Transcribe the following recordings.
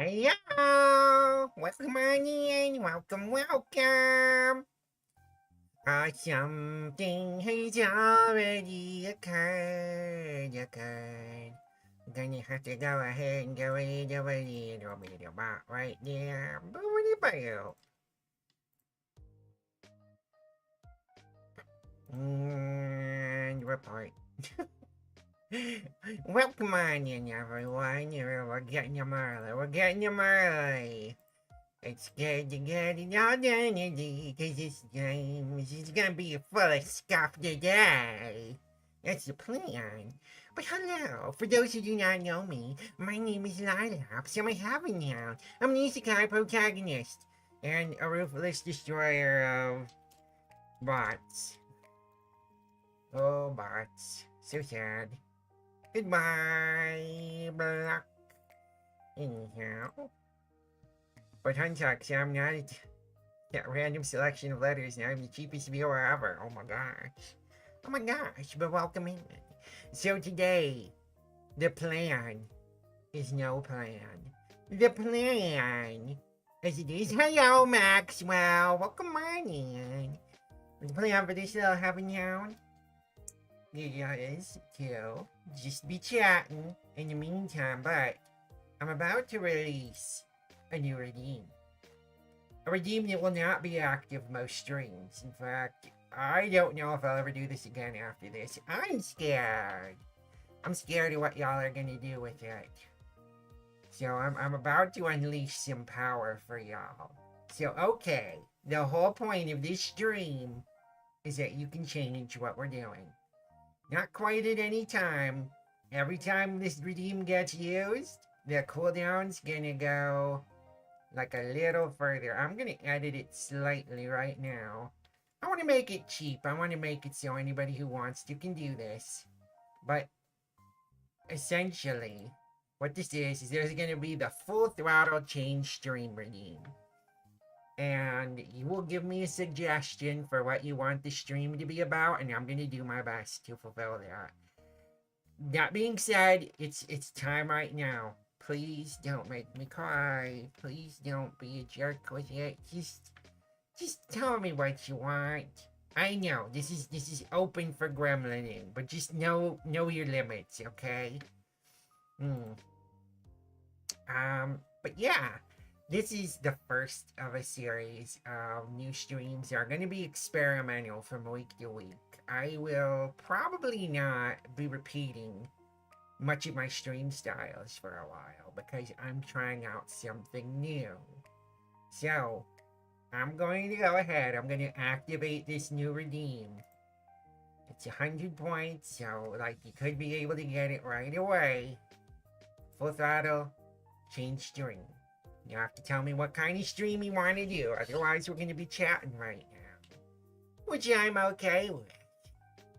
Hello! Welcome on in. Welcome. Something has already occurred. I'm gonna have to go ahead and go in over the little bot right there. Boop. And report. Welcome on in, everyone. We're getting you early. It's good to get it all done today, cause this game is gonna be full of stuff today. That's the plan. But hello, for those who do not know me, my name is Lilaps, and I have a noun. I'm an isekai protagonist, and a ruthless destroyer of bots. Oh, bots. So sad. Goodbye, Block. Anyhow. But Hunchucks, I'm not that random selection of letters now. I'm the cheapest viewer ever. Oh my gosh. Oh my gosh, but welcome in. So today, the plan is no plan. The plan, as it is, hello Maxwell, welcome on in. The plan for this little heaven town is to just be chatting in the meantime, but I'm about to release a new redeem. A redeem that will not be active most streams. In fact, I don't know if I'll ever do this again after this. I'm scared. I'm scared of what y'all are gonna do with it. So I'm about to unleash some power for y'all. So okay, the whole point of this stream is that you can change what we're doing. Not quite at any time. Every time this redeem gets used, the cooldown's gonna go like a little further. I'm gonna edit it slightly right now. I want to make it cheap. I want to make it so anybody who wants to can do this. But essentially, what this is there's gonna be the full throttle change stream redeem. And you will give me a suggestion for what you want the stream to be about, and I'm gonna do my best to fulfill that. That being said, it's time right now. Please don't make me cry. Please don't be a jerk with it. Just tell me what you want. I know this is open for gremlining, but just know your limits, okay? But yeah, this is the first of a series of new streams that are going to be experimental from week to week. I will probably not be repeating much of my stream styles for a while because I'm trying out something new. So, I'm going to go ahead. I'm going to activate this new redeem. It's 100 points, so like you could be able to get it right away. Full throttle, change stream. You have to tell me what kind of stream you want to do, otherwise we're going to be chatting right now. Which I'm okay with.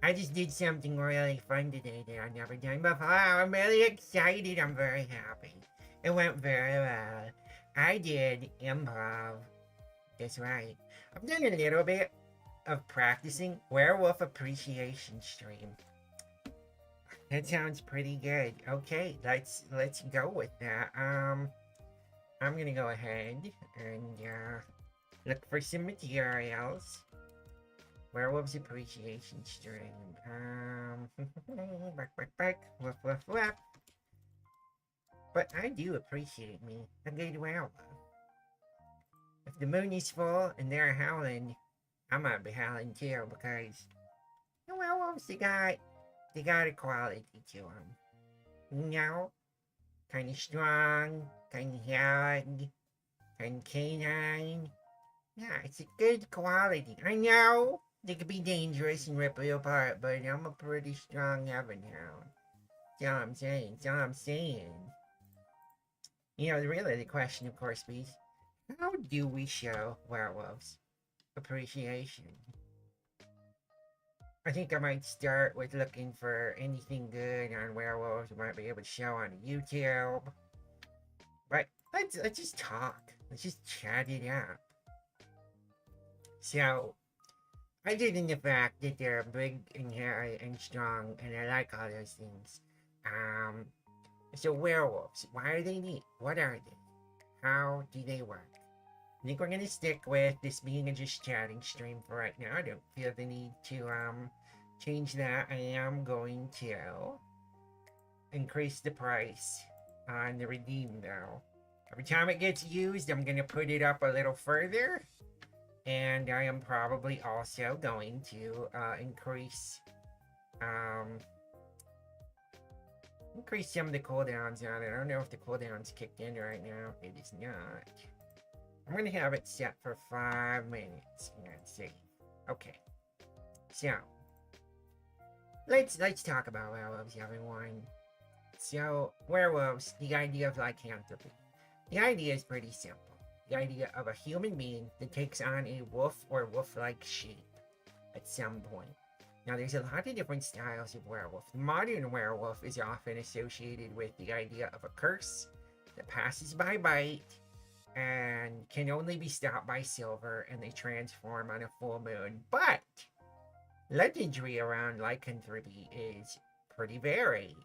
I just did something really fun today that I've never done before. I'm really excited. I'm very happy. It went very well. I did improv. That's right. I've done a little bit of practicing werewolf appreciation stream. That sounds pretty good. Okay, let's go with that. I'm gonna go ahead and look for some materials. Werewolves appreciation stream. Back. Woof. But I do appreciate me a good werewolf. If the moon is full and they're howling, I might be howling too because the werewolves they got a quality to them. You know, kind of strong, kind of hard, kind of canine. Yeah, it's a good quality. I know they could be dangerous and rip you apart, but I'm a pretty strong heaven hound. That's all I'm saying. You know, really the question, of course, is, how do we show werewolves appreciation? I think I might start with looking for anything good on werewolves we might be able to show on YouTube. But let's just talk. Let's just chat it up. So, other than the fact that they're big and hairy and strong, and I like all those things, so werewolves, why are they neat? What are they? How do they work? I think we're gonna stick with this being a just chatting stream for right now. I don't feel the need to change that. I am going to increase the price on the redeem though. Every time it gets used, I'm gonna put it up a little further. And I am probably also going to increase some of the cooldowns on it. I don't know if the cooldown's kicked in right now. It is not. I'm gonna have it set for 5 minutes and see. Okay. So let's talk about werewolves, everyone. So werewolves, the idea of lycanthropy. The idea is pretty simple. The idea of a human being that takes on a wolf or wolf-like shape at some point. Now, there's a lot of different styles of werewolf. The modern werewolf is often associated with the idea of a curse that passes by bite and can only be stopped by silver, and they transform on a full moon. But legendary around lycanthropy is pretty varied.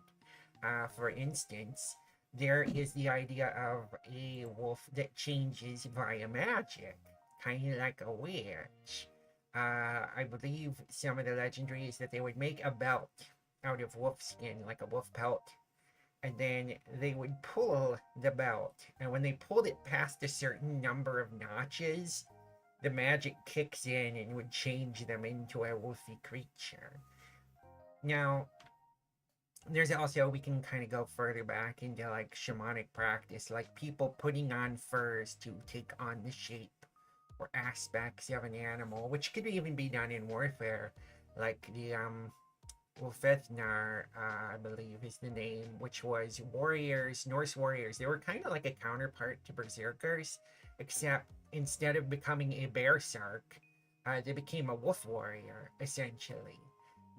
For instance, there is the idea of a wolf that changes via magic, kind of like a witch. I believe some of the legendary is that they would make a belt out of wolf skin, like a wolf pelt, and then they would pull the belt. And when they pulled it past a certain number of notches, the magic kicks in and would change them into a wolfy creature. Now, there's also, we can kind of go further back into like shamanic practice, like people putting on furs to take on the shape or aspects of an animal, which could even be done in warfare, like the Ulfethnar, I believe is the name, which was warriors, Norse warriors. They were kind of like a counterpart to berserkers, except instead of becoming a berserk, they became a wolf warrior, essentially.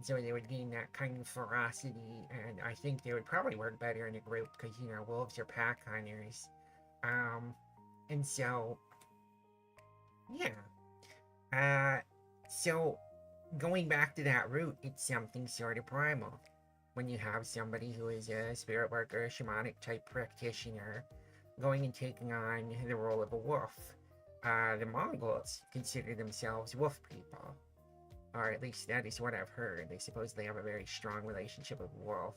So they would gain that kind of ferocity, and I think they would probably work better in a group because, you know, wolves are pack hunters. And so, yeah. So going back to that root, it's something sort of primal. When you have somebody who is a spirit worker, a shamanic type practitioner, going and taking on the role of a wolf. The Mongols consider themselves wolf people. Or at least that is what I've heard. They supposedly have a very strong relationship with wolf.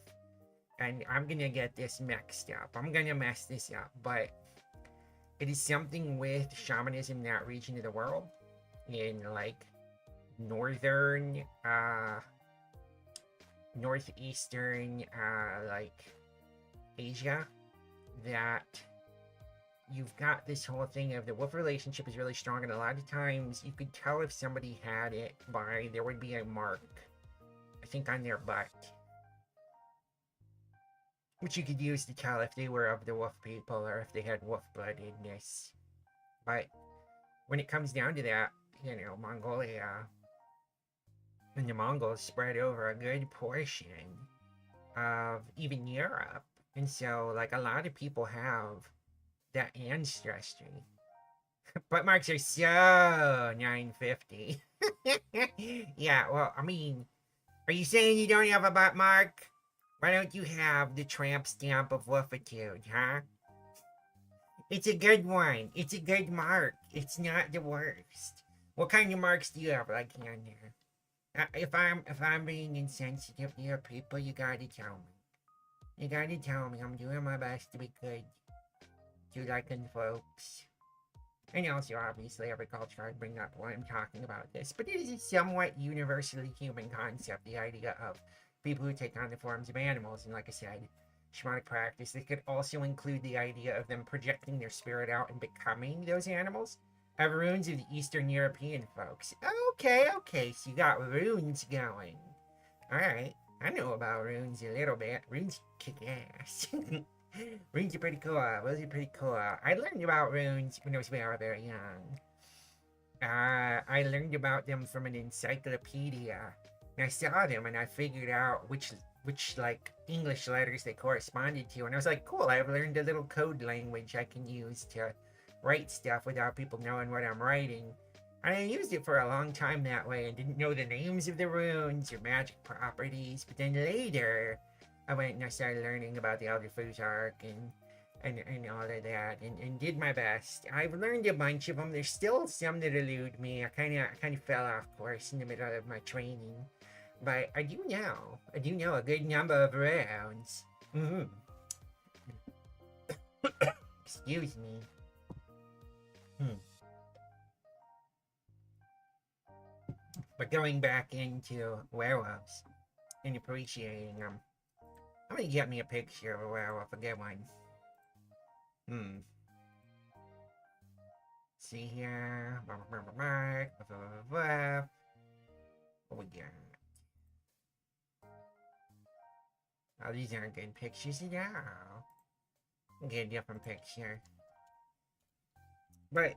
And I'm gonna get this mixed up. I'm gonna mess this up, but it is something with shamanism in that region of the world, in like northern, northeastern, like Asia, that you've got this whole thing of the wolf relationship is really strong, and a lot of times you could tell if somebody had it by there would be a mark, I think, on their butt, which you could use to tell if they were of the wolf people or if they had wolf bloodedness. But when it comes down to that, you know, Mongolia and the Mongols spread over a good portion of even Europe, and so like a lot of people have that ancestry. Butt marks are so 950. Yeah, well, I mean, are you saying you don't have a butt mark? Why don't you have the tramp stamp of wolfitude, huh? It's a good one. It's a good mark. It's not the worst. What kind of marks do you have, like, on there? If I'm being insensitive to your people, you gotta tell me. You gotta tell me. I'm doing my best to be good to liking folks. And also, obviously, every culture I bring up when I'm talking about this, but it is a somewhat universally human concept, the idea of people who take on the forms of animals, and like I said, shamanic practice. They could also include the idea of them projecting their spirit out and becoming those animals. Have runes of the Eastern European folks. Okay, so you got runes going. Alright, I know about runes a little bit. Runes kick ass. Runes are pretty cool. Those are pretty cool. I learned about runes when I was very, very young. I learned about them from an encyclopedia. And I saw them and I figured out which like English letters they corresponded to. And I was like, cool, I've learned a little code language I can use to write stuff without people knowing what I'm writing. And I used it for a long time that way and didn't know the names of the runes or magic properties. But then later, I went and I started learning about the Elder Futhark and and all of that, and did my best. I've learned a bunch of them. There's still some that elude me. I kind of fell off course in the middle of my training, but I do know a good number of rounds. Mm-hmm. Excuse me. Hmm. But going back into werewolves and appreciating them, I'm gonna get me a picture of a werewolf, a good one. Hmm. See here. What we got? Oh, these aren't good pictures at all. Get a different picture. But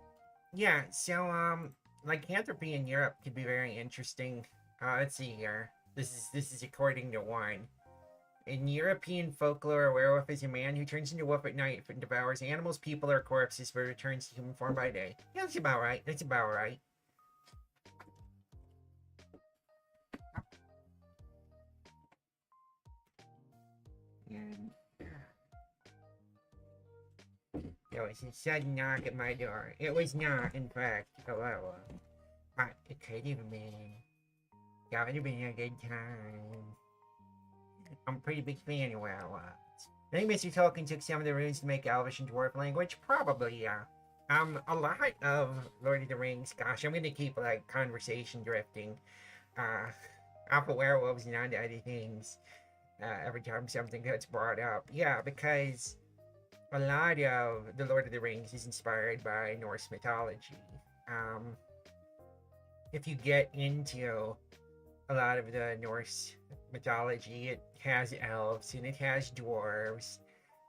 yeah, so lycanthropy in Europe could be very interesting. Let's see here. This is according to one. In European folklore, a werewolf is a man who turns into a wolf at night and devours animals, people, or corpses, but returns to human form by day. Yeah, that's about right. That's about right. And there was a sudden knock at my door. It was not, in fact, a werewolf. But it could have been. That would have been a good time. I'm a pretty big fan of werewolves. I think Mr. Tolkien took some of the runes to make Elvish and Dwarf language. Probably, yeah. A lot of Lord of the Rings. Gosh, I'm gonna keep like conversation drifting, uh, off of werewolves and onto other things. Every time something gets brought up, yeah, because a lot of the Lord of the Rings is inspired by Norse mythology. Um, if you get into a lot of the Norse mythology, it has elves and it has dwarves,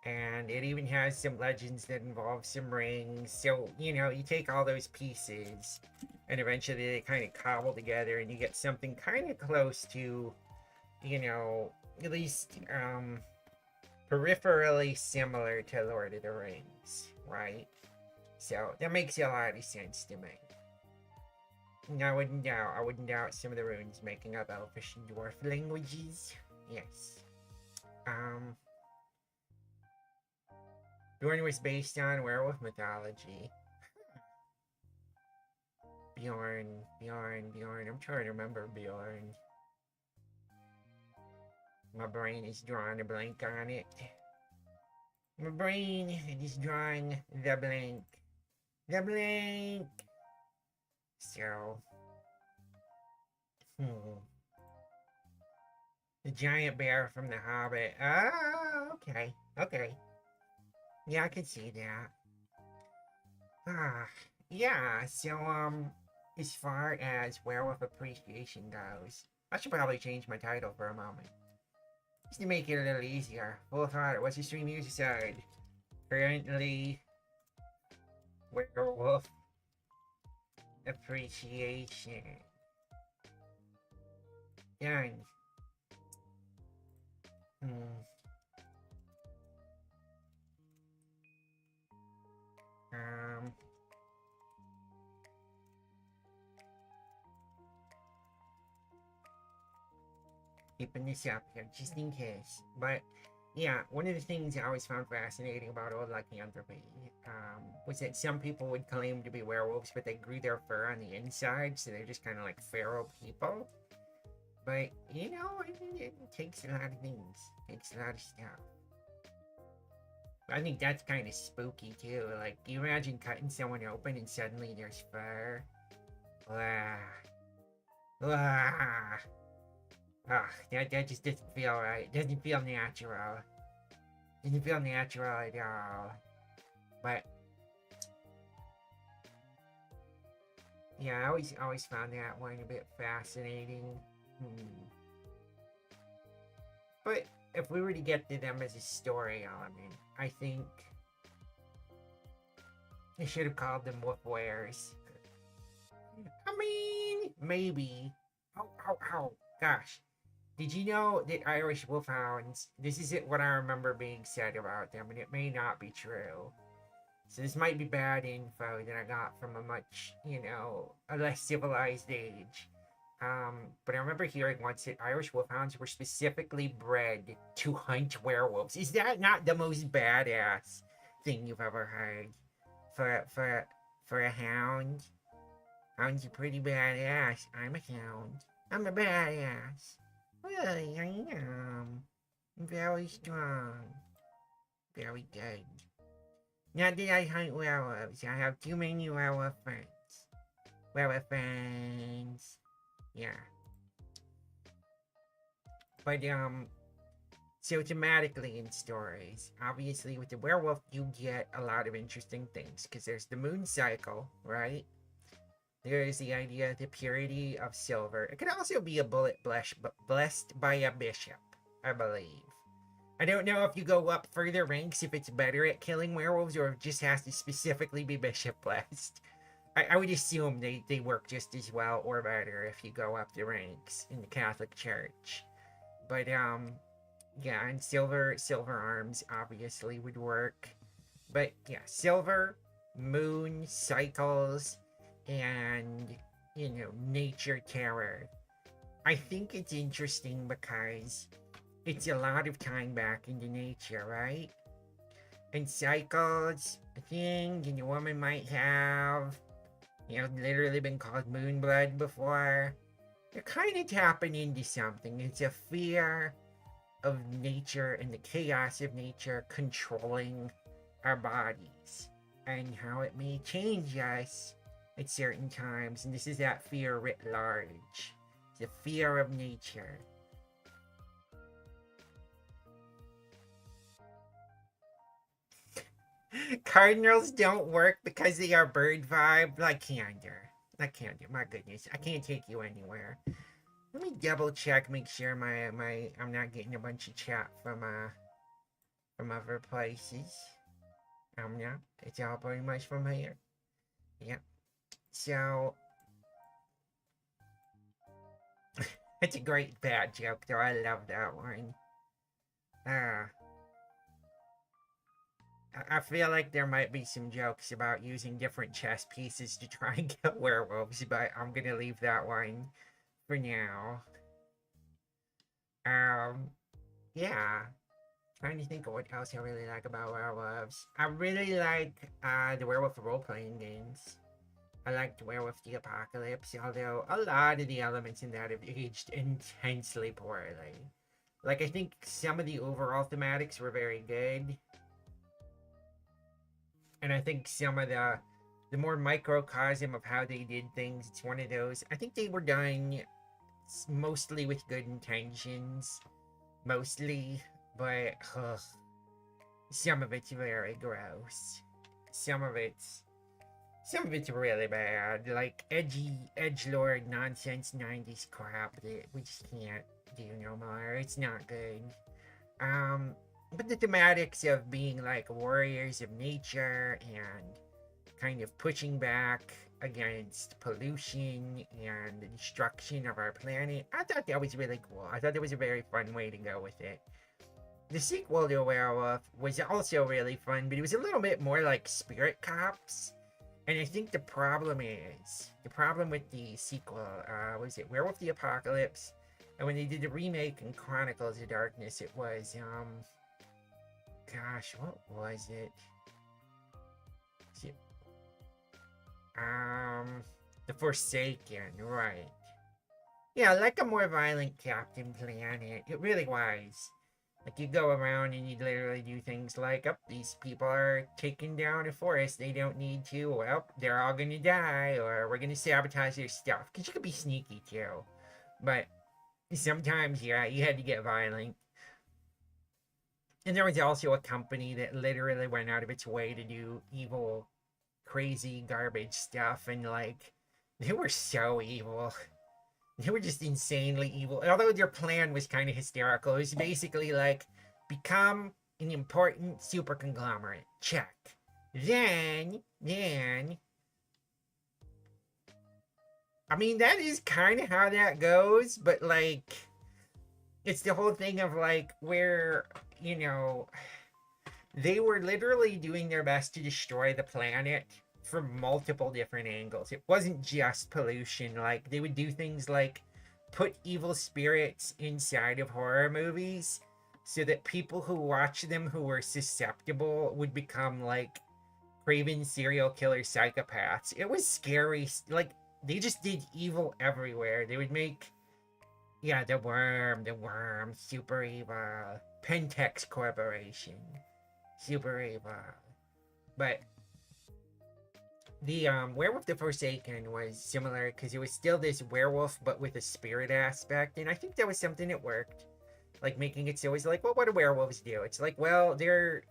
and it even has some legends that involve some rings. So, you take all those pieces and eventually they kind of cobble together and you get something kind of close to, at least peripherally similar to Lord of the Rings, right? So that makes a lot of sense to me. I wouldn't doubt some of the runes making up Elfish and Dwarf languages. Yes. Um, Bjorn was based on werewolf mythology. Bjorn. I'm trying to remember Bjorn. My brain is drawing a blank on it. My brain is drawing the blank. The blank. So, the giant bear from The Hobbit. Oh, okay. Okay. Yeah, I can see that. Ah, yeah, so, as far as werewolf appreciation goes, I should probably change my title for a moment. Just to make it a little easier. Full Throttle, what's your stream user side? Currently, werewolf appreciation. Done. Hmm. Um, Keeping this up here just in case. But yeah, one of the things I always found fascinating about old lycanthropy was that some people would claim to be werewolves, but they grew their fur on the inside, so they're just kind of like feral people. But it takes a lot of things. It takes a lot of stuff. I think that's kind of spooky too. Like, you imagine cutting someone open and suddenly there's fur. Ah, ah. That just doesn't feel right. It doesn't feel natural. It doesn't feel natural at all. But yeah, I always found that one a bit fascinating. But if we were to get to them as a story element, I think I should have called them wolf wares. I mean, maybe. Oh, gosh. Did you know that Irish wolfhounds, this is what I remember being said about them, and it may not be true. So this might be bad info that I got from a much, a less civilized age. But I remember hearing once that Irish wolfhounds were specifically bred to hunt werewolves. Is that not the most badass thing you've ever heard. For a hound. Hound's a pretty badass. I'm a hound. I'm a badass. Really, I am. Very strong. Very good. Not that I hunt werewolves. I have too many werewolf friends. Werewolf friends. Yeah. But, so thematically in stories, obviously with the werewolf, you get a lot of interesting things. Because there's the moon cycle, right? There is the idea of the purity of silver. It could also be a bullet blessed by a bishop, I believe. I don't know if you go up further ranks if it's better at killing werewolves or if it just has to specifically be bishop blessed. I would assume they work just as well or better if you go up the ranks in the Catholic Church. But yeah, and silver arms obviously would work. But yeah, silver, moon, cycles, and nature terror. I think it's interesting because it's a lot of time back into nature, right? And cycles, a thing, and a woman might have, literally been called moonblood before. They're kind of tapping into something. It's a fear of nature and the chaos of nature controlling our bodies and how it may change us at certain times. And this is that fear writ large. The fear of nature. Cardinals don't work because they are bird vibe. Like Candor. My goodness. I can't take you anywhere. Let me double check, make sure my I'm not getting a bunch of chat from other places. I'm not. It's all pretty much from here. Yeah. So it's a great bad joke though. I love that one. I feel like there might be some jokes about using different chess pieces to try and kill werewolves, but I'm gonna leave that one for now. Yeah. Trying to think of what else I really like about werewolves. I really like the werewolf role-playing games. I like the Werewolf the Apocalypse, although a lot of the elements in that have aged intensely poorly. Like, I think some of the overall thematics were very good. And I think some of the more microcosm of how they did things, it's one of those. I think they were done mostly with good intentions. Mostly. But, some of it's very gross. Some of it's really bad. Like, edgelord nonsense 90s crap that we just can't do no more. It's not good. But the thematics of being like warriors of nature and kind of pushing back against pollution and the destruction of our planet, I thought that was really cool. I thought it was a very fun way to go with it. The sequel to Werewolf was also really fun, but it was a little bit more like Spirit Cops. And I think the problem with the sequel, was it Werewolf the Apocalypse? And when they did the remake in Chronicles of Darkness, it was, gosh, what was it? The Forsaken, right. Yeah, like a more violent Captain Planet. It really was. Like, you go around and you literally do things like, oh, these people are taking down a forest. They don't need to. Well, they're all gonna die, or we're gonna sabotage their stuff. Because you could be sneaky, too. But sometimes, yeah, you had to get violent. And there was also a company that literally went out of its way to do evil, crazy, garbage stuff. And, like, they were so evil. They were just insanely evil. Although their plan was kind of hysterical. It was basically like, become an important super conglomerate. Check. Then, I mean, that is kind of how that goes, but like, it's the whole thing of like, where, they were literally doing their best to destroy the planet from multiple different angles. It wasn't just pollution. Like, they would do things like put evil spirits inside of horror movies, so that people who watch them who were susceptible would become like craven serial killer psychopaths. It was scary. Like, they just did evil everywhere. They would make, yeah, the worm, super evil. Pentex Corporation, super evil. But the Werewolf the Forsaken was similar because it was still this werewolf but with a spirit aspect, and I think that was something that worked. Like making it so it's like, well, what do werewolves do? It's like, well, they're,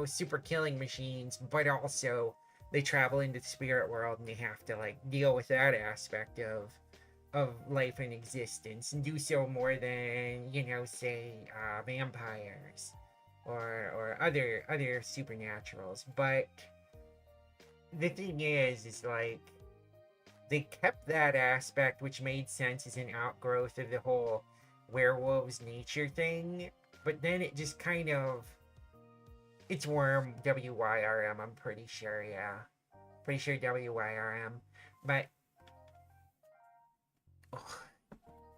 super killing machines, but also they travel into the spirit world and they have to like deal with that aspect of life and existence and do so more than, say vampires or other supernaturals. But the thing is like they kept that aspect, which made sense as an outgrowth of the whole werewolves nature thing, but then it just kind of, it's worm, WYRM, I'm pretty sure. Yeah, pretty sure WYRM. But oh,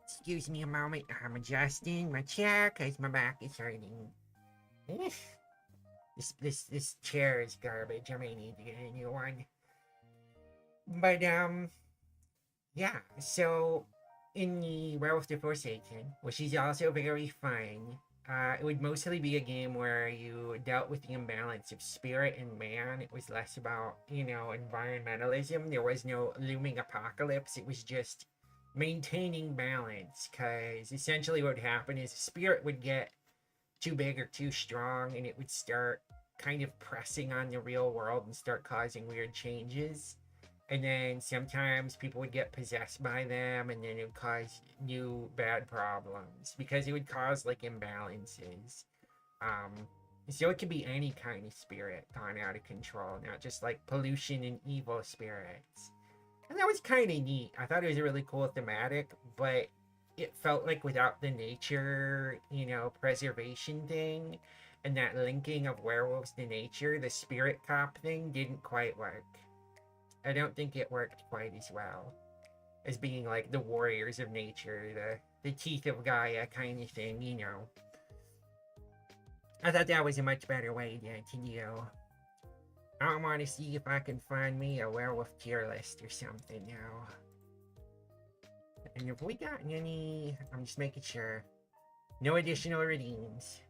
excuse me a moment, I'm adjusting my chair because my back is hurting. This chair is garbage. I may need to get a new one. But yeah, so in the Werewolf the Forsaken, which is also very fun, it would mostly be a game where you dealt with the imbalance of spirit and man. It was less about, environmentalism. There was no looming apocalypse. It was just maintaining balance, because essentially what would happen is spirit would get too big or too strong, and it would start kind of pressing on the real world and start causing weird changes. And then sometimes people would get possessed by them, and then it would cause new bad problems because it would cause like imbalances. So it could be any kind of spirit gone out of control, not just like pollution and evil spirits. And that was kind of neat. I thought it was a really cool thematic, but it felt like without the nature, preservation thing and that linking of werewolves to nature, the spirit cop thing didn't quite work. I don't think it worked quite as well as being like the warriors of nature, the teeth of Gaia kind of thing. I thought that was a much better way to do. I want to see if I can find me a werewolf tier list or something now. And if we got any, I'm just making sure. No additional redeems.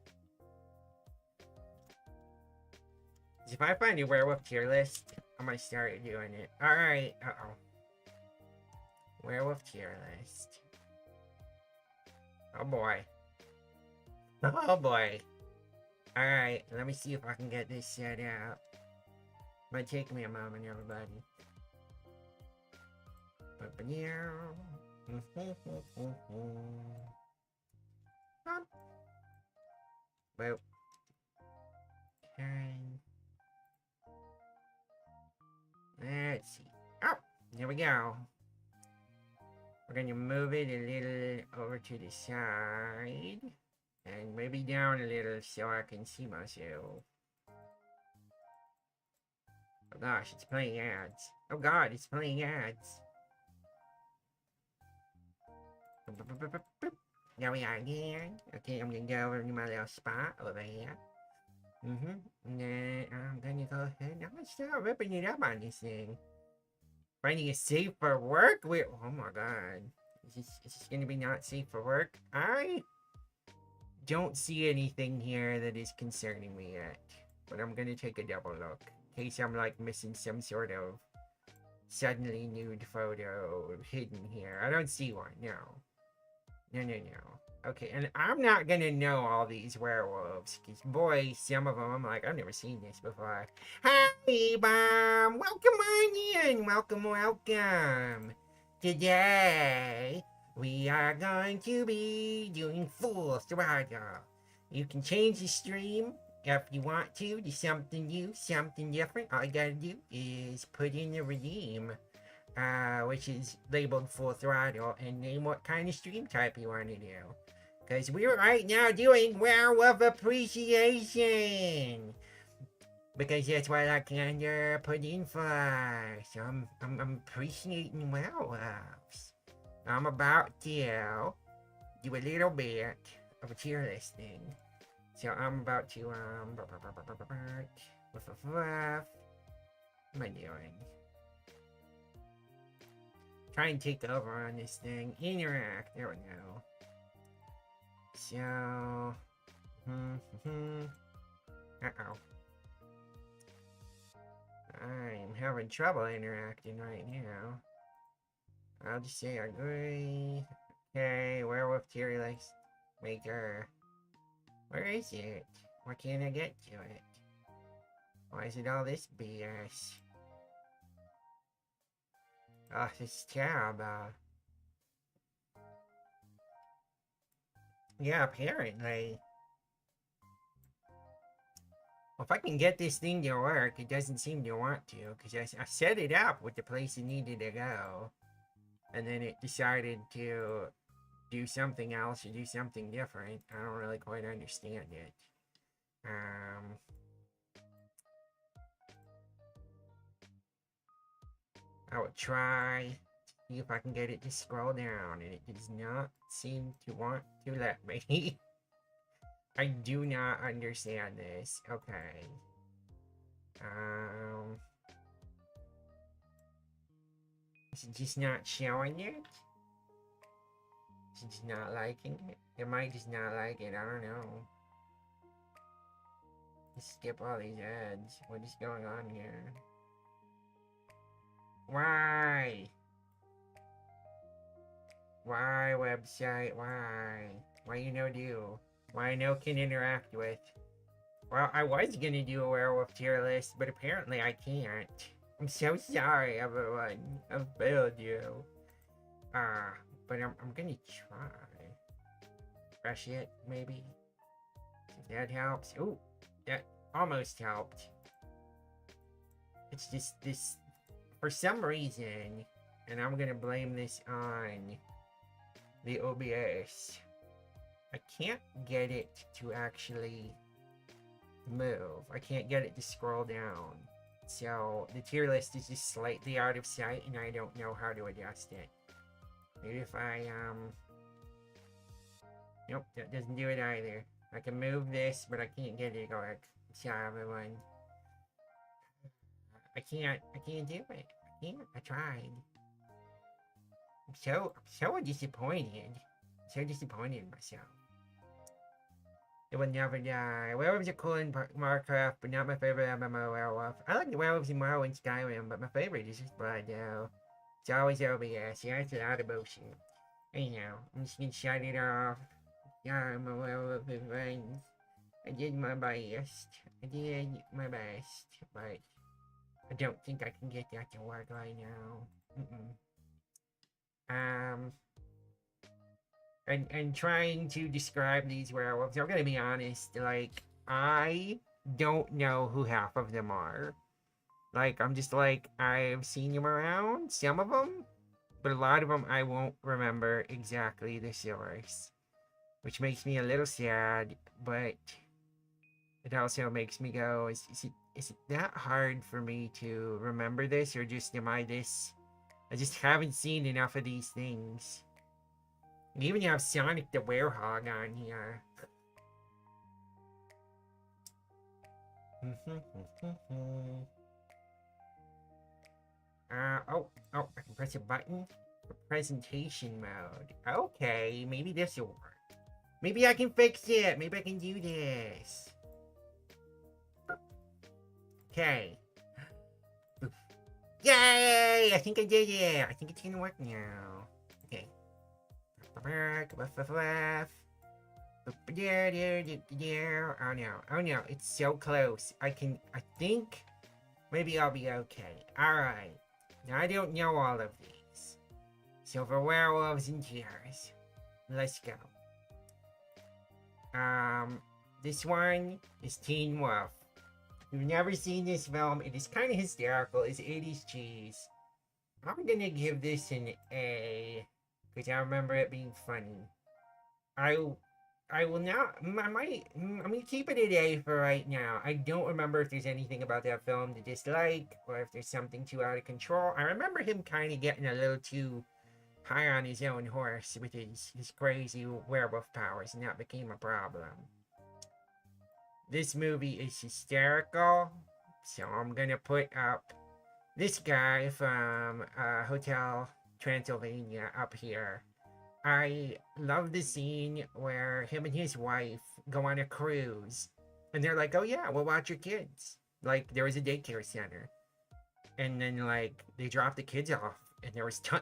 If I find a werewolf tier list, I'm gonna start doing it. Alright, werewolf tier list. Oh boy. Oh boy. Alright, let me see if I can get this set up. Might take me a moment, everybody. Well. Okay. Let's see. Oh, there we go. We're gonna move it a little over to the side. And maybe down a little so I can see myself. Oh gosh, it's playing ads. Oh god, it's playing ads. There we are again. Okay, I'm gonna go over to my little spot over here. And then I'm gonna go ahead and I'm gonna start ripping it up on this thing. Finding it safe for work? Wait, oh my god. Is this gonna be not safe for work? I don't see anything here that is concerning me yet. But I'm gonna take a double look. In case I'm like missing some sort of suddenly nude photo hidden here. I don't see one, no. No. Okay, and I'm not gonna know all these werewolves, because boy, some of them I'm like, I've never seen this before. Hi, Bomb! Welcome on in! Welcome! Today, we are going to be doing Full Throttle. You can change the stream if you want to something new, something different. All you gotta do is put in the redeem. Which is labeled Full Throttle, and name what kind of stream type you want to do. Because we're right now doing Werewolf Appreciation. Because that's what I kind of put in for. So I'm appreciating werewolves. I'm about to do a little bit of tier listing. So I'm about to, what am I doing? Try and take over on this thing. Interact. There we go. So, uh-oh. I'm having trouble interacting right now. I'll just say agree. Okay, werewolf tier list maker. Where is it? Why can't I get to it? Why is it all this BS? Oh, this is terrible. Yeah, apparently. Well, if I can get this thing to work, it doesn't seem to want to, because I set it up with the place it needed to go. And then it decided to do something else or do something different. I don't really quite understand it. I would try to see if I can get it to scroll down, and it does not seem to want to let me. I do not understand this. Okay. Is it just not showing it? Is it just not liking it? It might just not like it, I don't know. Just skip all these ads. What is going on here? Why? Why, website? Why? Why you no do? Why no can interact with? Well, I was gonna do a werewolf tier list, but apparently I can't. I'm so sorry, everyone. I've failed you. But I'm gonna try. Refresh it, maybe? If that helps. Ooh, that almost helped. It's just this, for some reason, and I'm gonna blame this on the OBS. I can't get it to actually move. I can't get it to scroll down. So the tier list is just slightly out of sight, and I don't know how to adjust it. Maybe if I, nope, that doesn't do it either. I can move this, but I can't get it to work. Sorry, everyone. I can't do it. I can't. I tried. I'm so disappointed. So disappointed in myself. It would never die. Werewolves are cool in Minecraft, but not my favorite MMO werewolf. I like the werewolves in WoW and Skyrim, but my favorite is just Blood now. It's always OBS. Yeah, it's a lot of bullshit. Anyhow, I'm just gonna shut it off. Yeah, I'm a werewolf with friends. I did my best. I did my best, but I don't think I can get that to work right now. And trying to describe these werewolves, I'm gonna be honest, like, I don't know who half of them are. Like, I'm just like, I've seen them around, some of them, but a lot of them I won't remember exactly the source. Which makes me a little sad, but it also makes me go, is it that hard for me to remember this, or just am I this? I just haven't seen enough of these things. You even have Sonic the Werehog on here. I can press a button for presentation mode. Okay, maybe this will work. Maybe I can fix it. Maybe I can do this. Okay. Yay! I think I did it. I think it's gonna work now. Okay. Oh no, it's so close. I think maybe I'll be okay. Alright. Now I don't know all of these. So for werewolves and tiers, let's go. This one is Teen Wolf. If you've never seen this film, it is kind of hysterical. It's 80s cheese. I'm gonna give this an A, because I remember it being funny. I will not, I'm gonna keep it at A for right now. I don't remember if there's anything about that film to dislike, or if there's something too out of control. I remember him kind of getting a little too high on his own horse with his crazy werewolf powers, and that became a problem. This movie is hysterical, so I'm gonna put up this guy from Hotel Transylvania up here. I love the scene where him and his wife go on a cruise, and they're like, "Oh yeah, we'll watch your kids." Like there was a daycare center, and then like they drop the kids off, and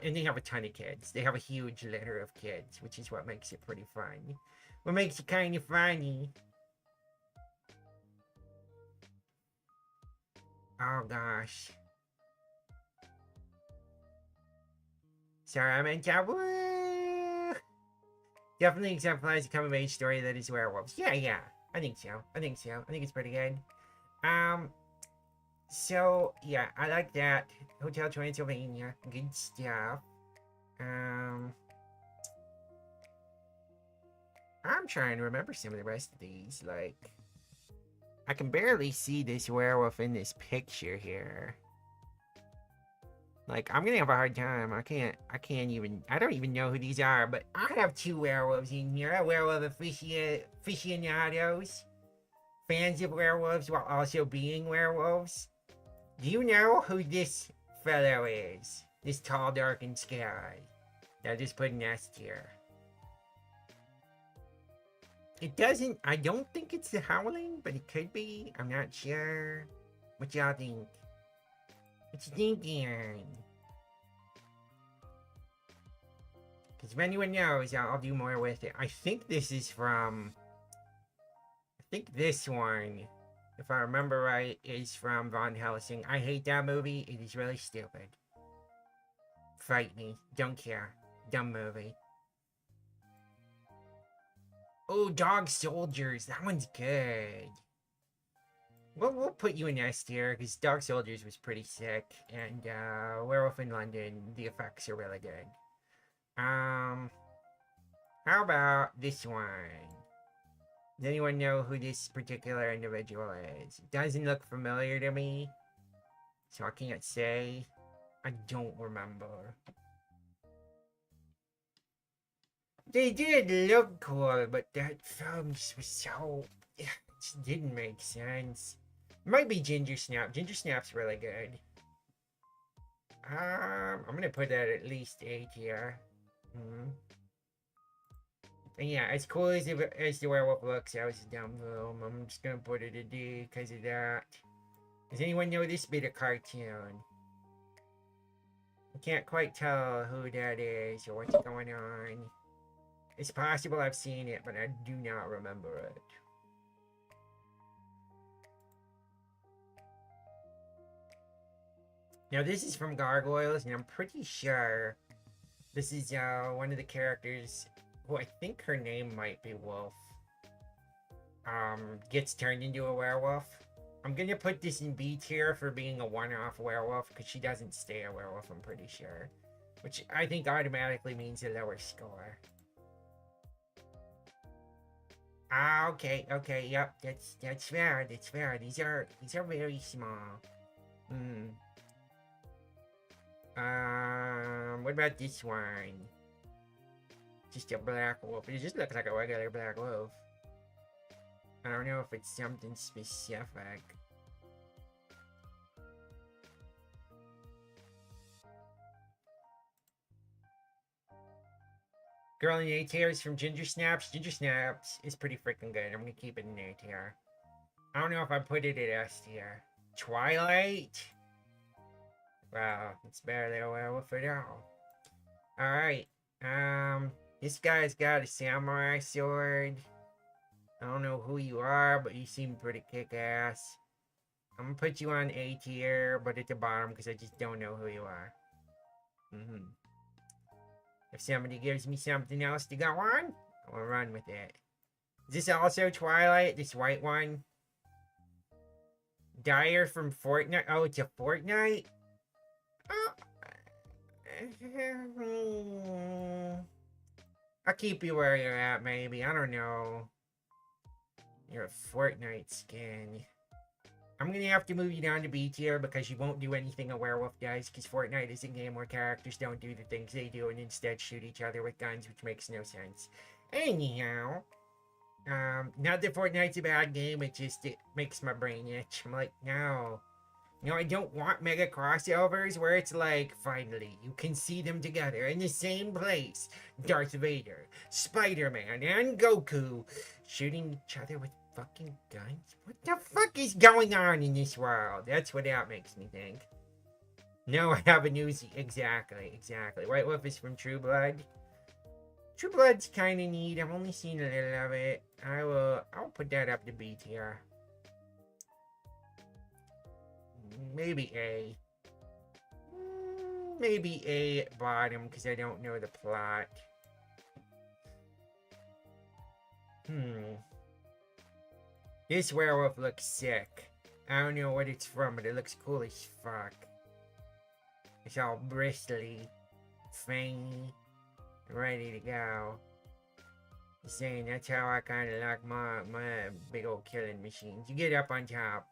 and they have a ton of kids. They have a huge litter of kids, which is what makes it pretty fun. What makes it kind of funny. Oh gosh. Sorry, I meant taboo. Definitely exemplifies a coming of age story that is werewolves. Yeah, yeah. I think so. I think so. I think it's pretty good. Um, so yeah, I like that. Hotel Transylvania. Good stuff. Um I'm trying to remember some of the rest of these. Like I can barely see this werewolf in this picture here. Like, I'm gonna have a hard time. I don't even know who these are, but I have two werewolves in here. A werewolf aficionados, fans of werewolves while also being werewolves. Do you know who this fellow is? This tall, dark, and scary. I just put an S here. It doesn't, I don't think it's the Howling, but it could be. I'm not sure. What y'all think? What you thinking? Because if anyone knows, I'll do more with it. I think this is from... I think this one, if I remember right, is from Von Helsing. I hate that movie. It is really stupid. Fight me. Don't care. Dumb movie. Oh, Dog Soldiers. That one's good. We'll put you in S tier, because Dog Soldiers was pretty sick. And Werewolf in London, the effects are really good. How about this one? Does anyone know who this particular individual is? It doesn't look familiar to me, so I can't say. I don't remember. They did look cool, but that film just was so... It just didn't make sense. It might be Ginger Snap. Ginger Snap's really good. I'm gonna put that at least A tier. And yeah, as cool as the werewolf looks, that was a dumb film. I'm just gonna put it a D because of that. Does anyone know this bit of cartoon? I can't quite tell who that is or what's going on. It's possible I've seen it, but I do not remember it. Now this is from Gargoyles, and I'm pretty sure this is one of the characters who I think her name might be Wolf. Gets turned into a werewolf. I'm gonna put this in B tier for being a one-off werewolf, because she doesn't stay a werewolf, I'm pretty sure. Which I think automatically means a lower score. Ah, okay, yep, that's fair, that's fair. These are very small. What about this one? Just a black wolf. It just looks like a regular black wolf. I don't know if it's something specific. Girl in A tier is from Ginger Snaps. Ginger Snaps is pretty freaking good. I'm gonna keep it in A tier. I don't know if I put it at S tier. Twilight? Wow, it's better than a werewolf at all. Alright. This guy's got a samurai sword. I don't know who you are, but you seem pretty kick-ass. I'm gonna put you on A tier, but at the bottom, because I just don't know who you are. If somebody gives me something else to go on, I'll run with it. Is this also Twilight, this white one? Dyer from Fortnite? Oh, it's a Fortnite? I'll keep you where you're at, maybe. I don't know. You're a Fortnite skin. I'm gonna have to move you down to B tier because you won't do anything a werewolf does, because Fortnite is a game where characters don't do the things they do and instead shoot each other with guns, which makes no sense. Anyhow, Not that Fortnite's a bad game, it makes my brain itch. I'm like, no. No, I don't want mega crossovers where it's like, finally, you can see them together in the same place. Darth Vader, Spider-Man, and Goku shooting each other with fucking guns? What the fuck is going on in this world? That's what that makes me think. No, I have a news. Exactly. White Wolf is from True Blood. True Blood's kind of neat. I've only seen a little of it. I'll put that up to B tier. Maybe A. Maybe A at bottom because I don't know the plot. This werewolf looks sick. I don't know what it's from, but it looks cool as fuck. It's all bristly, fangy, ready to go. Just saying, that's how I kind of like my big old killing machines. You get up on top.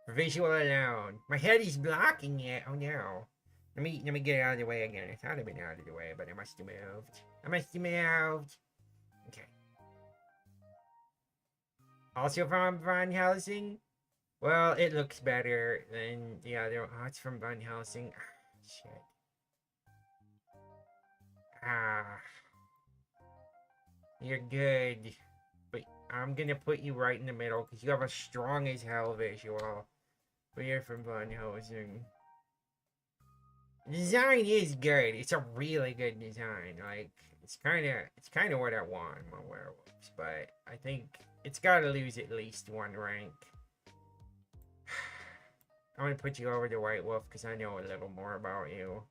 For visual alone. My head is blocking it. Oh no. Let me get out of the way again. I thought I'd been out of the way, but I must have moved. Okay. Also from Van Helsing. Well, it looks better than the other one. Oh, it's from Van Helsing. Shit. You're good. But I'm gonna put you right in the middle because you have a strong as hell visual. But you're from Van Helsing. Design is good. It's a really good design. Like, it's kind of what I want in my werewolves. But I think it's got to lose at least one rank. I'm gonna put you over to White Wolf because I know a little more about you.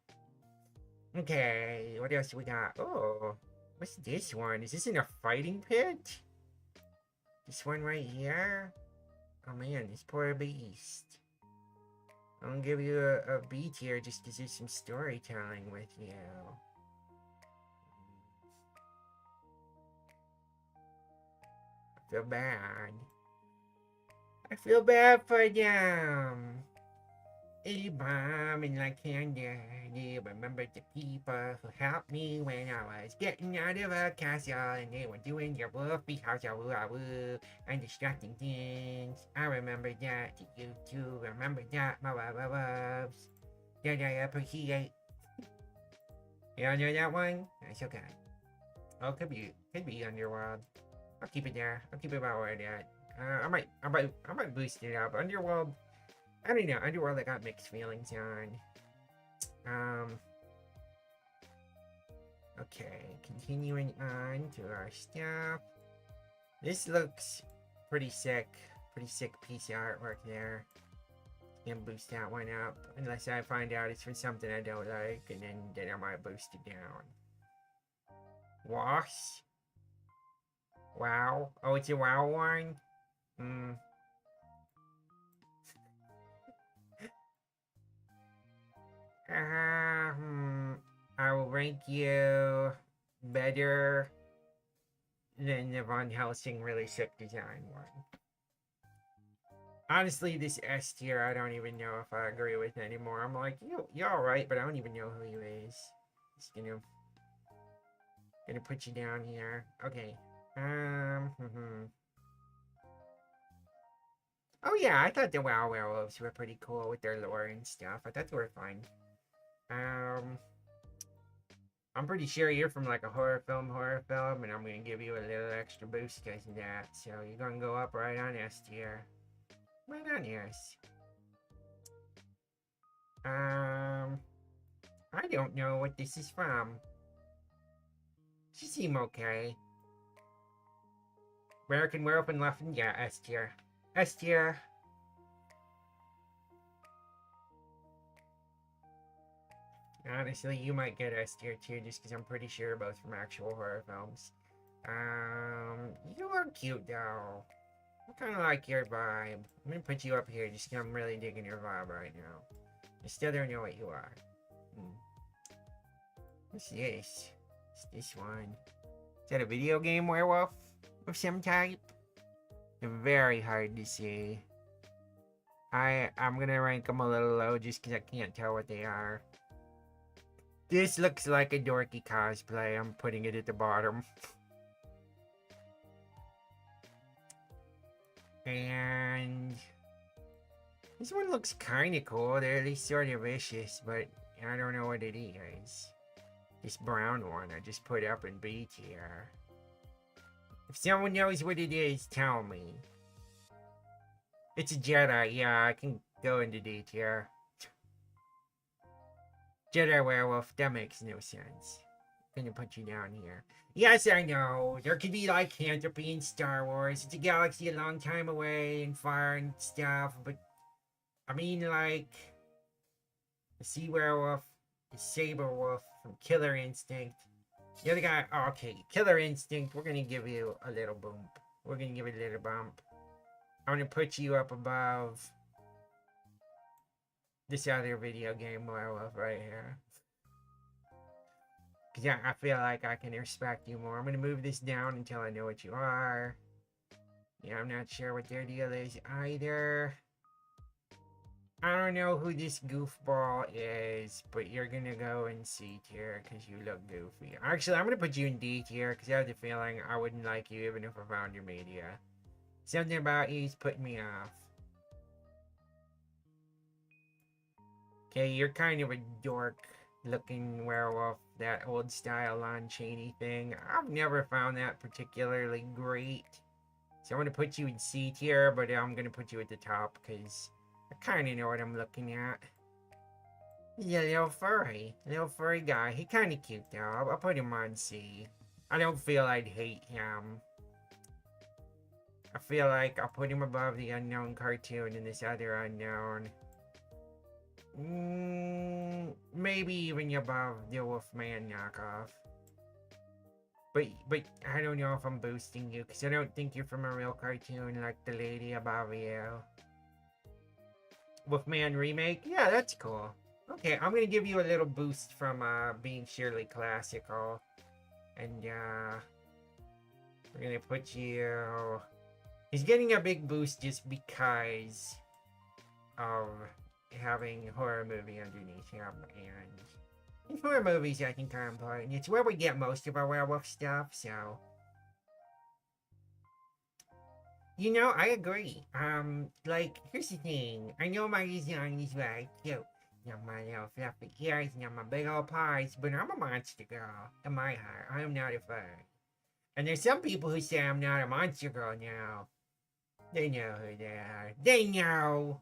Okay, what else we got? Oh, what's this one? Is this in a fighting pit? This one right here? Oh man, this poor beast. I'm gonna give you a B tier just because there's some storytelling with you. I feel bad. I feel bad for them. Bomb and like candy. Remember the people who helped me when I was getting out of a castle and they were doing your wolfy house and distracting things. I remember that. You too remember that, my loves. That I appreciate. You don't know that one? That's okay. Oh, could be Underworld. I'll keep it there. I'll keep it about where it's at. I might boost it up. Underworld. I don't know. Underworld I got mixed feelings on. Okay, continuing on to our stuff. This looks pretty sick. Pretty sick piece of artwork there. Gonna boost that one up. Unless I find out it's from something I don't like, and then I might boost it down. Wasp. Wow. Oh, it's a WoW one? I will rank you better than the Van Helsing really sick design one. Honestly, this S tier, I don't even know if I agree with anymore. I'm like, you're alright, but I don't even know who you is. Just gonna put you down here. Okay. Oh yeah, I thought the WoW werewolves were pretty cool with their lore and stuff. I thought they were fun. I'm pretty sure you're from like a horror film, and I'm gonna give you a little extra boost because of that. So you're gonna go up right on S tier. Right on S. I don't know what this is from. She seem okay. American Werewolf and Luffin, yeah, S tier. S tier. Honestly, you might get S tier too, just because I'm pretty sure both from actual horror films. You are cute though. I kind of like your vibe. I'm gonna put you up here just because I'm really digging your vibe right now. I still don't know what you are. What's this? What's this one? Is that a video game werewolf of some type? They're very hard to see. I'm gonna rank them a little low just because I can't tell what they are. This looks like a dorky cosplay. I'm putting it at the bottom. And this one looks kind of cool. They're at least sort of vicious, but I don't know what it is. This brown one I just put up in B tier. If someone knows what it is, tell me. It's a Jedi. Yeah, I can go into D tier. Jedi werewolf. That makes no sense. I'm gonna put you down here. Yes, I know. There could be lycanthropy in Star Wars. It's a galaxy a long time away and far and stuff, but I mean, like, the sea werewolf, the saber wolf from Killer Instinct. The other guy, oh, okay, Killer Instinct, we're gonna give you a little bump. We're gonna give it a little bump. I'm gonna put you up above this other video game werewolf right here. Cause yeah, I feel like I can respect you more. I'm gonna move this down until I know what you are. Yeah, I'm not sure what their deal is either. I don't know who this goofball is, but you're gonna go in C tier because you look goofy. Actually, I'm gonna put you in D tier because I have the feeling I wouldn't like you even if I found your media. Something about you is putting me off. Okay, you're kind of a dork looking werewolf, that old style Lon Chaney thing. I've never found that particularly great. So I'm gonna put you in C tier, but I'm gonna put you at the top because I kind of know what I'm looking at. He's a little furry guy. He kind of cute though. I'll put him on C. I don't feel I'd hate him. I feel like I'll put him above the unknown cartoon and this other unknown. Maybe even above the Wolfman knockoff. But I don't know if I'm boosting you because I don't think you're from a real cartoon like the lady above you. Wolfman remake? Yeah, that's cool. Okay, I'm gonna give you a little boost from being sheerly classical. And we're gonna put you... He's getting a big boost just because of having horror movie underneath him. And in horror movies, I think are important. It's where we get most of our werewolf stuff, so... You know, I agree. Like, here's the thing. I know my design is very cute. You know, my little fluffy ears, you know, my big old paws, but I'm a monster girl. In my heart, I am not a furry. And there's some people who say I'm not a monster girl now. They know who they are. They know!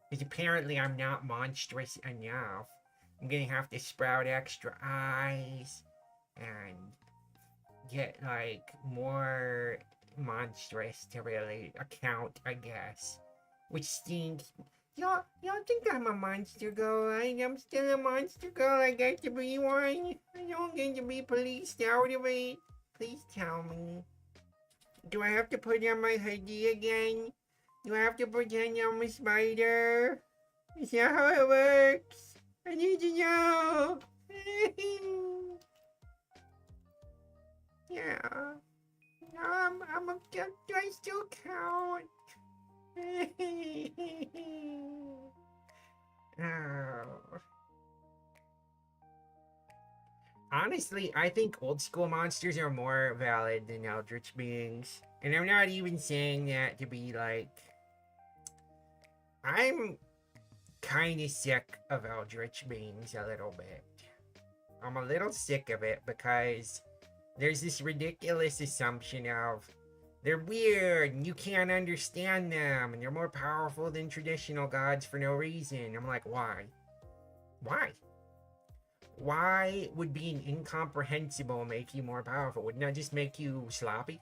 Because apparently I'm not monstrous enough. I'm gonna have to sprout extra eyes. And get, like, more monstrous to really account, I guess. Which stinks. Y'all think I'm a monster girl, right? I'm still a monster girl. I get to be one. I don't get to be policed out of it. Please tell me. Do I have to put on my hoodie again? Do I have to pretend I'm a spider? Is that how it works? I need to know. Yeah. I'm a... Do I still count? Oh. Honestly, I think old school monsters are more valid than eldritch beings. And I'm not even saying that to be like... I'm kind of sick of eldritch beings a little bit. I'm a little sick of it because there's this ridiculous assumption of they're weird and you can't understand them and they're more powerful than traditional gods for no reason. I'm like, why? Why? Why would being incomprehensible make you more powerful? Wouldn't that just make you sloppy?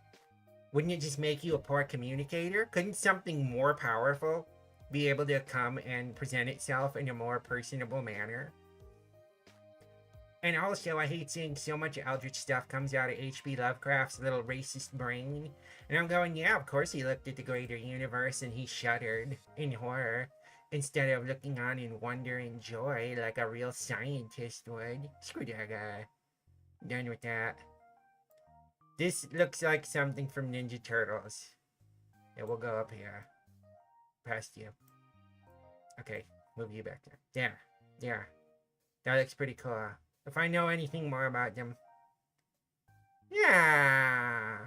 Wouldn't it just make you a poor communicator? Couldn't something more powerful be able to come and present itself in a more personable manner? And also, I hate seeing so much eldritch stuff comes out of H.P. Lovecraft's little racist brain. And I'm going, yeah, of course he looked at the greater universe and he shuddered in horror, instead of looking on in wonder and joy like a real scientist would. Screw that guy. Done with that. This looks like something from Ninja Turtles. It will go up here. Past you. Okay, move you back there. There. There. That looks pretty cool. If I know anything more about them. Yeah.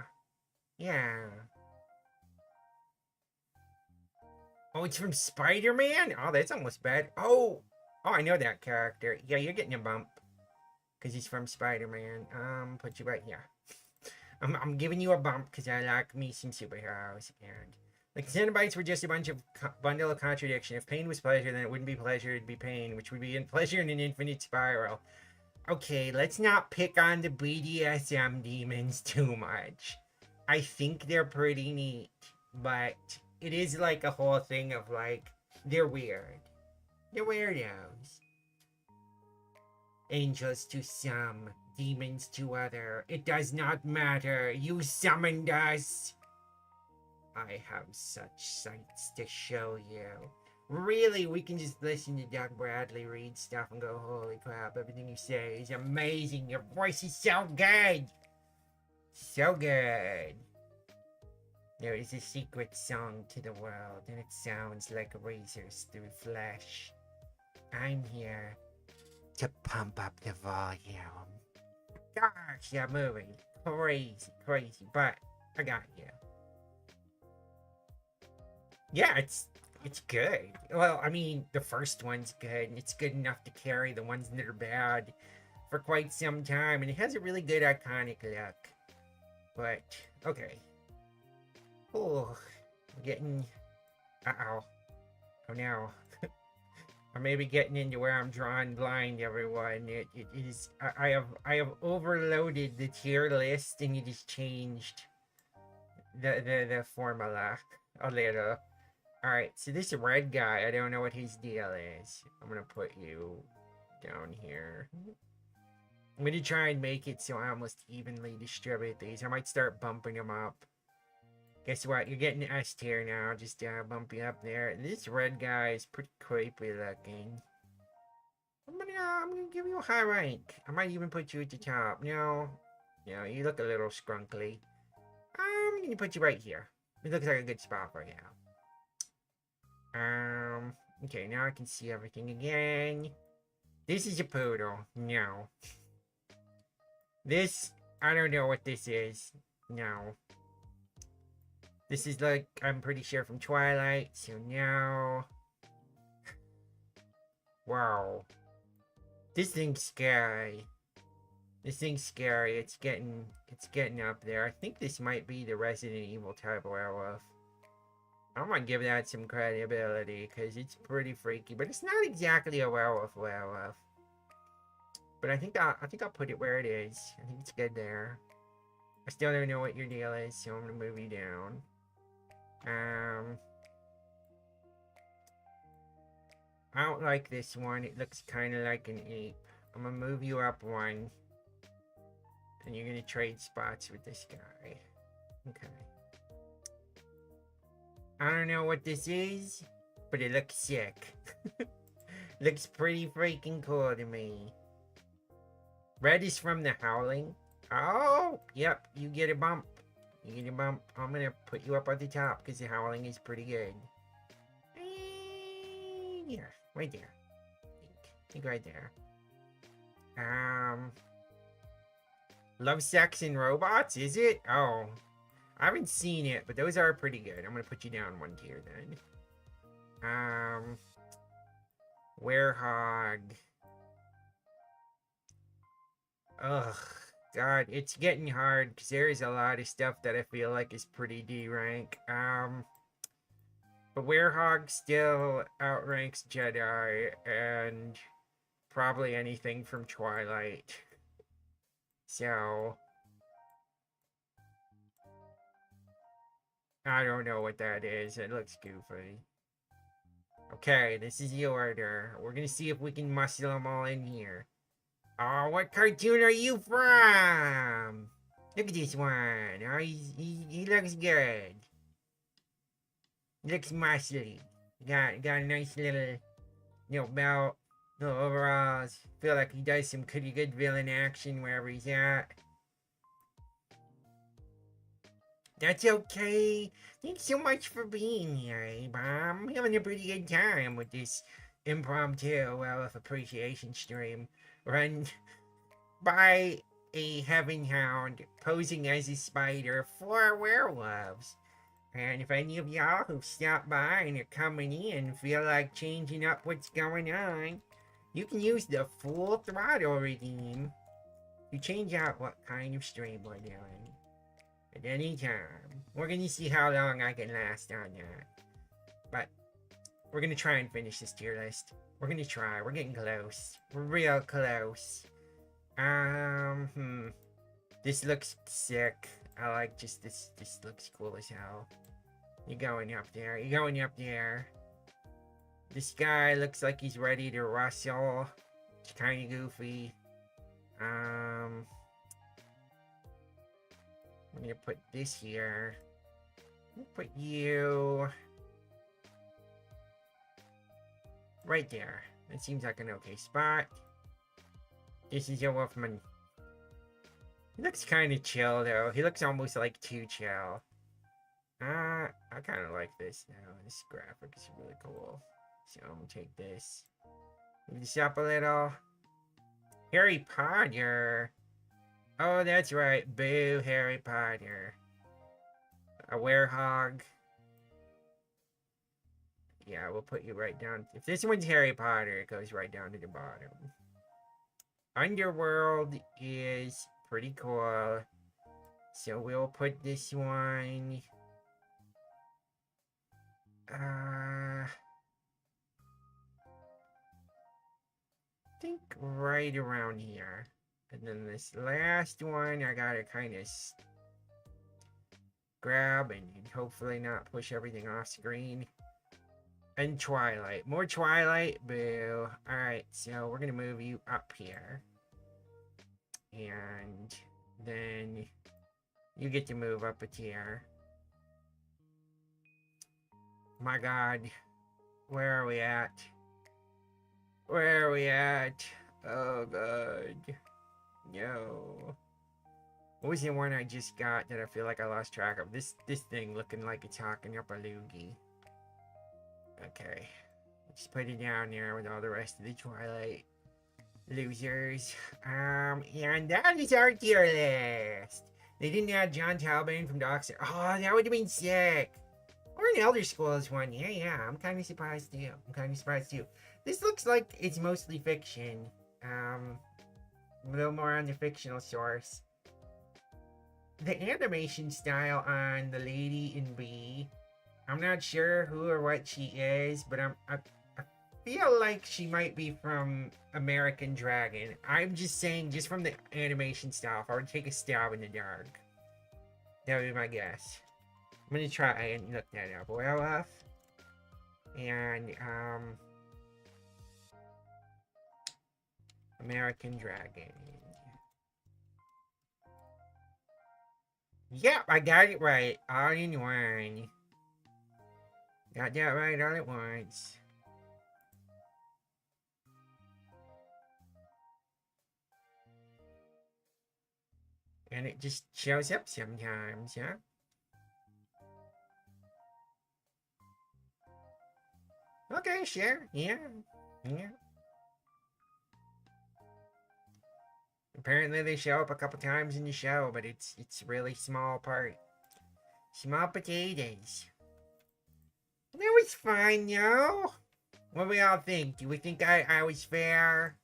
Yeah. Oh, it's from Spider-Man? Oh, that's almost bad. Oh, I know that character. Yeah, you're getting a bump. Because he's from Spider-Man. Put you right here. I'm giving you a bump because I like me some superheroes. And like the Cenobites were just a bundle of contradiction. If pain was pleasure, then it wouldn't be pleasure, it'd be pain, which would be pleasure in an infinite spiral. Okay, let's not pick on the BDSM demons too much. I think they're pretty neat, but it is like a whole thing of like, they're weird. They're weirdos. Angels to some, demons to other. It does not matter. You summoned us. I have such sights to show you. Really, we can just listen to Doug Bradley read stuff and go, holy crap, everything you say is amazing. Your voice is so good. So good. There is a secret song to the world, and it sounds like razors through flesh. I'm here to pump up the volume. Gosh, that movie. Crazy, but I got you. Yeah, it's good. Well, I mean, the first one's good, and it's good enough to carry the ones that are bad for quite some time, and it has a really good iconic look. But, okay. Oh, I'm getting... Uh-oh. Oh, no. I may be getting into where I'm drawing blind, everyone. It is... I have overloaded the tier list, and it has changed the formula a little. Alright, so this red guy, I don't know what his deal is. I'm gonna put you down here. I'm gonna try and make it so I almost evenly distribute these. I might start bumping them up. Guess what? You're getting S tier now. Just bump you up there. This red guy is pretty creepy looking. I'm gonna give you a high rank. I might even put you at the top. No, you look a little scrunkly. I'm gonna put you right here. It looks like a good spot for you. Okay, now I can see everything again. This is a poodle. No. This, I don't know what this is. No. This is like, I'm pretty sure from Twilight, so no. Wow. This thing's scary. It's getting up there. I think this might be the Resident Evil type werewolf. I'm gonna give that some credibility because it's pretty freaky, but it's not exactly a werewolf. But I think I'll put it where it is. I think it's good there. I still don't know what your deal is, so I'm gonna move you down. I don't like this one. It looks kind of like an ape. I'm gonna move you up one, and you're gonna trade spots with this guy. Okay. I don't know what this is, but it looks sick. Looks pretty freaking cool to me. Red is from the Howling. Oh, yep, you get a bump. I'm gonna put you up at the top because the Howling is pretty good. Yeah, right there. I think right there. Love, Sex, and Robots, is it? Oh. I haven't seen it, but those are pretty good. I'm gonna put you down one tier then. Werehog. Ugh, God, it's getting hard because there is a lot of stuff that I feel like is pretty D rank. But Werehog still outranks Jedi and probably anything from Twilight. So I don't know what that is. It looks goofy. Okay, this is the order. We're gonna see if we can muscle them all in here. Oh, what cartoon are you from? Look at this one. Oh, he looks good. He looks muscly. Got a nice little belt, little overalls. Feel like he does some pretty good villain action wherever he's at. That's okay. Thanks so much for being here, Abe. I'm having a pretty good time with this impromptu Werewolf Appreciation stream run by a heaven hound posing as a spider for werewolves. And if any of y'all who stopped by and are coming in feel like changing up what's going on, you can use the full throttle redeem to change out what kind of stream we're doing at any time. We're gonna see how long I can last on that. But we're gonna try and finish this tier list. We're gonna try. We're getting close. We're real close. This looks sick. I like just this. This looks cool as hell. You're going up there. You're going up there. This guy looks like he's ready to wrestle. It's kind of goofy. I'm gonna put this here. I'm gonna put you right there. That seems like an okay spot. This is your Wolfman. He looks kind of chill though. He looks almost like too chill. I kind of like this now. This graphic is really cool. So I'm gonna take this. Move this up a little. Harry Potter. Oh, that's right. Boo, Harry Potter. A werehog. Yeah, we'll put you right down. If this one's Harry Potter, it goes right down to the bottom. Underworld is pretty cool. So we'll put this one. I think right around here. And then this last one, I gotta kind of grab and hopefully not push everything off screen. And Twilight. More Twilight, boo. Alright, so we're gonna move you up here. And then you get to move up a tier. My god. Where are we at? Where are we at? Oh god. No. What was the one I just got that I feel like I lost track of? This thing looking like it's hawking up a loogie. Okay. Just put it down there with all the rest of the Twilight losers. And that is our tier list. They didn't add John Talbot from Doctor. Oh, that would have been sick. Or an Elder Scrolls one. Yeah, I'm kind of surprised too. This looks like it's mostly fiction. A little more on the fictional source. The animation style on the lady in B, I'm not sure who or what she is, but I feel like she might be from American Dragon. I'm just saying, just from the animation style, if I would take a stab in the dark, that would be my guess. I'm gonna try and look that up. Werewolf. And, American Dragon. Yep, I got it right. All in one. Got that right all at once. And it just shows up sometimes, huh? Okay, sure. Yeah. Apparently they show up a couple times in the show, but it's really small part. Small potatoes. That was fine, yo. What do we all think? Do we think I was fair?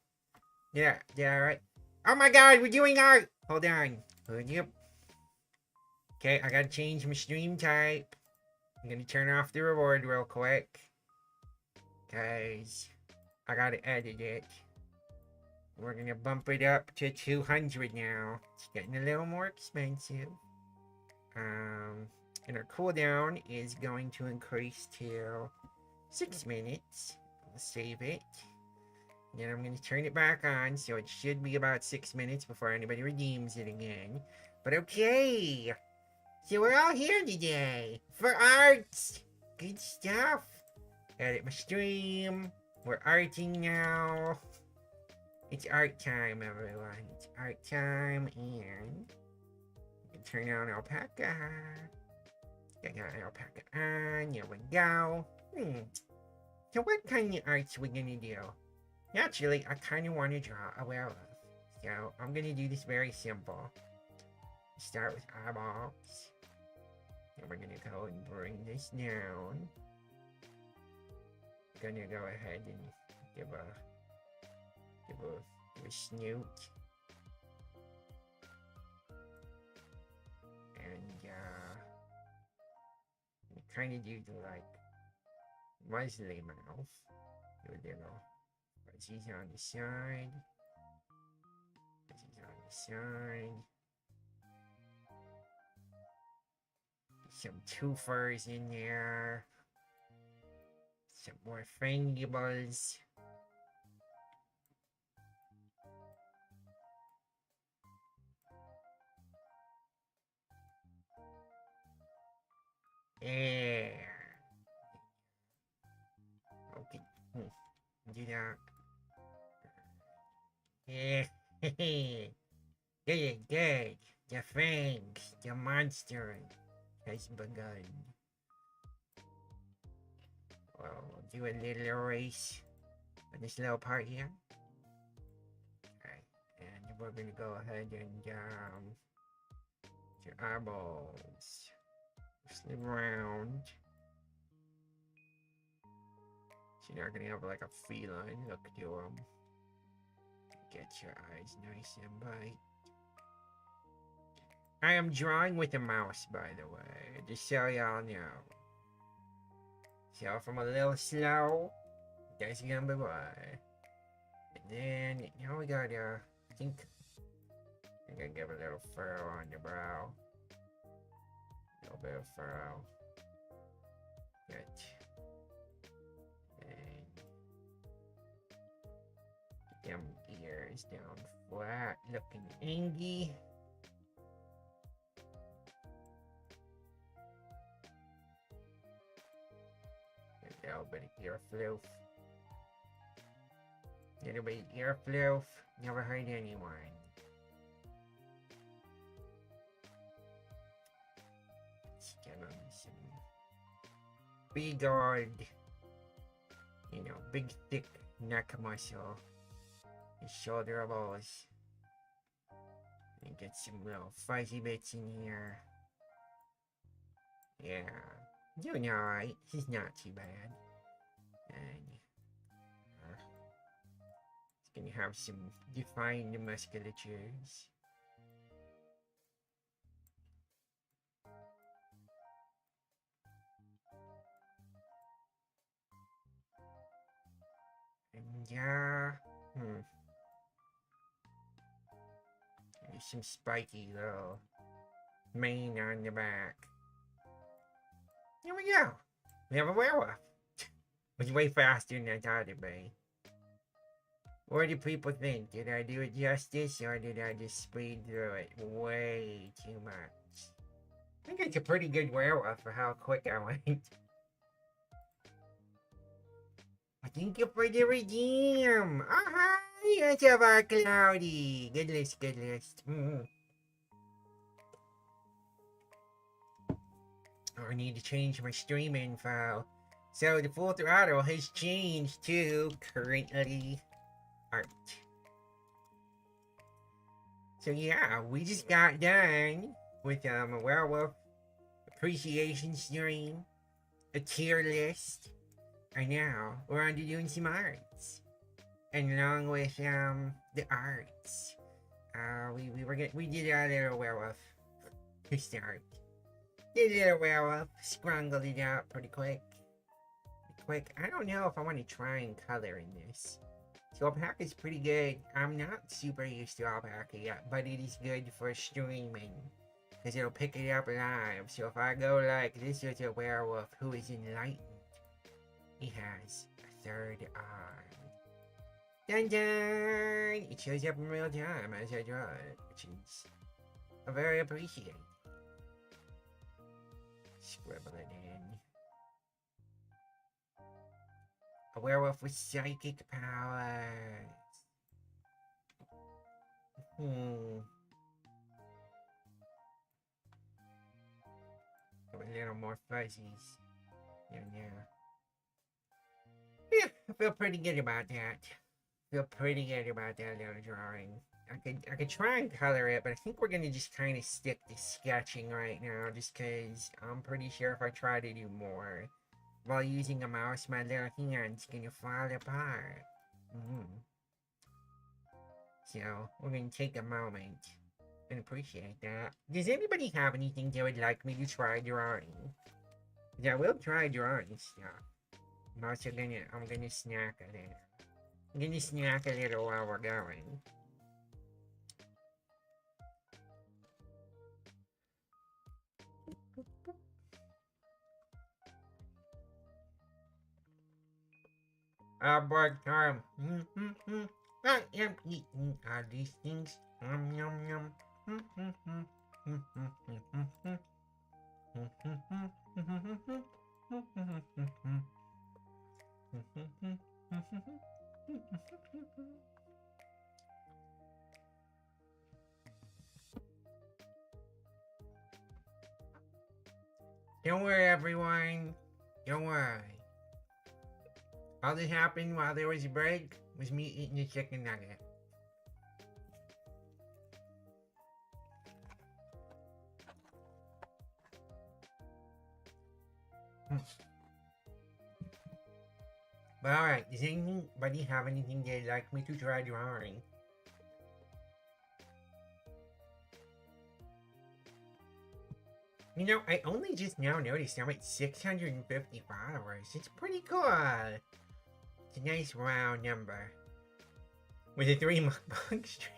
Yeah, right. Oh my god, we're doing art! Hold on. Yep. Okay, I gotta change my stream type. I'm gonna turn off the reward real quick. Guys, I gotta edit it. We're gonna bump it up to 200 now. It's getting a little more expensive. And our cooldown is going to increase to 6 minutes. Let's save it. Then I'm gonna turn it back on, so it should be about 6 minutes before anybody redeems it again. But okay! So we're all here today for arts! Good stuff! Edit my stream. We're arting now. It's art time, everyone. It's art time, and you can turn on alpaca. Got alpaca on. There we go. So what kind of arts we gonna do? Naturally, I kind of want to draw a werewolf. So I'm gonna do this very simple. Start with eyeballs. There we're gonna go and bring this down. Gonna go ahead and give a snoot. And kind of do the like muslin mouth. Do a little fuzzies on the side. Fuzzies on the side. Some twofers in there. Some more fangibles. Yeah. Okay. Do that. Yeah. Good, good. The fangs, the monster has begun. Well, we'll do a little erase on this little part here. Okay, and we're gonna go ahead and your eyeballs. Slim round. So you're not gonna have like a feline look to them. Get your eyes nice and bright. I am drawing with a mouse, by the way, just so y'all know. So if I'm a little slow, that's gonna be why. And then, now we got, I think, I'm gonna give a little furrow on the brow. A little bit of furrow. Good. And get them ears down flat, looking angry. A little bit of ear floof. Little bit of ear floof. Never hurt anyone. Let's give him some big old, big thick neck muscle. His shoulder balls. And get some little fuzzy bits in here. Yeah. Doing alright. He's not too bad. And he's gonna have some defined musculatures. And there's some spiky little mane on the back. Here we go. We have a werewolf. It was way faster than I thought it'd be. What do people think? Did I do it justice or did I just speed through it way too much? I think it's a pretty good werewolf for how quick I went. Thank you for the redeem. Let's have our Cloudy. Good list, good list. I need to change my stream info. So the full throttle has changed to currently art. So yeah, we just got done with a werewolf appreciation stream, a tier list, and now we're on to doing some arts. And along with the arts, we did our little werewolf to start. Did a little werewolf, scrungled it out pretty quick. I don't know if I want to try and color in this. So alpaca is pretty good. I'm not super used to alpaca yet, but it is good for streaming. Because it'll pick it up live. So if I go like, this is a werewolf who is enlightened. He has a third eye. Dun dun! It shows up in real time as I draw it, which is very appreciated. Scribble it in. A werewolf with psychic powers. A little more fuzzies in there. Yeah, I feel pretty good about that. Feel pretty good about that little drawing. I could try and color it, but I think we're gonna just kind of stick to sketching right now, just because I'm pretty sure if I try to do more while using a mouse, my little hand's gonna fall apart. Mm. So we're gonna take a moment and appreciate that. Does anybody have anything they would like me to try drawing? Yeah, we'll try drawing stuff. I'm gonna snack a little. I'm gonna snack a little while we're going. About time. I am eating all these things. Yum yum yum. Don't worry, everyone. Don't worry. All that happened while there was a break was me eating a chicken nugget. But alright, does anybody have anything they'd like me to try drawing? You know, I only just now noticed I'm at 650 followers. It's pretty cool. It's a nice round number. With a 3-month bug streak.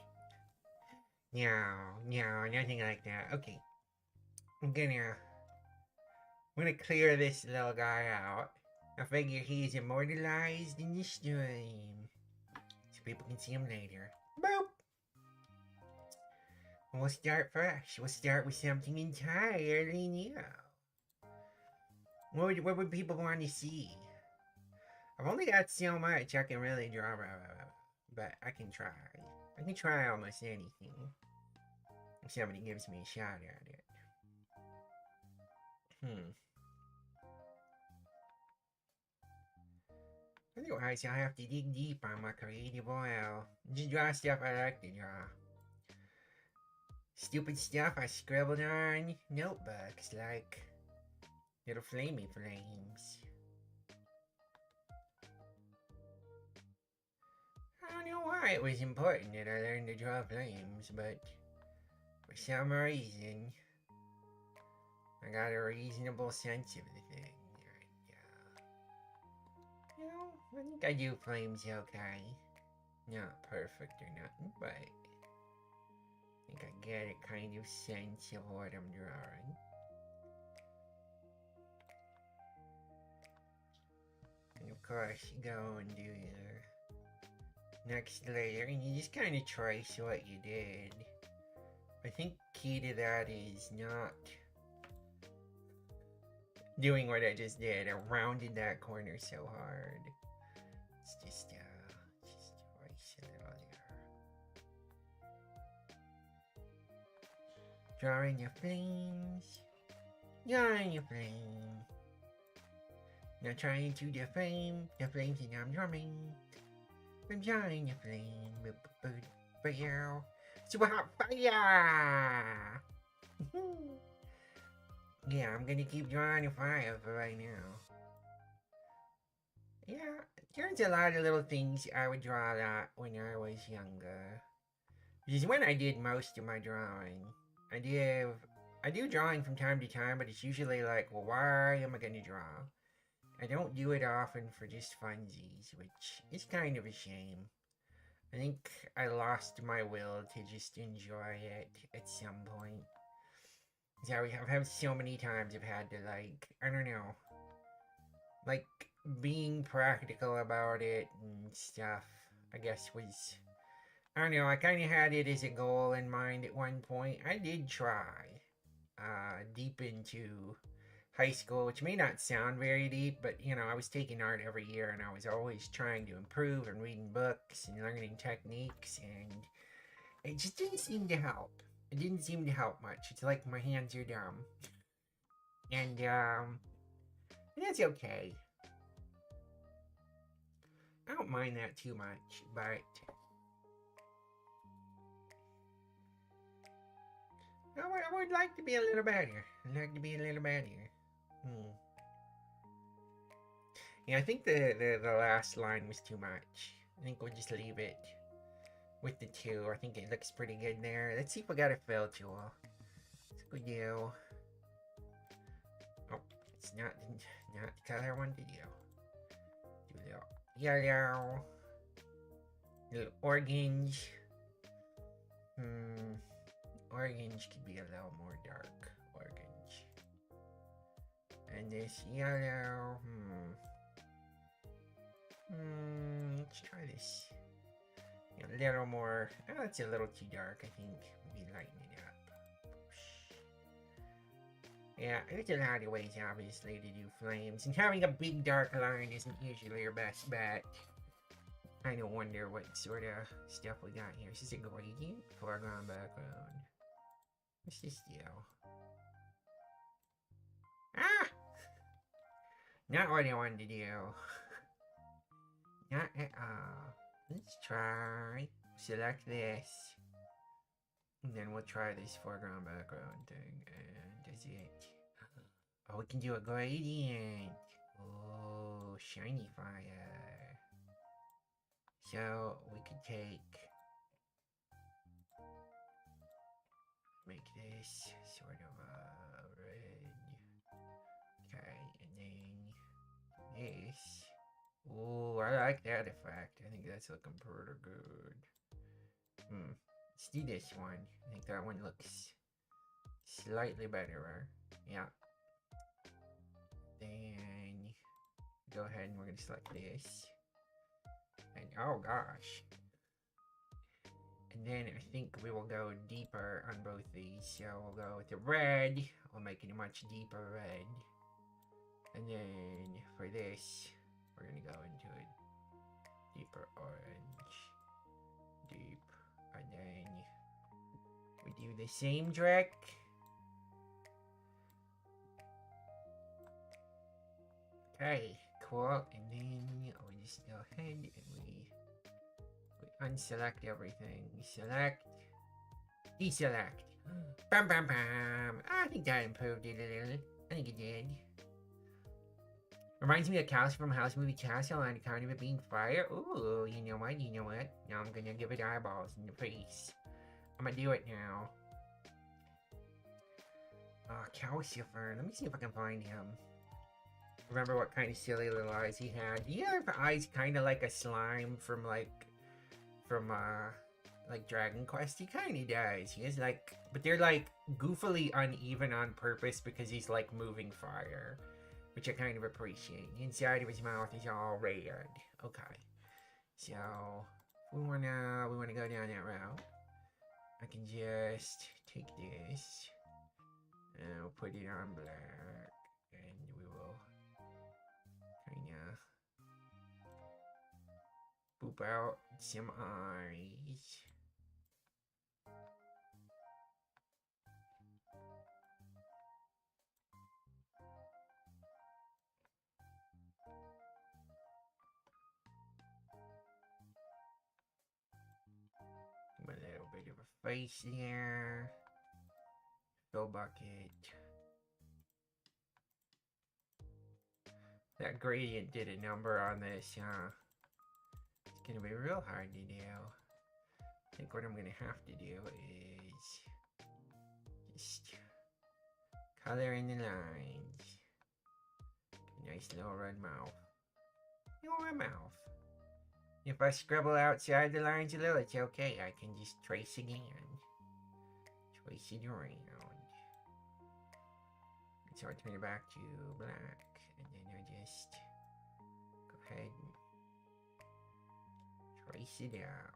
No, nothing like that. Okay. I'm gonna clear this little guy out. I figure he's immortalized in the stream. So people can see him later. Boop! We'll start fresh. We'll start with something entirely new. What would people want to see? I've only got so much I can really draw, but I can try. I can try almost anything. If somebody gives me a shot at it. Otherwise, I'll have to dig deep on my creative oil. Just draw stuff I like to draw. Stupid stuff I scribbled on notebooks, like little flamey flames. I don't know why it was important that I learned to draw flames, but for some reason, I got a reasonable sense of the thing. And, I think I do flames okay. Not perfect or nothing, but I think I get a kind of sense of what I'm drawing. And of course, you go and do your next layer, and you just kind of trace what you did. I think key to that is not doing what I just did. I rounded that corner so hard. It's just trace a little there. Drawing your flames. Drawing your flame. Now trying to defame the flames that I'm drumming. I'm drawing your flame. Super hot fire! Yeah, I'm gonna keep drawing a fire for right now. Yeah, there's a lot of little things I would draw a lot when I was younger. Which is when I did most of my drawing. I do drawing from time to time, but it's usually like, well, why am I gonna draw? I don't do it often for just funsies, which is kind of a shame. I think I lost my will to just enjoy it at some point. So I've had so many times I've had to, like, I don't know, like, being practical about it and stuff, I guess was, I don't know, I kind of had it as a goal in mind at one point. I did try deep into high school, which may not sound very deep, but I was taking art every year and I was always trying to improve and reading books and learning techniques, and it just didn't seem to help. It didn't seem to help much. It's like my hands are dumb. And that's okay. I don't mind that too much, but I would like to be a little better. I'd like to be a little better. Hmm. Yeah, I think the last line was too much. I think we'll just leave it with the two. I think it looks pretty good there. Let's see if we got a fill tool. Let's go do. Oh, it's not the color I wanted to do. Do a little yellow, little orange. Orange could be a little more dark. Orange. And this yellow. Let's try this. A little more. Oh, that's a little too dark. I think maybe lighten it up. Yeah, there's a lot of ways, obviously, to do flames, and having a big dark line isn't usually your best bet. I don't wonder what sort of stuff we got here. Is this a gradient? Foreground, background. What's this deal? Ah! Not what I wanted to do. Not at all. Let's try. Select this. And then we'll try this foreground, background thing. And does it... Oh, we can do a gradient. Oh, shiny fire. So, we could make this sort of red. Okay, and then this. Oh, I like that effect. I think that's looking pretty good. Let's do this one. I think that one looks slightly better. Yeah. Then go ahead and we're gonna select this. And oh gosh. And then I think we will go deeper on both these. So we'll go with the red. We'll make it a much deeper red. And then for this, we're gonna go into a deeper orange. Deep. And then we do the same trick. Okay, cool. And then we just go ahead and we unselect everything. Select, deselect. Bam, bam, bam. I think that improved it a little. I think it did. Reminds me of Castle from House movie Castle on account of it being fire. Ooh, you know what? Now I'm gonna give it eyeballs in the face. I'm gonna do it now. Calcifer. Let me see if I can find him. Remember what kind of silly little eyes he had. He had eyes kind of like a slime from Dragon Quest. He kind of does. He is like, but they're like goofily uneven on purpose because he's like moving fire, which I kind of appreciate. The inside of his mouth is all red. Okay, so we wanna go down that route. I can just take this and we'll put it on black, and we will boop out some eyes. A little bit of a face there. Fill bucket. That gradient did a number on this, It's gonna be real hard to do. I think what I'm gonna have to do is just color in the lines. Nice little red mouth. Little red mouth. If I scribble outside the lines a little, it's okay. I can just trace again. Trace it around. So I turn it back to black. And then I just go ahead and trace it out.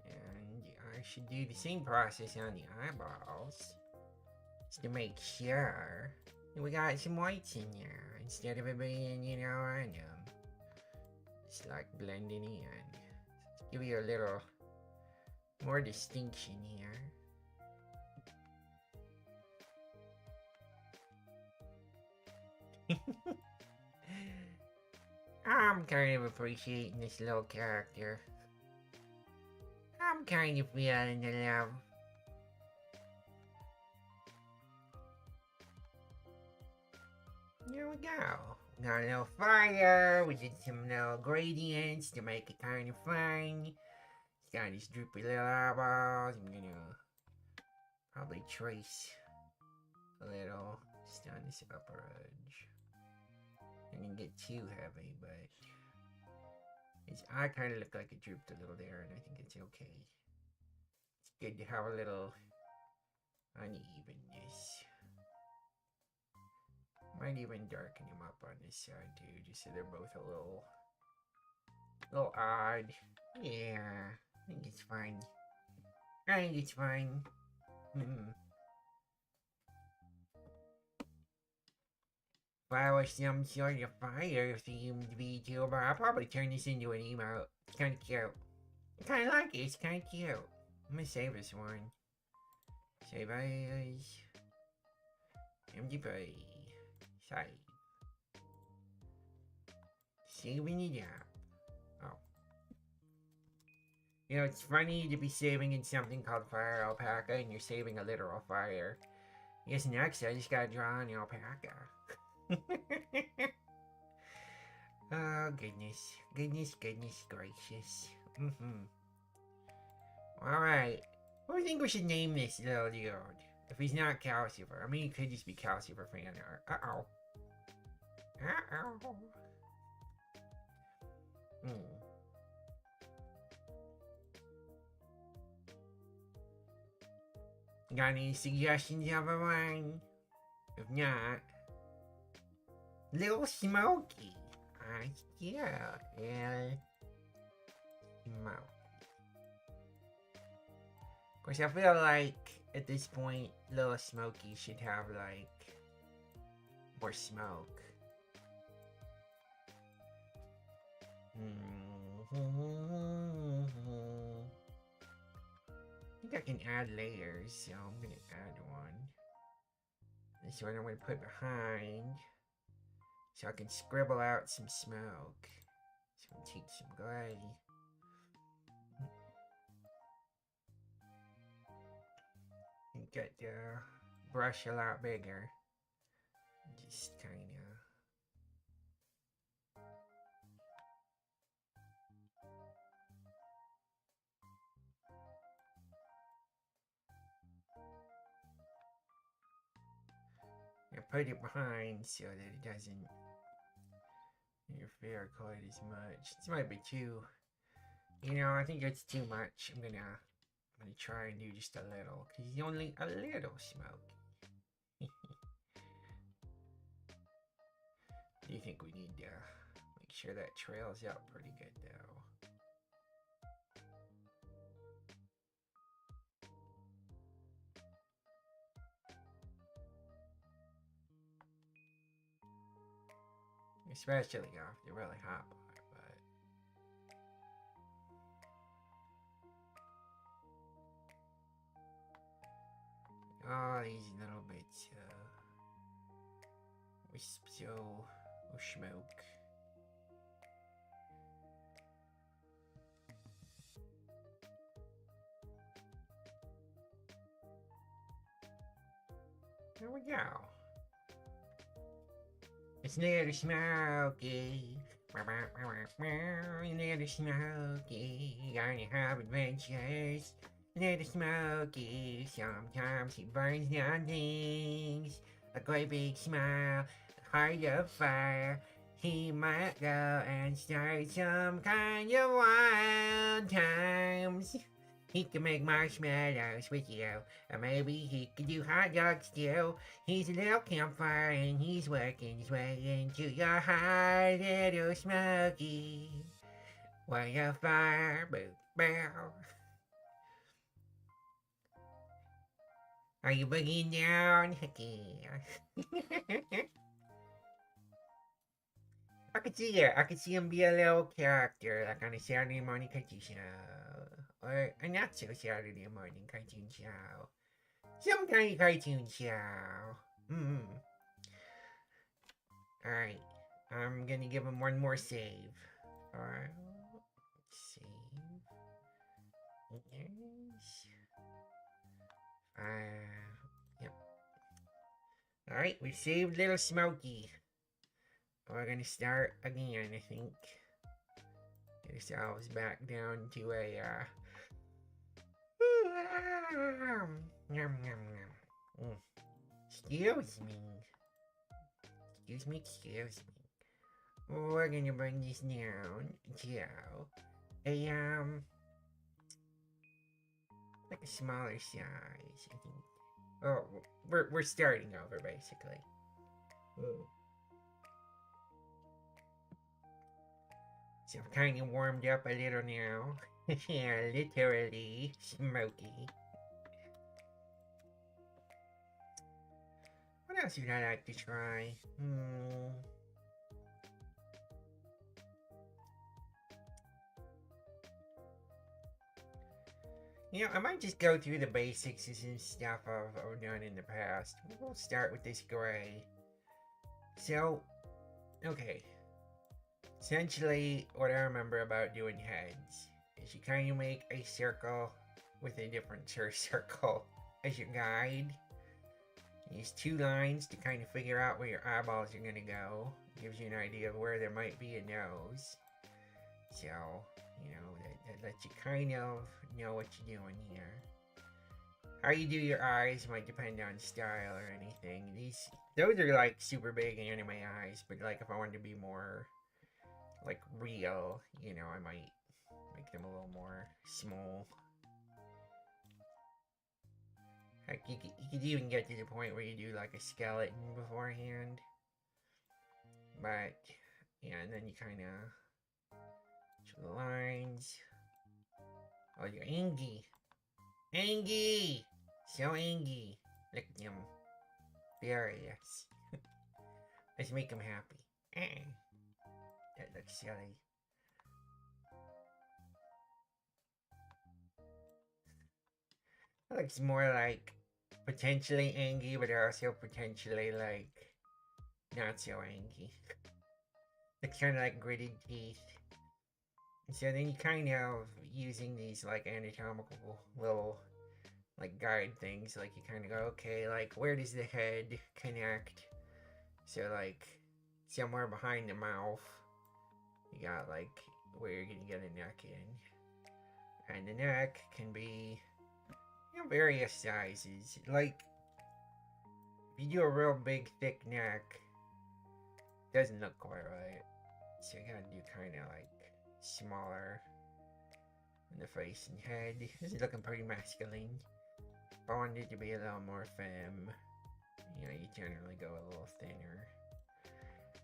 And I should do the same process on the eyeballs. Just to make sure we got some whites in there. Instead of it being, random. Just like blending in. Let's give you a little more distinction here. I'm kind of appreciating this little character. I'm kind of feeling the love. There we go. Got a little fire. We did some little gradients to make it kind of fun. It's got these droopy little eyeballs. I'm gonna probably trace a little just on this upper edge. I didn't get too heavy, but his eye kind of looked like it drooped a little there, and I think it's okay. It's good to have a little unevenness. Might even darken him up on this side too, just so they're both a little odd. Yeah, I think it's fine. I think it's fine. If I was some sort of fire themed VTuber, I'll probably turn this into an emote. It's kind of cute. I kind of like it. It's kind of cute. I'm gonna save this one. Save as MDP. Save. Saving it up. Oh. You know, it's funny to be saving in something called Fire Alpaca and you're saving a literal fire. I guess next I just gotta draw an alpaca. Oh, goodness. Goodness gracious. Alright. What do you think we should name this little dude? If he's not Calcifer. I mean, he could just be Calcifer fan art. Uh-oh. Uh-oh. Got any suggestions, everyone? If not, Little Smokey. Yeah, Smokey. Of course, I feel like at this point, Little Smokey should have like more smoke. I think I can add layers, so I'm gonna add one. This one I'm gonna put behind, so I can scribble out some smoke. So I'm gonna take some gray. And get the brush a lot bigger. Just kinda. I put it behind so that it doesn't interfere quite as much. This might be too, I think it's too much. I'm gonna try and do just a little, because he's only a little smoky. Do you think we need to make sure that trails out pretty good though? Especially off the really hot part, but all these little bits wisps of smoke. There we go. It's Little Smokey. Little Smokey, gonna have adventures. Little Smokey, sometimes he burns down things. A great big smile, a heart of fire. He might go and start some kind of wild times. He can make marshmallows with you, or maybe he could do hot dogs too. He's a little campfire and he's working his way into your heart, Little Smokey. What a fire, boo, bow. Are you boogieing down? I could see it. I could see him be a little character, like on a Saturday morning cartoon show. Or a not so Saturday morning cartoon show. Some kind of cartoon show. Alright. I'm gonna give him one more save. Alright. Save. Yes. Yep. Alright, we saved little Smokey. We're gonna start again, I think. Get ourselves back down to a, Yum, yum, yum. Excuse me. Excuse me. We're gonna bring this down to a, like a smaller size, I think. Oh, we're starting over, basically. Ooh. So I'm kind of warmed up a little now. Yeah, literally smoky. What else would I like to try? You know, I might just go through the basics of some stuff I've done in the past. We'll start with this gray. So, okay. Essentially, what I remember about doing heads is you kind of make a circle with a different circle as your guide. Use 2 lines to kind of figure out where your eyeballs are going to go. Gives you an idea of where there might be a nose. So, you know, that lets you kind of know what you're doing here. How you do your eyes might depend on style or anything. Those are like super big anime eyes, but like if I wanted to be more like real, you know, I might make them a little more small. Heck, you could even get to the point where you do like a skeleton beforehand. But, yeah, and then you kind of show the lines. Oh, you're Angie. Angie! So Angie. Look at him. Furious. Let's make him happy. That looks silly. That looks more like potentially angry, but also potentially like not so angry. It's kind of like gritted teeth. So then you kind of using these like anatomical little like guide things, like you kind of go, okay, like where does the head connect? So like somewhere behind the mouth, you got like where you're gonna get a neck in, and the neck can be, you know, various sizes. Like if you do a real big thick neck, doesn't look quite right. So you gotta do kind of like smaller in the face and head. This is looking pretty masculine. If I wanted it to be a little more femme, you know, you generally go a little thinner.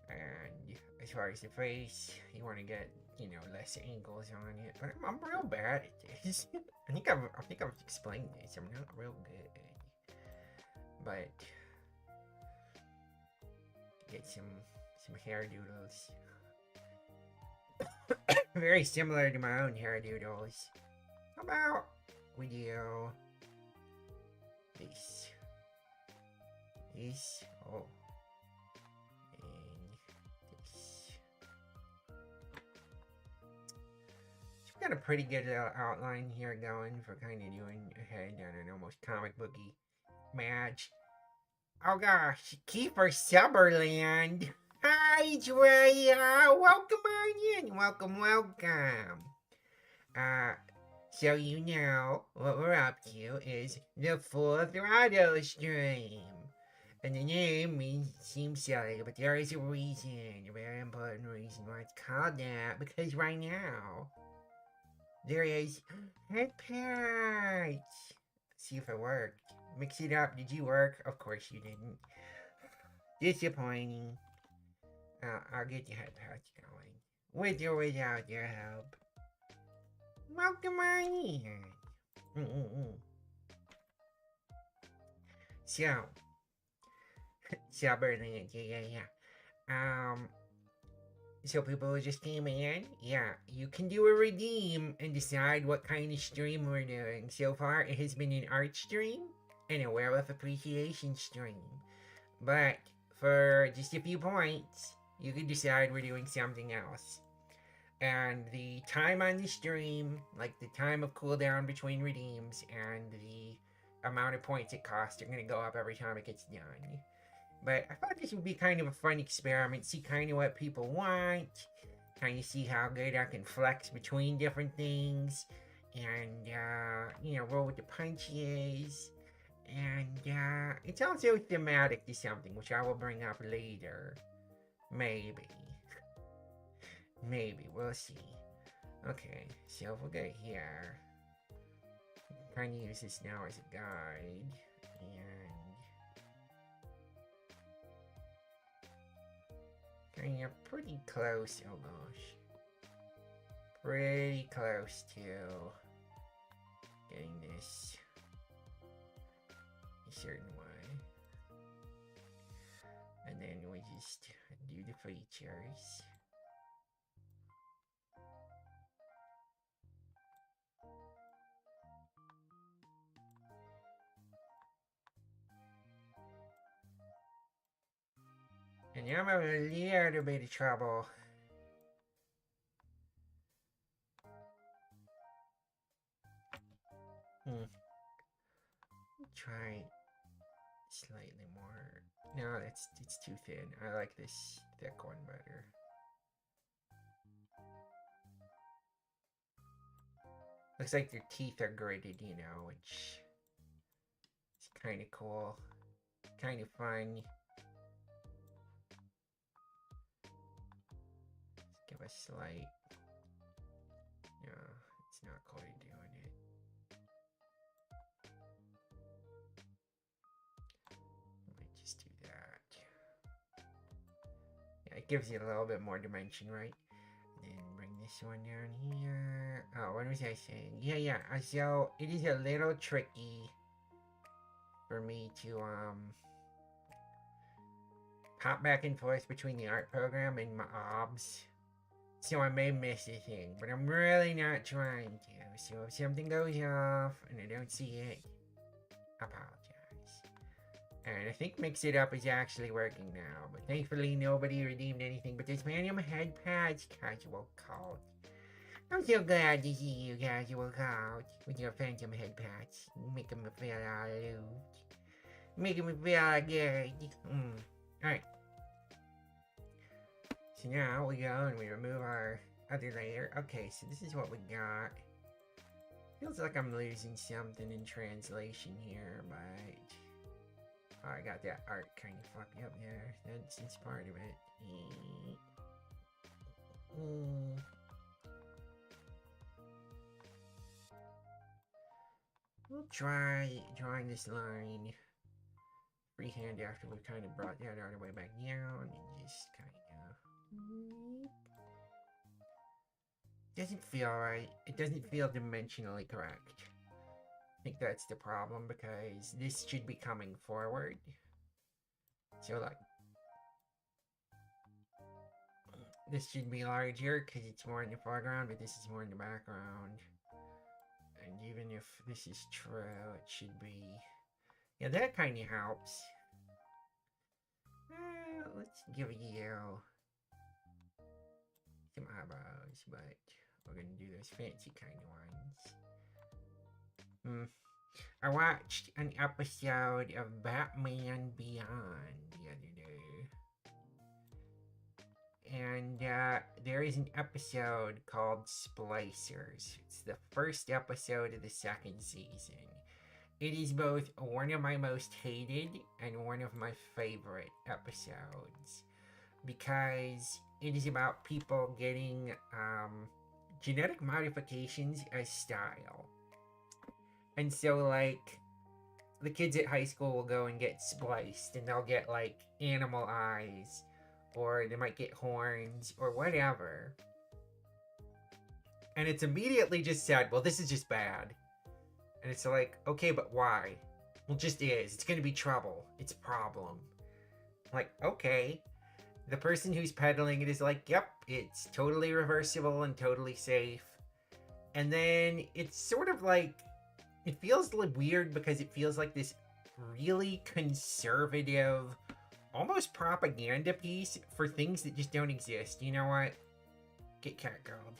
And as far as the face, you want to get, you know, less angles on it. But I'm real bad at this. I think I've explained this. I'm not real good. But get some hair doodles. Very similar to my own hair doodles. How about we do this? This. Oh. Got a pretty good outline here going for kind of doing a head on an almost comic booky match. Oh gosh, Kiefer Sutherland. Hi, Drea. Welcome on in. Welcome. So you know what we're up to is the Full Throttle stream. And the name seems silly, but there is a reason, a very important reason why it's called that, because right now there is head parts. See if it worked. Mix it up. Did you work? Of course you didn't. Disappointing. I'll get the head parts going. With or without your help. Welcome on in. So, Berlin, yeah. So people who just came in, yeah, you can do a redeem and decide what kind of stream we're doing. So far, it has been an art stream and a werewolf appreciation stream. But for just a few points, you can decide we're doing something else. And the time on the stream, like the time of cooldown between redeems and the amount of points it costs, are going to go up every time it gets done. But I thought this would be kind of a fun experiment, see kind of what people want, kind of see how good I can flex between different things, and, roll with the punches. And it's also thematic to something, which I will bring up later. Maybe. Maybe, we'll see. Okay, so if we'll go here, kind of use this now as a guide, and kind of pretty close, oh gosh. Pretty close to getting this a certain way. And then we just do the features. And I'm having a little bit of trouble. Try slightly more. No, it's too thin. I like this thick one better. Looks like their teeth are gritted, which is kind of cool. Kind of fun. Let's give a slight. No, it's not quite doing it. Might just do that. Yeah, it gives you a little bit more dimension, right? And then bring this one down here. Oh, what was I saying? Yeah. So it is a little tricky for me to hop back and forth between the art program and my obs. So I may miss a thing, but I'm really not trying to. So if something goes off and I don't see it, I apologize. And I think Mix It Up is actually working now, but thankfully nobody redeemed anything but this Manual Head Pads Casual Cult. I'm so glad to see you, Casual Cult, with your Phantom Head Pads. Making me feel all loose. Making me feel all good. Alright. So now we go and we remove our other layer. Okay, so this is what we got. Feels like I'm losing something in translation here, but... Oh, I got that art kind of fucked up there. That's part of it. We'll try drawing this line freehand after we kind of brought that all the way back down and just kind of... Doesn't feel right. It doesn't feel dimensionally correct. I think that's the problem because this should be coming forward. So like, this should be larger because it's more in the foreground, but this is more in the background. And even if this is true, it should be... Yeah, that kind of helps. Let's give you some eyebrows, but we're gonna do those fancy kind of ones. I watched an episode of Batman Beyond the other day. And there is an episode called Splicers. It's the first episode of the second season. It is both one of my most hated and one of my favorite episodes. Because it is about people getting genetic modifications as style. And so, like, the kids at high school will go and get spliced, and they'll get, like, animal eyes, or they might get horns, or whatever. And it's immediately just said, well, this is just bad. And it's like, okay, but why? Well, just is. It's gonna be trouble. It's a problem. Like, okay. The person who's peddling it is like, yep, it's totally reversible and totally safe. And then it's sort of like, it feels weird because it feels like this really conservative, almost propaganda piece for things that just don't exist. You know what? Get cat gold.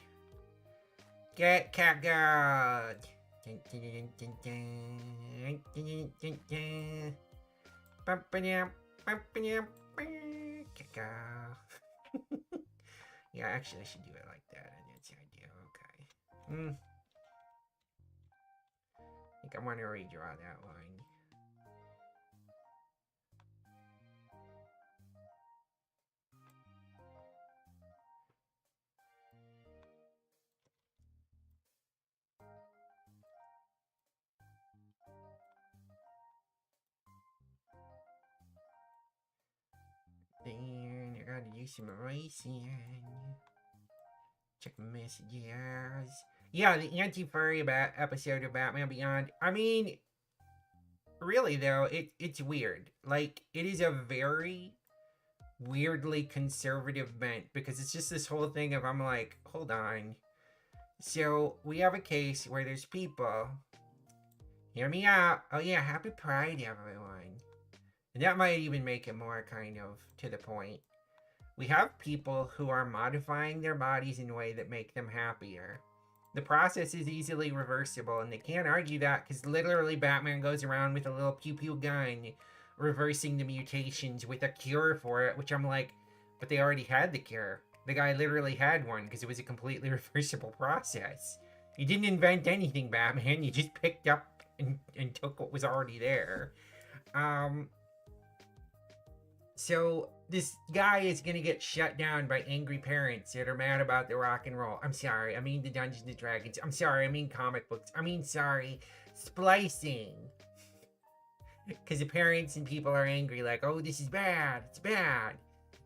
Get cat gold. Dun, dun, dun, dun, dun, dun, dun, dun. Bum-ba-dum, bum-ba-dum, bum. Cat gold. Yeah, actually, I should do it like that. That's the idea. Okay. I think I want to redraw that line. Then I gotta do some erasing. Check my messages. Yeah, the anti-furry episode of Batman Beyond. I mean, really though, it's weird. Like, it is a very weirdly conservative bent because it's just this whole thing of I'm like, hold on. So we have a case where there's people. Hear me out. Oh yeah, happy Pride, everyone. And that might even make it more kind of to the point. We have people who are modifying their bodies in a way that make them happier. The process is easily reversible, and they can't argue that because literally Batman goes around with a little pew pew gun, reversing the mutations with a cure for it, which I'm like, but they already had the cure. The guy literally had one because it was a completely reversible process. You didn't invent anything, Batman. You just picked up and took what was already there. So this guy is gonna get shut down by angry parents that are mad about the rock and roll. I'm sorry, I mean the Dungeons and Dragons. I'm sorry, I mean comic books. I mean, sorry, splicing. Because the parents and people are angry, like, oh, this is bad, it's bad.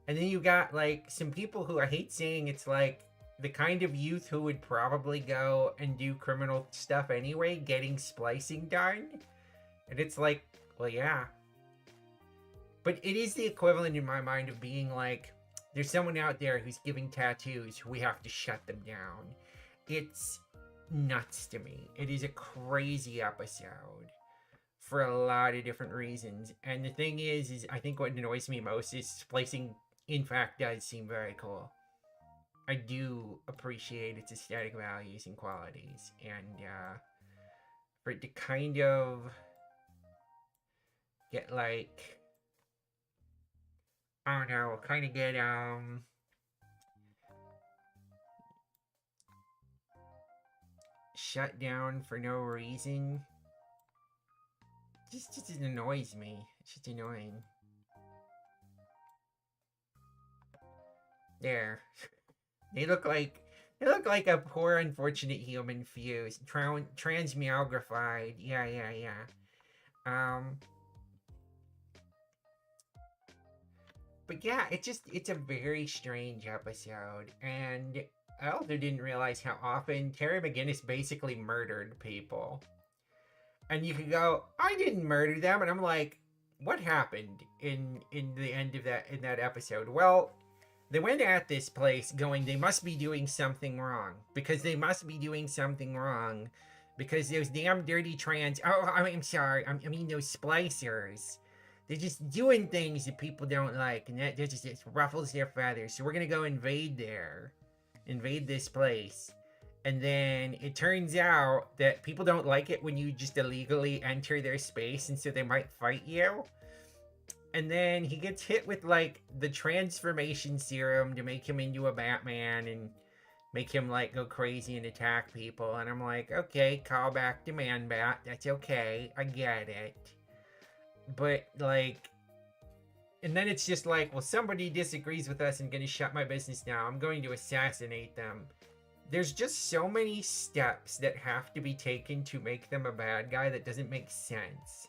And then you got like some people who I hate saying it's like the kind of youth who would probably go and do criminal stuff anyway, getting splicing done. And it's like, well, yeah. But it is the equivalent in my mind of being like, there's someone out there who's giving tattoos, we have to shut them down. It's nuts to me. It is a crazy episode for a lot of different reasons. And the thing is I think what annoys me most is splicing, in fact, does seem very cool. I do appreciate its aesthetic values and qualities. And for it to kind of get like, I don't know, kind of get shut down for no reason. Just annoys me. It's just annoying. There. They look like a poor unfortunate human fused. Transmogrified. Yeah. But yeah, it's a very strange episode, and I also didn't realize how often Terry McGinnis basically murdered people. And you could go, I didn't murder them, and I'm like, what happened in the end of that episode? Well, they went at this place going, they must be doing something wrong because those damn dirty trans. Oh, I'm sorry. I mean those splicers. They're just doing things that people don't like, and that just it ruffles their feathers. So we're gonna go invade this place. And then it turns out that people don't like it when you just illegally enter their space, and so they might fight you. And then he gets hit with like the transformation serum to make him into a Batman and make him like go crazy and attack people. And I'm like, okay, call back to Man Bat. That's okay. I get it. But like, and then it's just like, well, somebody disagrees with us and gonna shut my business down. I'm going to assassinate them. There's just so many steps that have to be taken to make them a bad guy that doesn't make sense.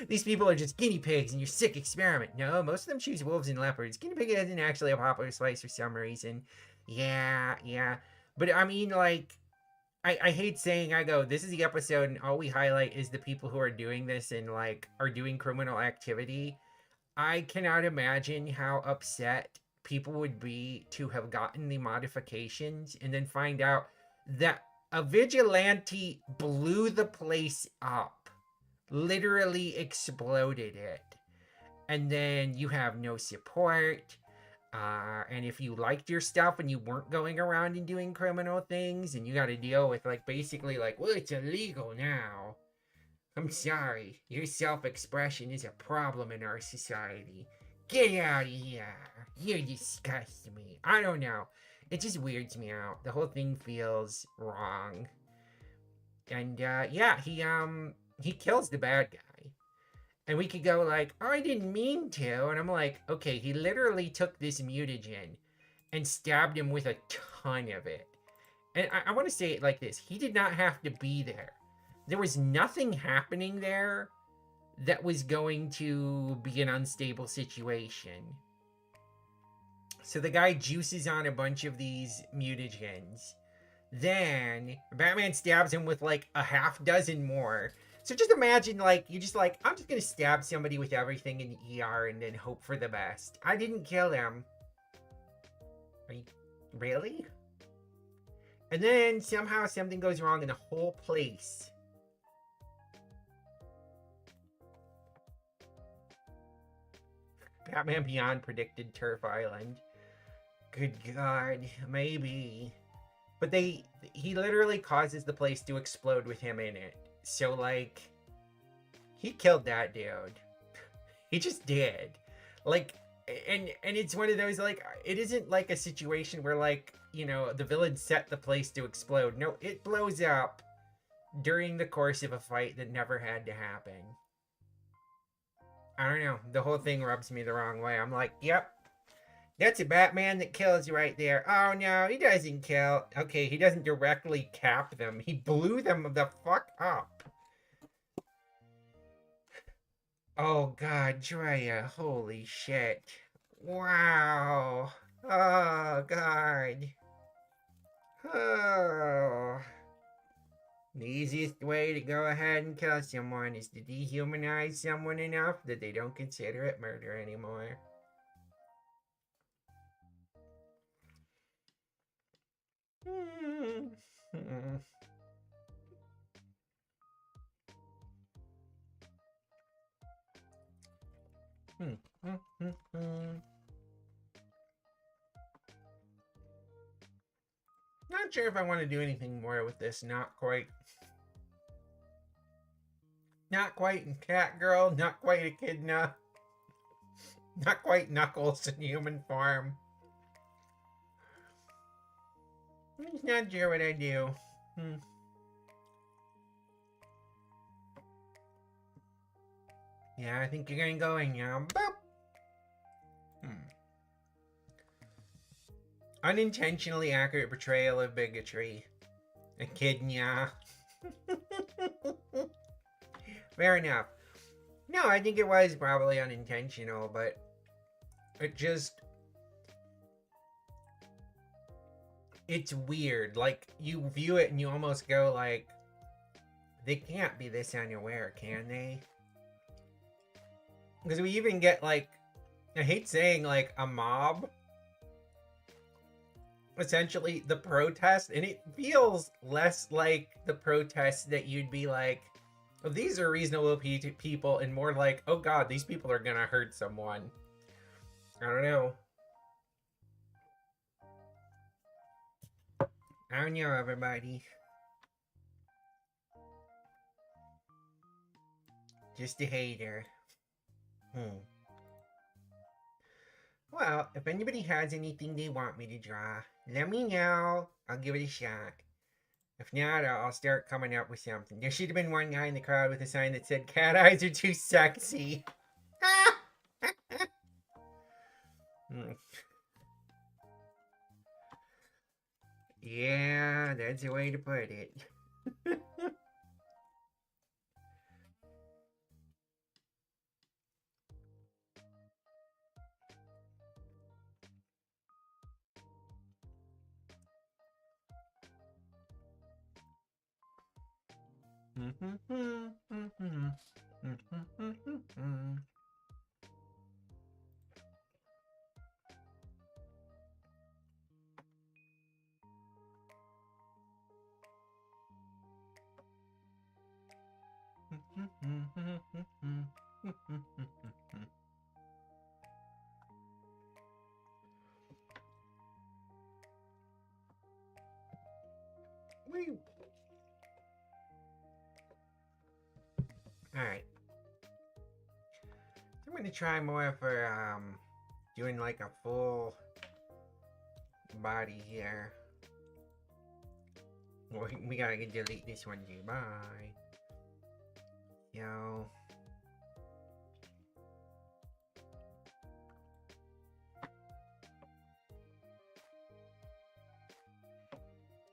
These people are just guinea pigs and you're sick experiment. No, most of them choose wolves and leopards. Guinea pig isn't actually a popular spice for some reason. Yeah. But I mean, like, I hate saying this is the episode and all we highlight is the people who are doing this and like are doing criminal activity. I cannot imagine how upset people would be to have gotten the modifications and then find out that a vigilante blew the place up literally exploded it. And then you have no support. And if you liked your stuff and you weren't going around and doing criminal things, and you got to deal with like basically like, well, it's illegal now. I'm sorry, your self-expression is a problem in our society. Get out of here. You disgust me. I don't know. It just weirds me out. The whole thing feels wrong. And yeah, he kills the bad guy. And we could go like, oh, I didn't mean to. And I'm like, okay, he literally took this mutagen and stabbed him with a ton of it. And I want to say it like this. He did not have to be there. There was nothing happening there that was going to be an unstable situation. So the guy juices on a bunch of these mutagens. Then Batman stabs him with like a half dozen more. So just imagine like you just like, I'm just gonna stab somebody with everything in the ER and then hope for the best. I didn't kill him. Are you really? And then somehow something goes wrong in the whole place. Batman Beyond predicted Turf Island. Good God, maybe. But he literally causes the place to explode with him in it. So like, he killed that dude. He just did. Like, and it's one of those like, it isn't like a situation where like, you know, the villain set the place to explode. No, it blows up during the course of a fight that never had to happen. I don't know. The whole thing rubs me the wrong way. I'm like, yep, that's a Batman that kills right there. Oh no, he doesn't kill. Okay, he doesn't directly cap them. He blew them the fuck up. Oh god, Drea, holy shit. Wow. Oh god. Oh. The easiest way to go ahead and kill someone is to dehumanize someone enough that they don't consider it murder anymore. Not sure if I want to do anything more with this. Not quite. Not quite in Catgirl. Not quite Echidna. Not quite Knuckles in human form. I'm just not sure what I do. Yeah, I think you're gonna go in now. Boop. Unintentionally accurate portrayal of bigotry. Echidna. Fair enough. No, I think it was probably unintentional, but it just... It's weird. Like, you view it and you almost go like, they can't be this unaware, can they? Because we even get like, I hate saying like a mob. Essentially the protest, and it feels less like the protest that you'd be like, oh, these are reasonable people, and more like, oh god, these people are gonna hurt someone. I don't know. I don't know, everybody. Just a hater. Well, if anybody has anything they want me to draw, let me know. I'll give it a shot. If not, I'll start coming up with something. There should have been one guy in the crowd with a sign that said, cat eyes are too sexy. Yeah, that's the way to put it. Woo. Alright. I'm gonna try more for doing like a full body here. We gotta delete this one too. Bye. Yo.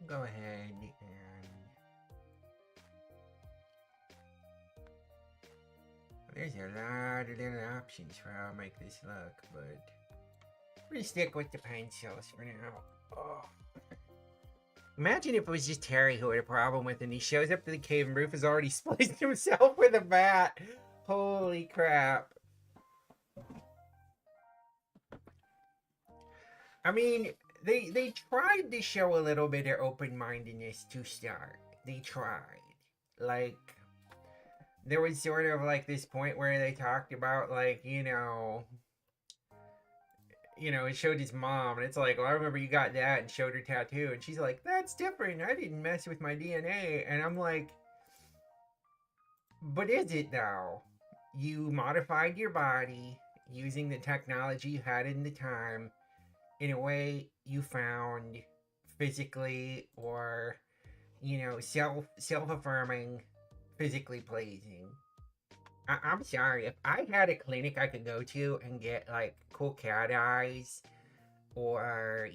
Go ahead and there's a lot of little options for how to make this look, but we're gonna stick with the pencils for now. Oh. Imagine if it was just Terry who had a problem with it and he shows up to the cave and Rufus already spliced himself with a bat. Holy crap. I mean, they tried to show a little bit of open-mindedness to start. They tried. Like, there was sort of like this point where they talked about like, it showed his mom, and it's like, well, I remember you got that, and showed her tattoo, and she's like, that's different. I didn't mess with my DNA. And I'm like, but is it though? You modified your body using the technology you had in the time in a way you found physically or, self-affirming, physically pleasing. I'm sorry, if I had a clinic I could go to and get like cool cat eyes or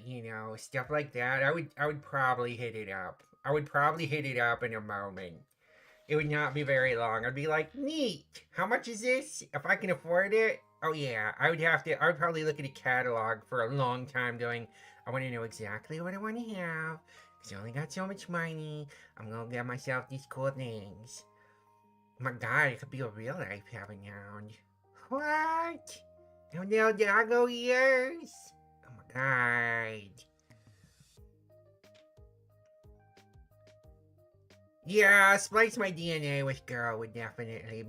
stuff like that, I would probably hit it up. I would probably hit it up in a moment. It would not be very long. I'd be like, neat. How much is this? If I can afford it, oh yeah. I would probably look at a catalog for a long time going, I want to know exactly what I want to have. Because I only got so much money. I'm going to get myself these cool things. Oh my god, it could be a real life having hound. What? No, no doggo ears? Oh my god. Yeah, splice my DNA with girl would definitely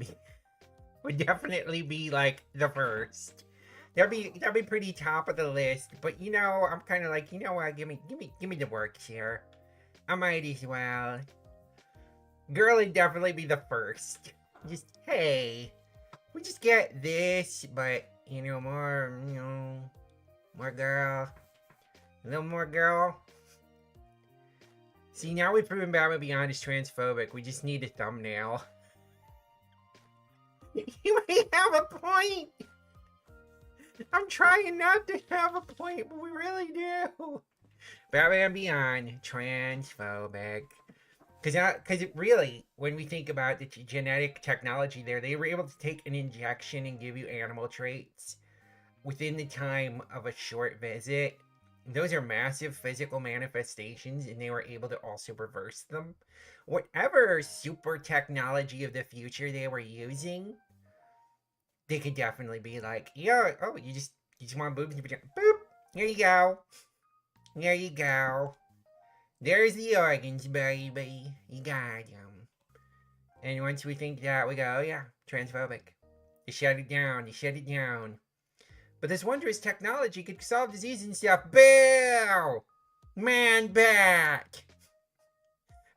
be like the first. That'd be pretty top of the list. But I'm kind of like, what? Give me the works here. I might as well. Girl would definitely be the first. Just, hey, we just get this, but more girl, a little more girl. See, now we've proven Batman Beyond is transphobic. We just need a thumbnail. You may have a point. I'm trying not to have a point, but we really do. Batman Beyond, transphobic. Because it really, when we think about the genetic technology there, they were able to take an injection and give you animal traits within the time of a short visit. Those are massive physical manifestations, and they were able to also reverse them. Whatever super technology of the future they were using, they could definitely be like, yeah, oh, you just want boobs? Boop! Here you go. There you go. There's the organs, baby. You got them. And once we think that, we go, oh yeah, transphobic. You shut it down. You shut it down. But this wondrous technology could solve disease and stuff. Boo! Man back!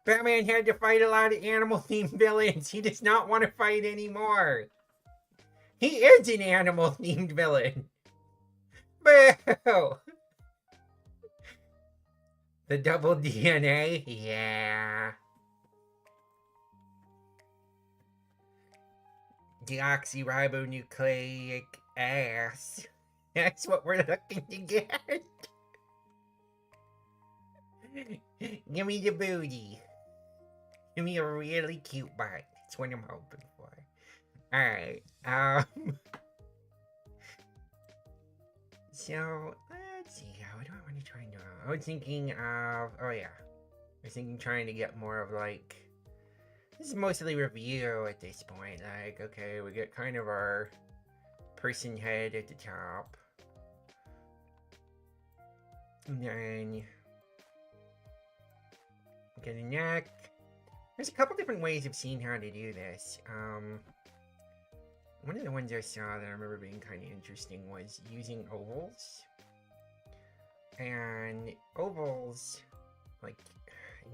Batman had to fight a lot of animal-themed villains. He does not want to fight anymore. He is an animal-themed villain. Boo! The double DNA? Yeah. Deoxyribonucleic ass. That's what we're looking to get. Give me the booty. Give me a really cute butt. That's what I'm hoping for. Alright, so, let's see, what do I want to try and do? I was thinking of, oh yeah. I was thinking trying to get more of like, this is mostly review at this point. Like, okay, we get kind of our person head at the top. And then get a neck. There's a couple different ways of seeing how to do this. One of the ones I saw that I remember being kind of interesting was using ovals. And ovals, like,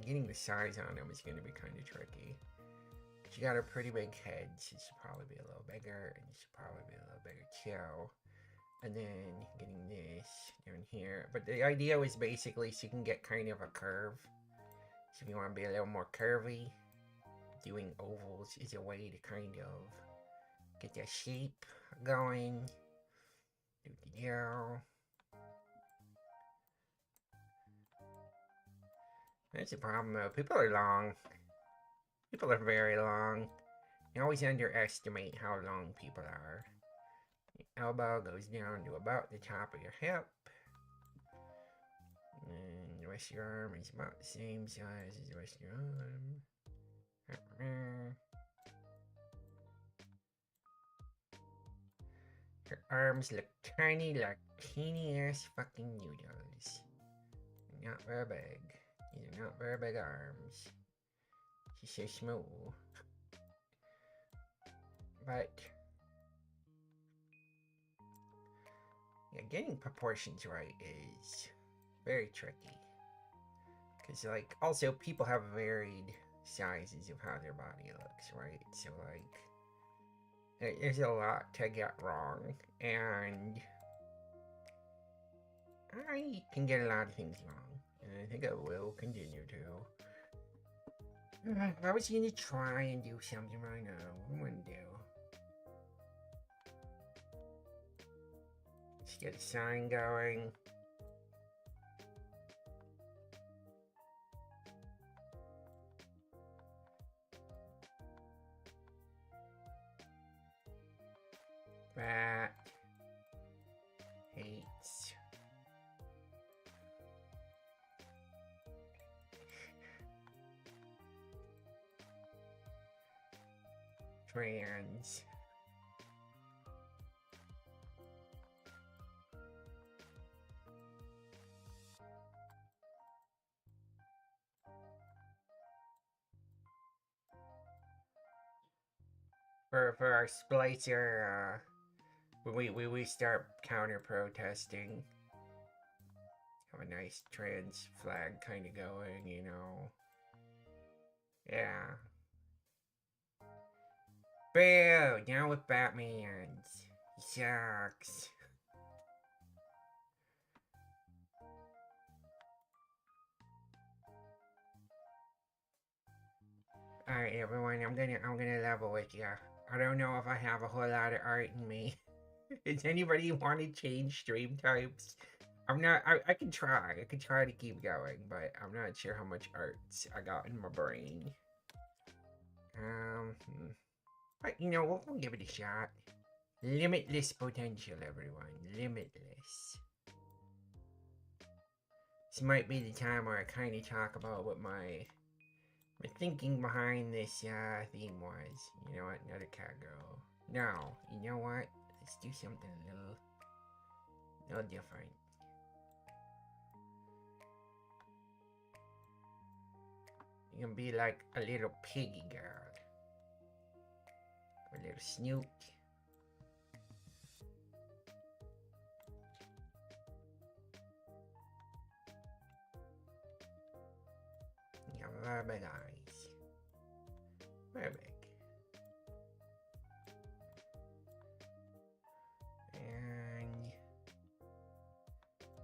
getting the size on them is going to be kind of tricky. But you got a pretty big head, so it should probably be a little bigger, and it should probably be a little bigger too. And then getting this down here. But the idea was basically so you can get kind of a curve. So if you want to be a little more curvy, doing ovals is a way to kind of get that shape going. That's the problem though. People are long. People are very long. You always underestimate how long people are. The elbow goes down to about the top of your hip. And the rest of your arm is about the same size as the rest of your arm. Her arms look tiny, like teeny ass fucking noodles. Not very big. These are not very big arms. She's so small. But yeah, getting proportions right is very tricky. Because, like, also people have varied sizes of how their body looks, right? So, like, there's a lot to get wrong, and I can get a lot of things wrong, and I think I will continue to. If I was gonna try and do something right now, what am I gonna do? Let's get a sign going. Bat hates trans. For our splicer, we start counter protesting. Have a nice trans flag kind of going, you know. Yeah. Boo! Down with Batman's. He sucks. Alright, everyone, I'm gonna level with ya. I don't know if I have a whole lot of art in me. Does anybody want to change stream types? I can try. I can try to keep going, but I'm not sure how much art I got in my brain. But, you know, we'll give it a shot. Limitless potential, everyone. Limitless. This might be the time where I kind of talk about what my thinking behind this theme was. You know what? Another cat girl. No, you know what? Let's do something a little different. You can be like a little piggy girl. A little snoot. You have very big eyes. Very big. And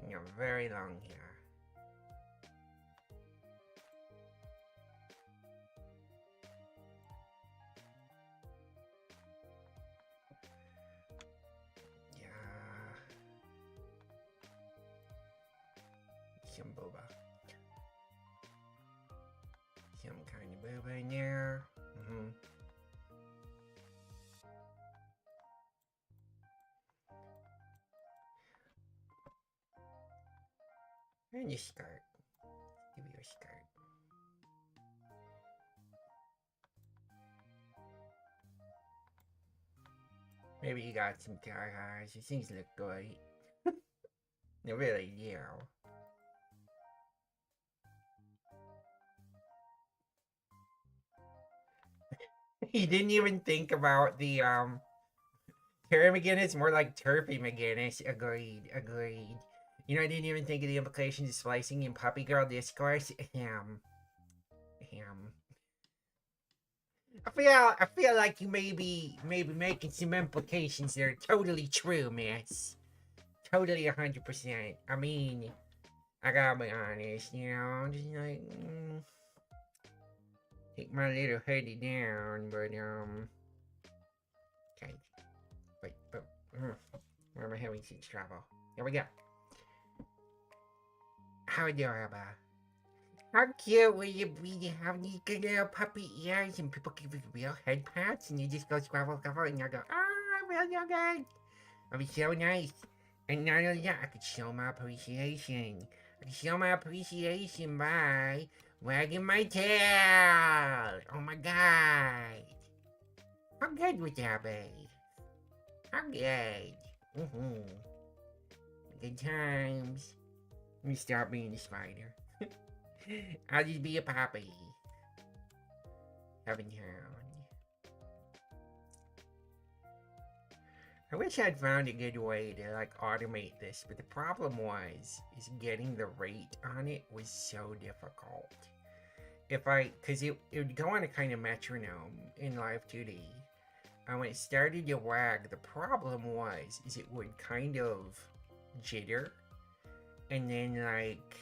you have very long hair. Some boba. Some kind of boba in there. And your skirt. Give you a skirt. Maybe you got some dark eyes. These things look great. They really do. He didn't even think about the Terry McGinnis, more like Turpy McGinnis. Agreed, agreed. You know, I didn't even think of the implications of splicing in puppy girl discourse. Him. I feel like you may be making some implications that are totally true, miss. Totally 100%. I mean, I gotta be honest, you know, just like take my little hoodie down, but okay, but where am I having such trouble? Here we go. How adorable. How cute will you be to have these good little puppy ears and people give you real head pats and you just go scrabble, scrabble and you go, I feel so good. It'll be so nice. And not only that, I could show my appreciation. I could show my appreciation by wagging my tail. Oh my god. How good would that be? How good. Mm-hmm. Good times. Let me start being a spider. I'll just be a puppy. Having town. I wish I'd found a good way to like automate this, but the problem is getting the rate on it was so difficult. Cause it would go on a kind of metronome in Live 2D. And when it started to wag, the problem is it would kind of jitter. And then like,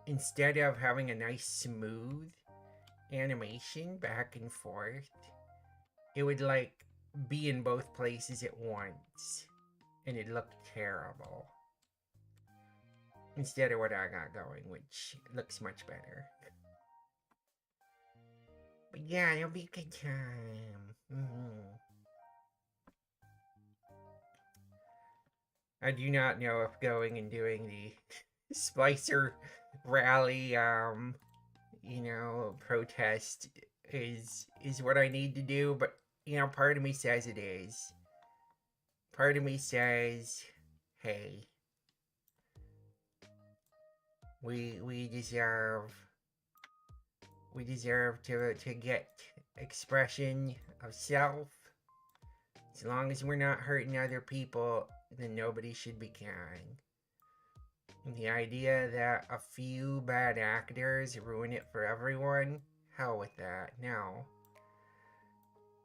instead of having a nice smooth animation back and forth, it would like be in both places at once, and it looked terrible. Instead of what I got going, which looks much better. But yeah, it'll be a good time. I do not know if going and doing the Splicer rally, protest is what I need to do, but part of me says it is. Part of me says, hey, we deserve to get expression of self. As long as we're not hurting other people, then nobody should be caring. And the idea that a few bad actors ruin it for everyone, hell with that. No.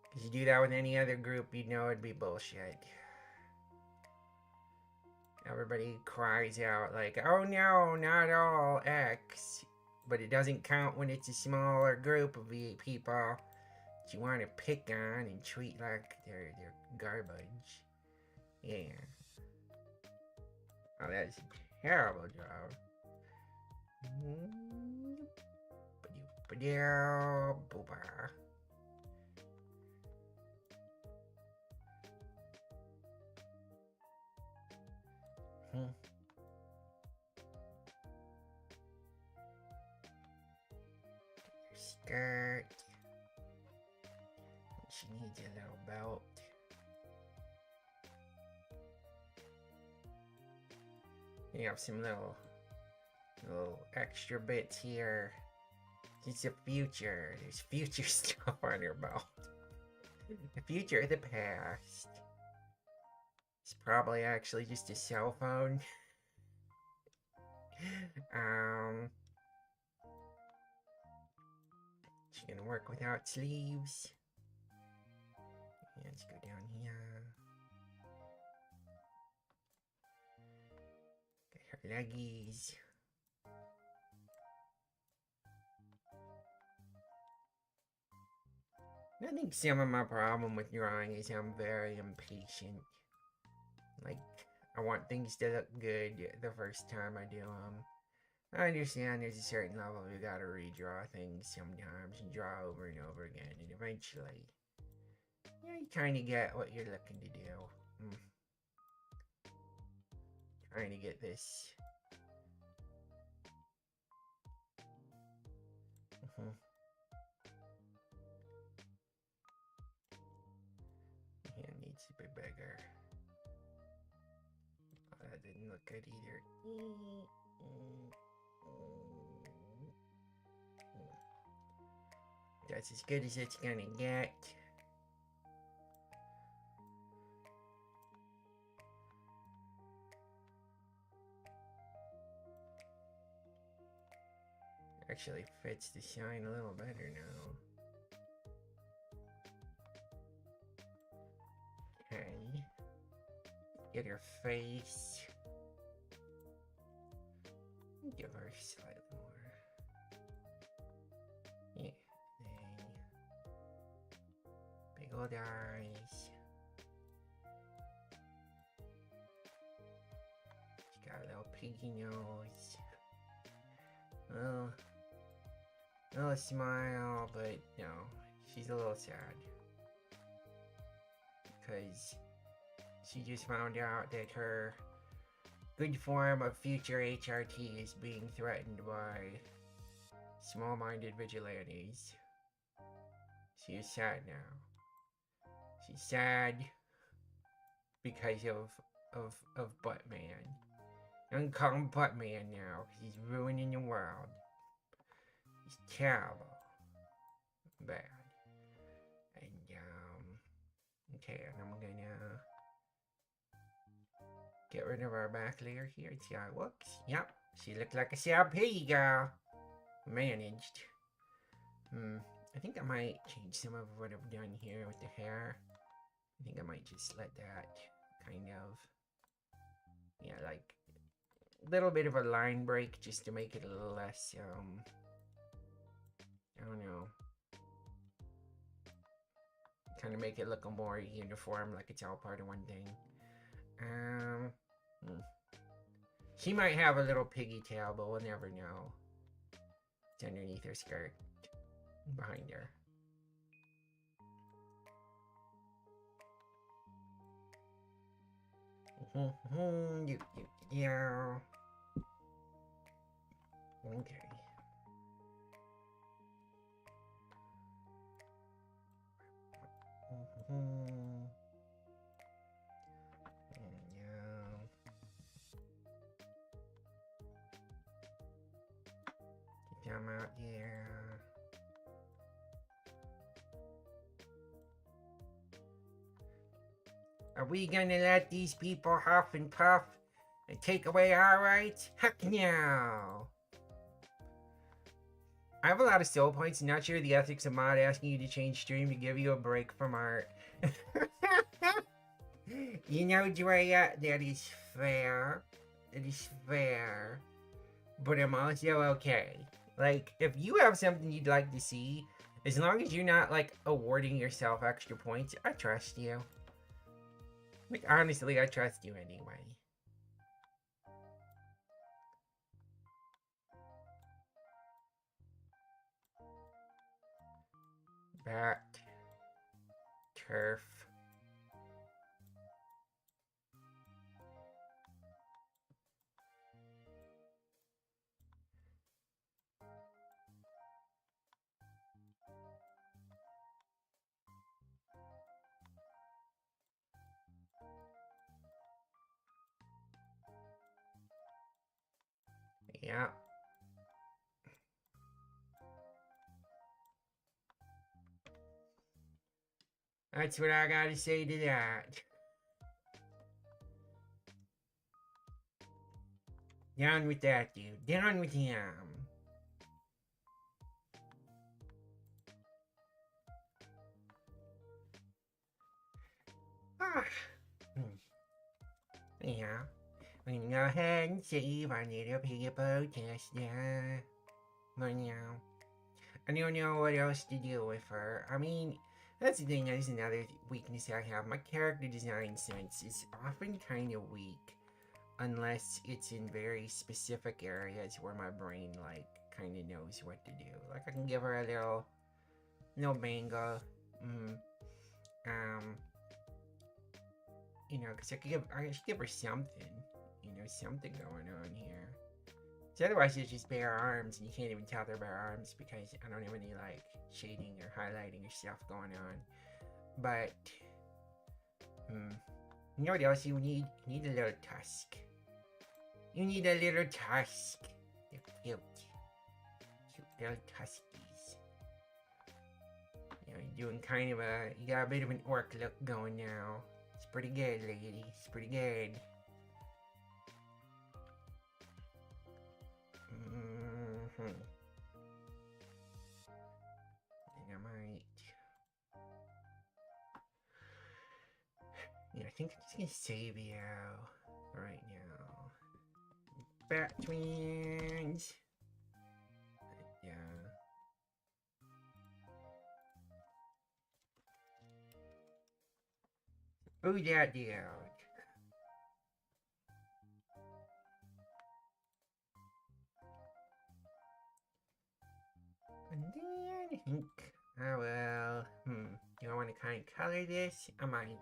Because you do that with any other group, you'd know it'd be bullshit. Everybody cries out like, oh no, not all X. But it doesn't count when it's a smaller group of people that you want to pick on and treat like they're garbage. Yeah. Oh, that's a terrible job. Skirt. She needs a little belt. You have some little extra bits here. It's the future. There's future stuff on her belt. The future of the past. It's probably actually just a cell phone. She's gonna work without sleeves. Yeah, let's go down here. Get her leggies. I think some of my problem with drawing is I'm very impatient. Like, I want things to look good the first time I do them. I understand there's a certain level you gotta redraw things sometimes and draw over and over again, and eventually, you kind of get what you're looking to do. Trying to get this. Hand needs to be bigger. Oh, that didn't look good either. That's as good as it's gonna get. Actually fits the shine a little better now. Okay. Get her face. Give her slightly more. Yeah. Big old eyes. She got a little piggy nose. Little smile, but no, she's a little sad. Because she just found out that her good form of future HRT is being threatened by small-minded vigilantes. She is sad now. She's sad because of Buttman. I'm calling Buttman now because he's ruining the world. He's terrible. Bad. And, okay, and I'm gonna get rid of our back layer here and see how it looks. Yep, she looked like a sad piggy girl. Managed. I think I might change some of what I've done here with the hair. I think I might just let that kind of, yeah, like a little bit of a line break just to make it a little less, I don't know. Kind of make it look more uniform, like it's all part of one thing. She might have a little piggy tail, but we'll never know. It's underneath her skirt. Behind her. Yeah. Okay. Keep them out here. Are we gonna let these people huff and puff and take away our rights? Heck no! I have a lot of soul points, not sure the ethics of mod asking you to change stream to give you a break from art. You know, Drea, that is fair. It is fair. But I'm also okay. Like, if you have something you'd like to see, as long as you're not, like, awarding yourself extra points, I trust you. Like, honestly, I trust you anyway. Back. Turf. Yeah. That's what I gotta say to that. Down with that, dude. Down with him. Ah. Yeah. We can go ahead and save our little piggy protest there. But yeah. I don't know what else to do with her. I mean, that's the thing, that's another weakness I have. My character design sense is often kind of weak. Unless it's in very specific areas where my brain, like, kind of knows what to do. Like, I can give her a little mango. You know, because I should give her something. You know, something going on here. So otherwise it's just bare arms, and you can't even tell they're bare arms because I don't have any, like, shading or highlighting or stuff going on. But, you know what else you need? You need a little tusk. You need a little tusk. They're cute. Cute little tuskies. You're doing kind of you got a bit of an orc look going now. It's pretty good, lady. It's pretty good. Mm-hmm. I think I might. Yeah, I think I'm just gonna save you right now. Bat twins. Yeah. Who's that dude? And then I think, oh well, do I want to kind of color this? I might.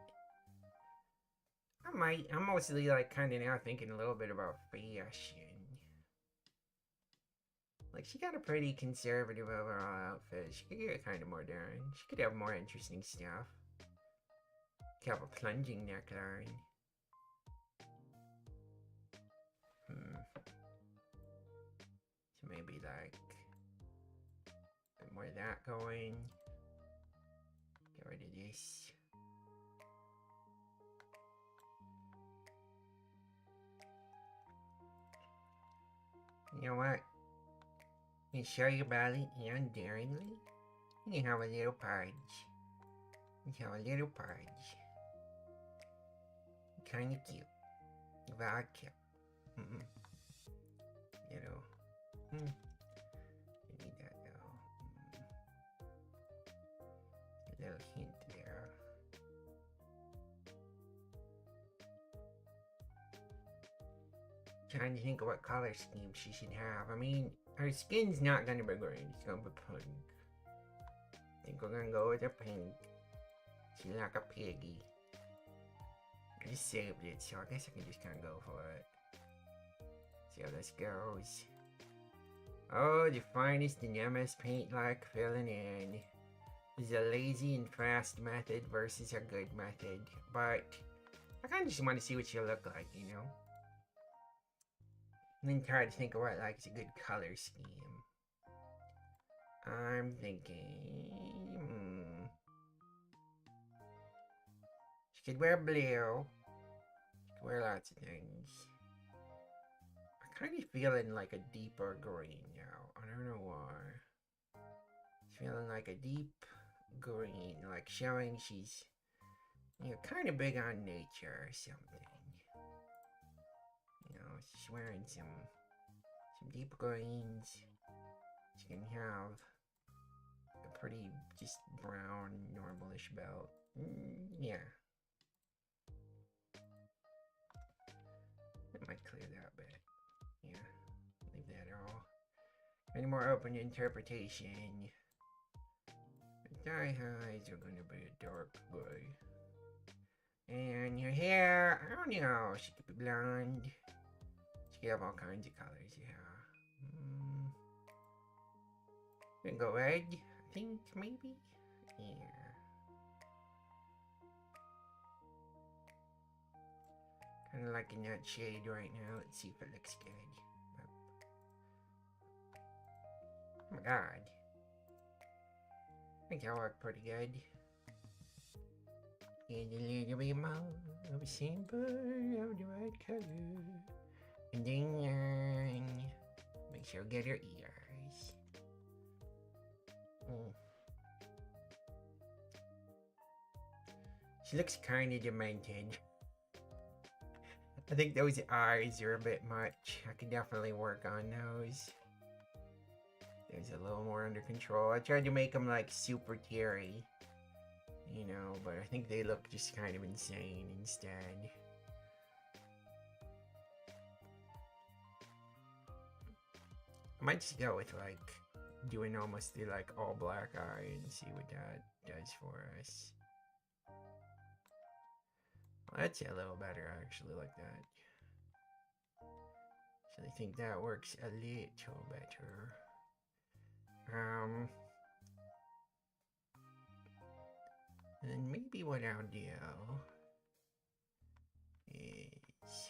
I'm mostly like kind of now thinking a little bit about fashion. Like, she got a pretty conservative overall outfit. She could get kind of modern. She could have more interesting stuff. Could have a plunging neckline. So maybe like a bit more of that going. Get rid of this. You know what? You show your belly and daringly. You can have a little pudge. You can have a little pudge. Kinda cute. Very cute. You know. You need that though. A little hint there. Trying to think of what color scheme she should have. I mean, her skin's not gonna be green, it's gonna be pink. I think we're gonna go with a pink. She's like a piggy. I just saved it, so I guess I can just kinda go for it. See how this goes. Oh, the finest in MS Paint like filling in. This is a lazy and fast method versus a good method. But I kinda just wanna see what she'll look like, you know? And then try to think of what like is a good color scheme. I'm thinking, she could wear blue. She could wear lots of things. I'm kind of feeling like a deeper green now. I don't know why. Feeling like a deep green, like showing she's, you know, kind of big on nature or something. You know, she's wearing some deep greens. She can have a pretty just brown, normalish belt. Yeah. That might clear that bit. Yeah. Leave that all. Any more open interpretation? The thigh highs are gonna be a dark gray. And your hair, I don't know, she could be blonde. She could have all kinds of colors, yeah. We can go red, I think, maybe? Yeah. Kind of liking that shade right now. Let's see if it looks good. Oh my god. I think that'll work pretty good. And a little bit more of a sample of the right color. And then make sure you get her ears. She looks kind of demented. I think those eyes are a bit much. I could definitely work on those. There's a little more under control. I tried to make them like super teary, you know, but I think they look just kind of insane instead. I might just go with like doing almost the like all black eye and see what that does for us. Well, that's a little better actually, like that. So I think that works a little better. And then maybe what I'll do is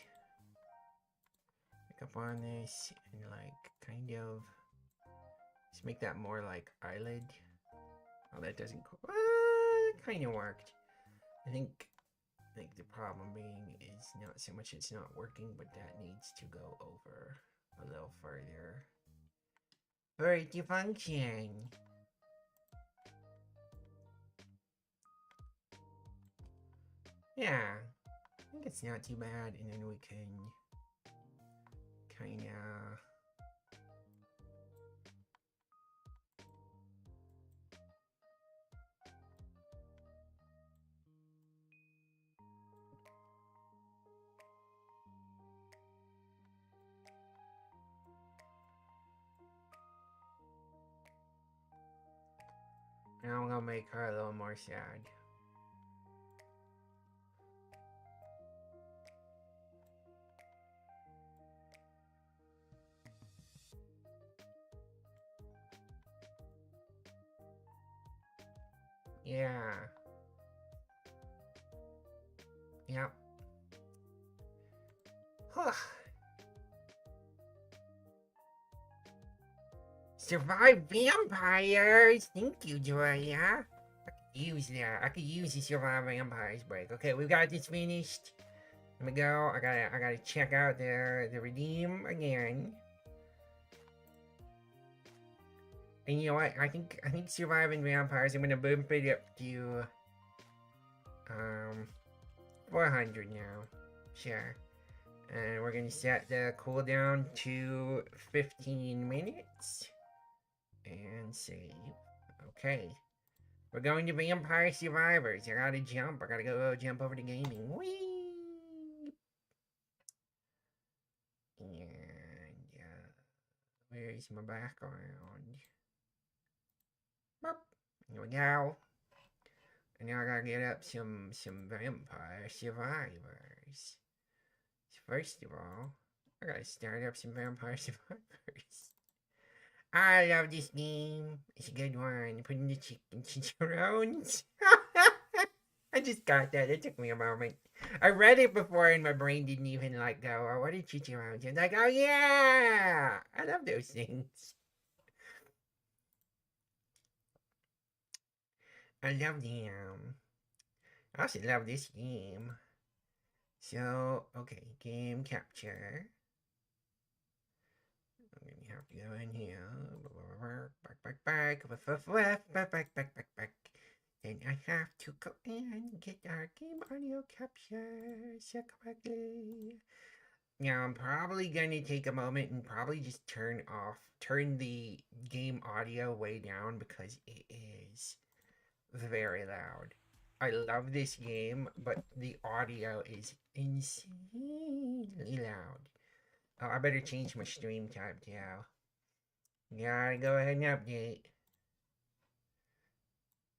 pick up on this and like kind of just make that more like eyelid. Oh, that doesn't. It kind of worked. I think the problem being is not so much it's not working, but that needs to go over a little further for it to function. Yeah, I think it's not too bad, and then we can kind of. Now I'm gonna make her a little more sad. Yeah. Yep. Survive vampires! Thank you, Julia. Use that. I could use the survive vampires break. Okay, we've got this finished. Let me go. I gotta check out the redeem again. And you know what? I think surviving vampires. I'm gonna bump it up to 400 now. Sure. And we're gonna set the cooldown to 15 minutes. And save. Okay. We're going to Vampire Survivors. I gotta jump. I gotta go jump over to gaming. Whee! And where's my background? Boop. Here we go. And now I gotta get up some Vampire Survivors. So first of all, I gotta start up some Vampire Survivors. I love this game. It's a good one. Putting the chicken chicharrones. I just got that. It took me a moment. I read it before and my brain didn't even like go, oh, what are chicharrones? And like, oh yeah! I love those things. I love them. I also love this game. So, okay, game capture. I'm gonna have to go in here. Back. Then I have to go in and get our game audio capture set correctly. Now I'm probably gonna take a moment and probably just turn the game audio way down because it is very loud. I love this game, but the audio is insanely loud. Oh, I better change my stream type too. Gotta go ahead and update.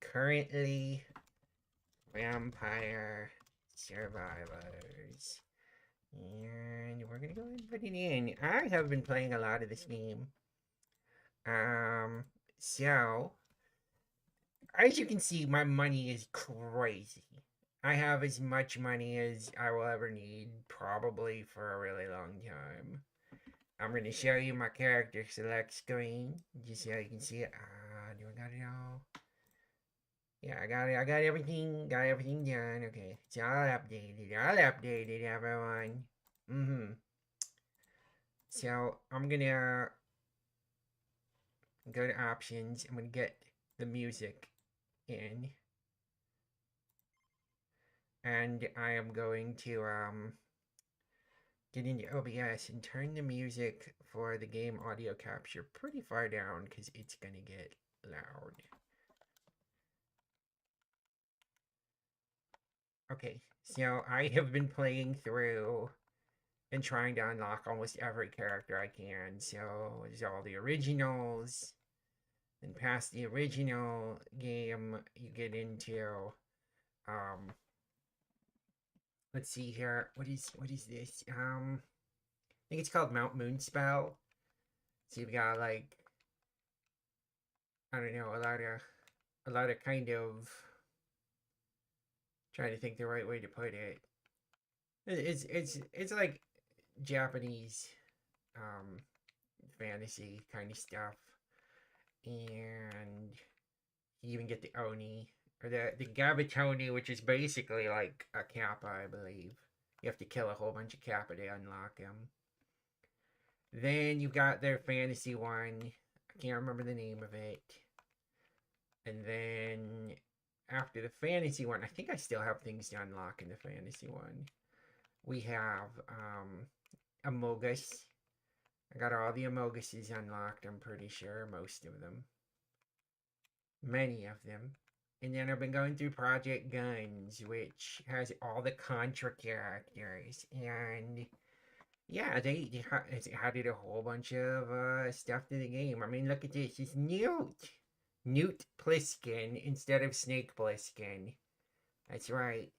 Currently, Vampire Survivors. And we're gonna go ahead and put it in. I have been playing a lot of this game. So as you can see, my money is crazy. I have as much money as I will ever need, probably for a really long time. I'm gonna show you my character select screen, just so you can see it. Do I got it all? Yeah, I got it. I got everything. Got everything done. Okay, it's all updated. All updated, everyone. So I'm gonna go to options. I'm gonna get the music in, and I am going to get into OBS and turn the music for the game audio capture pretty far down because it's gonna get loud. Okay, so I have been playing through and trying to unlock almost every character I can. So there's all the originals. Then past the original game, you get into let's see here. What is this? I think it's called Mount Moonspell. So you've got like I don't know, a lot of kind of trying to think the right way to put it. It's like Japanese fantasy kind of stuff. And You even get the Oni, or the Gabatoni, which is basically like a Kappa, I believe. You have to kill a whole bunch of Kappa to unlock him. Then you got their fantasy one. I can't remember the name of it. And then after the fantasy one, I think I still have things to unlock in the fantasy one. We have Amogus. I got all the Amoguses unlocked, I'm pretty sure. Most of them. Many of them. And then I've been going through Project Guns, which has all the Contra characters. And yeah, they added a whole bunch of stuff to the game. I mean, look at this. It's Newt. Newt Plissken instead of Snake Plissken. That's right.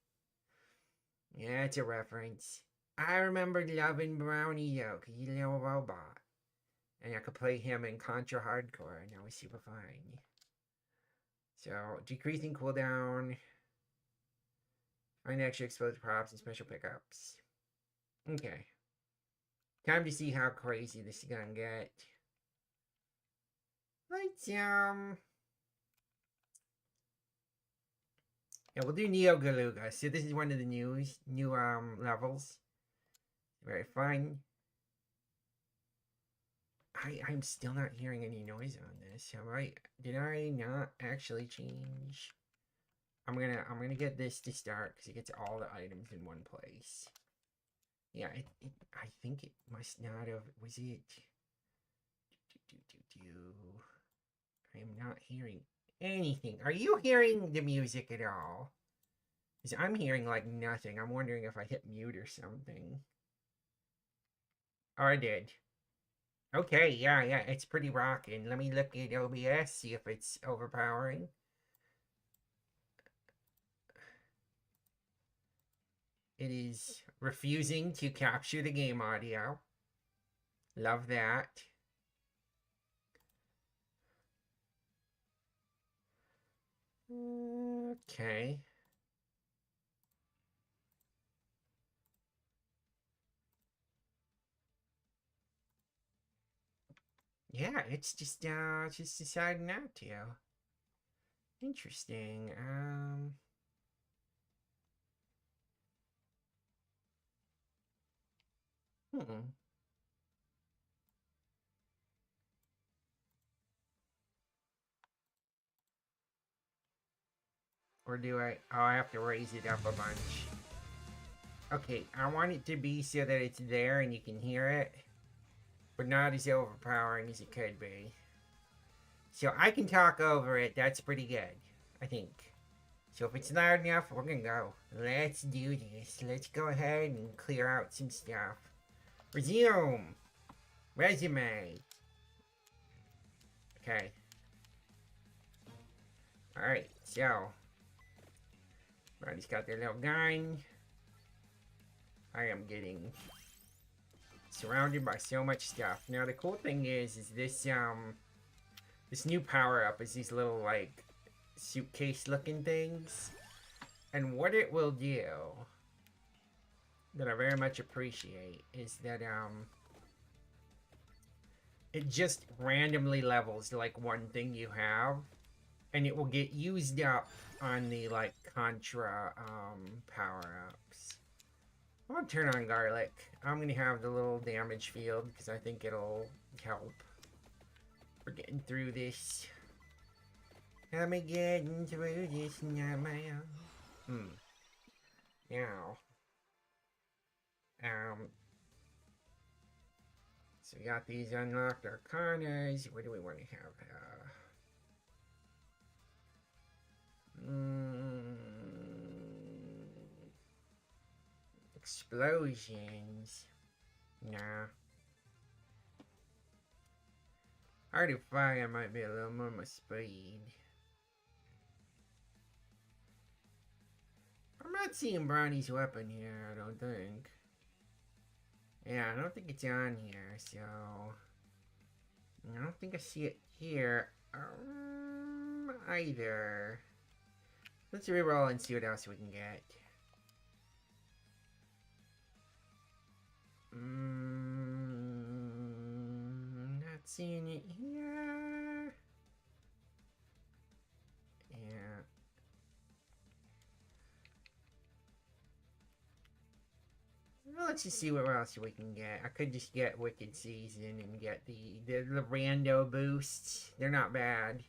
Yeah, it's a reference. I remember loving Brownie though, because he's a little robot. And I could play him in Contra Hardcore, and that was super fun. So, decreasing cooldown. Find extra explosive props and special pickups. Okay. Time to see how crazy this is gonna get. Let's, yeah, we'll do Neo Galuga. So this is one of the new levels. Very fun. I'm still not hearing any noise on this. Did I not actually change? I'm gonna get this to start because it gets all the items in one place. Yeah, I think it must not have. Was it? I am not hearing anything. Are you hearing the music at all? Because I'm hearing like nothing. I'm wondering if I hit mute or something. Oh, I did. Okay, yeah, it's pretty rocking. Let me look at OBS, see if it's overpowering. It is refusing to capture the game audio. Love that. Okay. Yeah, it's just decided not to. Interesting. Hmm. Or do I? Oh, I have to raise it up a bunch. Okay, I want it to be so that it's there and you can hear it, but not as overpowering as it could be. So I can talk over it. That's pretty good, I think. So if it's loud enough, we're gonna go. Let's do this. Let's go ahead and clear out some stuff. Resume. Resume. Okay. Alright, so. Everybody's got their little gun. I am getting surrounded by so much stuff. Now the cool thing is this this new power up is these little like suitcase looking things. And what it will do that I very much appreciate is that it just randomly levels like one thing you have, and it will get used up on the like Contra power ups. I'm gonna turn on garlic. I'm gonna have the little damage field because I think it'll help. We're getting through this. I'm getting through this now. Now. So we got these unlocked arcanas. What do we want to have? Explosions. Nah. Art of fire might be a little more my speed. I'm not seeing Brownie's weapon here, I don't think. Yeah, I don't think it's on here, so... I don't think I see it here. Either. Let's reroll and see what else we can get. Not seeing it here. let's just see what else we can get. I could just get Wicked Season and get the rando boosts. They're not bad.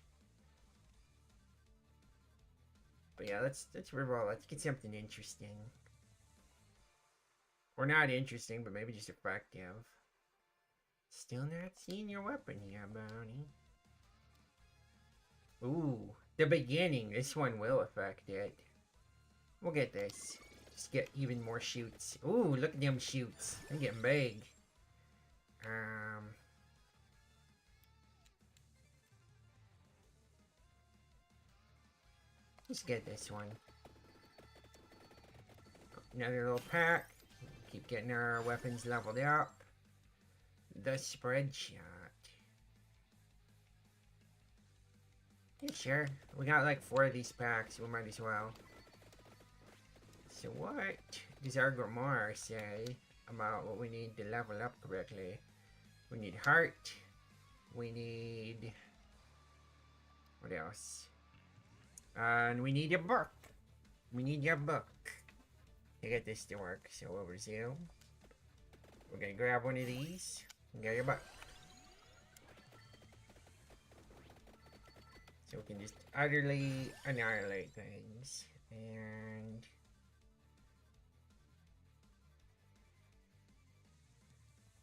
But yeah, let's reroll. Let's get something interesting. Or not interesting, but maybe just effective. Still not seeing your weapon yet, Bounty. Ooh, the beginning. This one will affect it. We'll get this. Just get even more shoots. Ooh, look at them shoots. I'm getting big. Let's get this one. Another little pack. Keep getting our weapons leveled up. The spread shot. Yeah, sure. We got like 4 of these packs. We might as well. So what does our Grimoire say about what we need to level up correctly? We need heart. We need... What else? And we need a book. We need your book to get this to work. So we'll resume. We're gonna grab one of these and get your book. So we can just utterly annihilate things. And...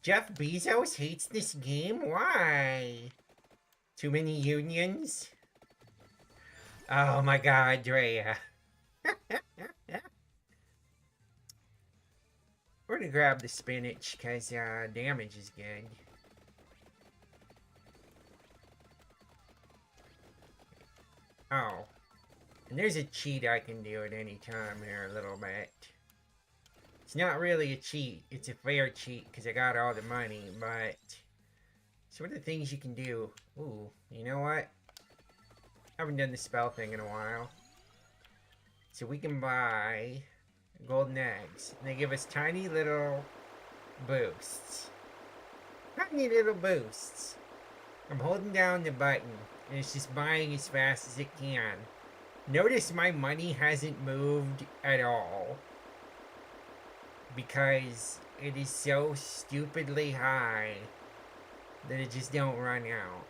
Jeff Bezos hates this game? Why? Too many unions? Oh my god, Drea. We're gonna grab the spinach, because damage is good. Oh. And there's a cheat I can do at any time here a little bit. It's not really a cheat. It's a fair cheat because I got all the money, but... So what are the things you can do? Ooh, you know what? I haven't done the spell thing in a while. So we can buy golden eggs. They give us tiny little boosts. Tiny little boosts. I'm holding down the button, and it's just buying as fast as it can. Notice my money hasn't moved at all. Because it is so stupidly high that it just don't run out.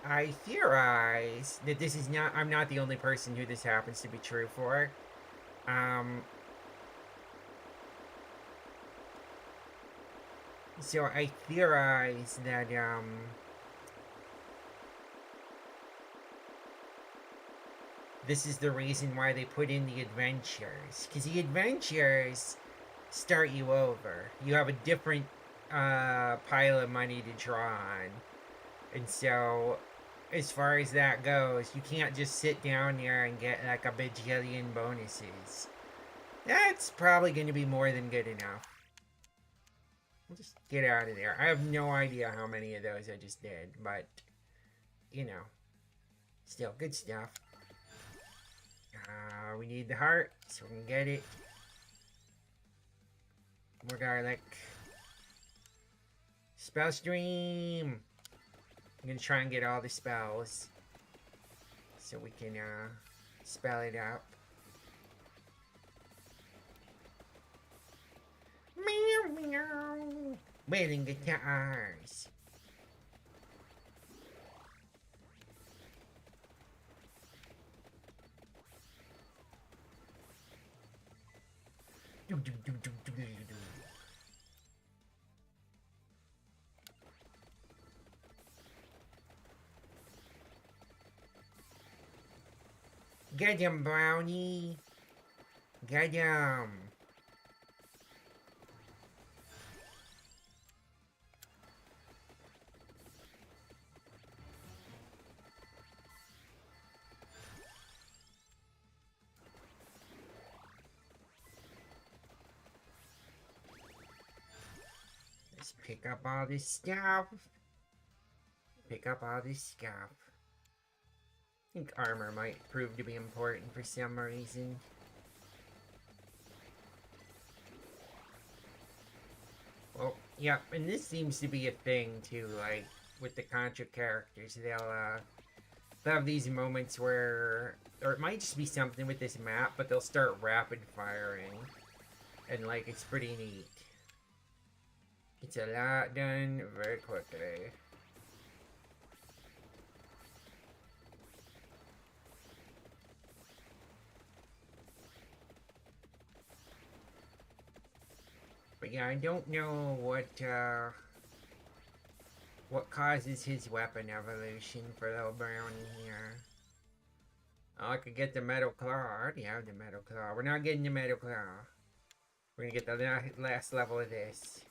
I theorize that this is not... I'm not the only person who this happens to be true for. So I theorize that, this is the reason why they put in the adventures. Because the adventures start you over. You have a different pile of money to draw on. And so, as far as that goes, you can't just sit down there and get like a bajillion bonuses. That's probably going to be more than good enough. We'll just get out of there. I have no idea how many of those I just did, but, you know, still good stuff. We need the heart, so we can get it. More garlic. Spell stream! I'm gonna try and get all the spells. So we can, spell it up. Meow meow! Wailing guitars! Do do do do do do do. Get him, Brownie. Get him. Let's pick up all this stuff. Pick up all this stuff. I think armor might prove to be important for some reason. Well, yeah, and this seems to be a thing too, like, with the Contra characters. They'll have these moments where, or it might just be something with this map, but they'll start rapid firing. And, like, it's pretty neat. It's a lot done very quickly. But yeah, I don't know what causes his weapon evolution for little brownie here. Oh, I could get the metal claw. I already have the metal claw. We're not getting the metal claw. We're gonna get the last level of this.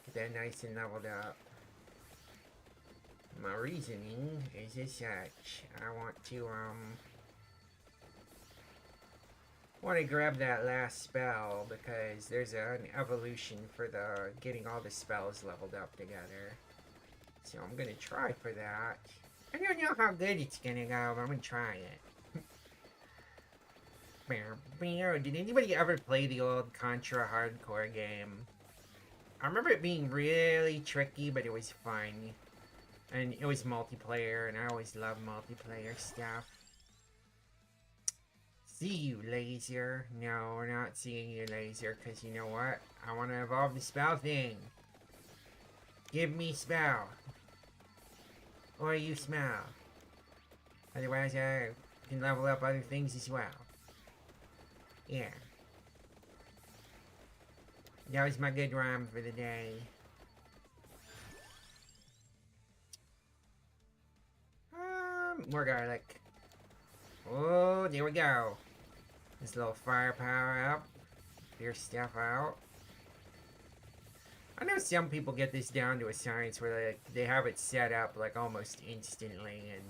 Get that nice and leveled up. My reasoning is as such. I want to grab that last spell because there's an evolution for the getting all the spells leveled up together. So I'm gonna try for that. I don't know how good it's gonna go, but I'm gonna try it. Did anybody ever play the old Contra hardcore game? I remember it being really tricky, but it was fun. And it was multiplayer, and I always love multiplayer stuff. See you, laser. No, we're not seeing you, laser, because you know what? I want to evolve the spell thing. Give me spell. Or you smell. Otherwise, I can level up other things as well. Yeah. That was my good rhyme for the day. More garlic. Oh, there we go. This little firepower up. Clear stuff out. I know some people get this down to a science where they have it set up like almost instantly, and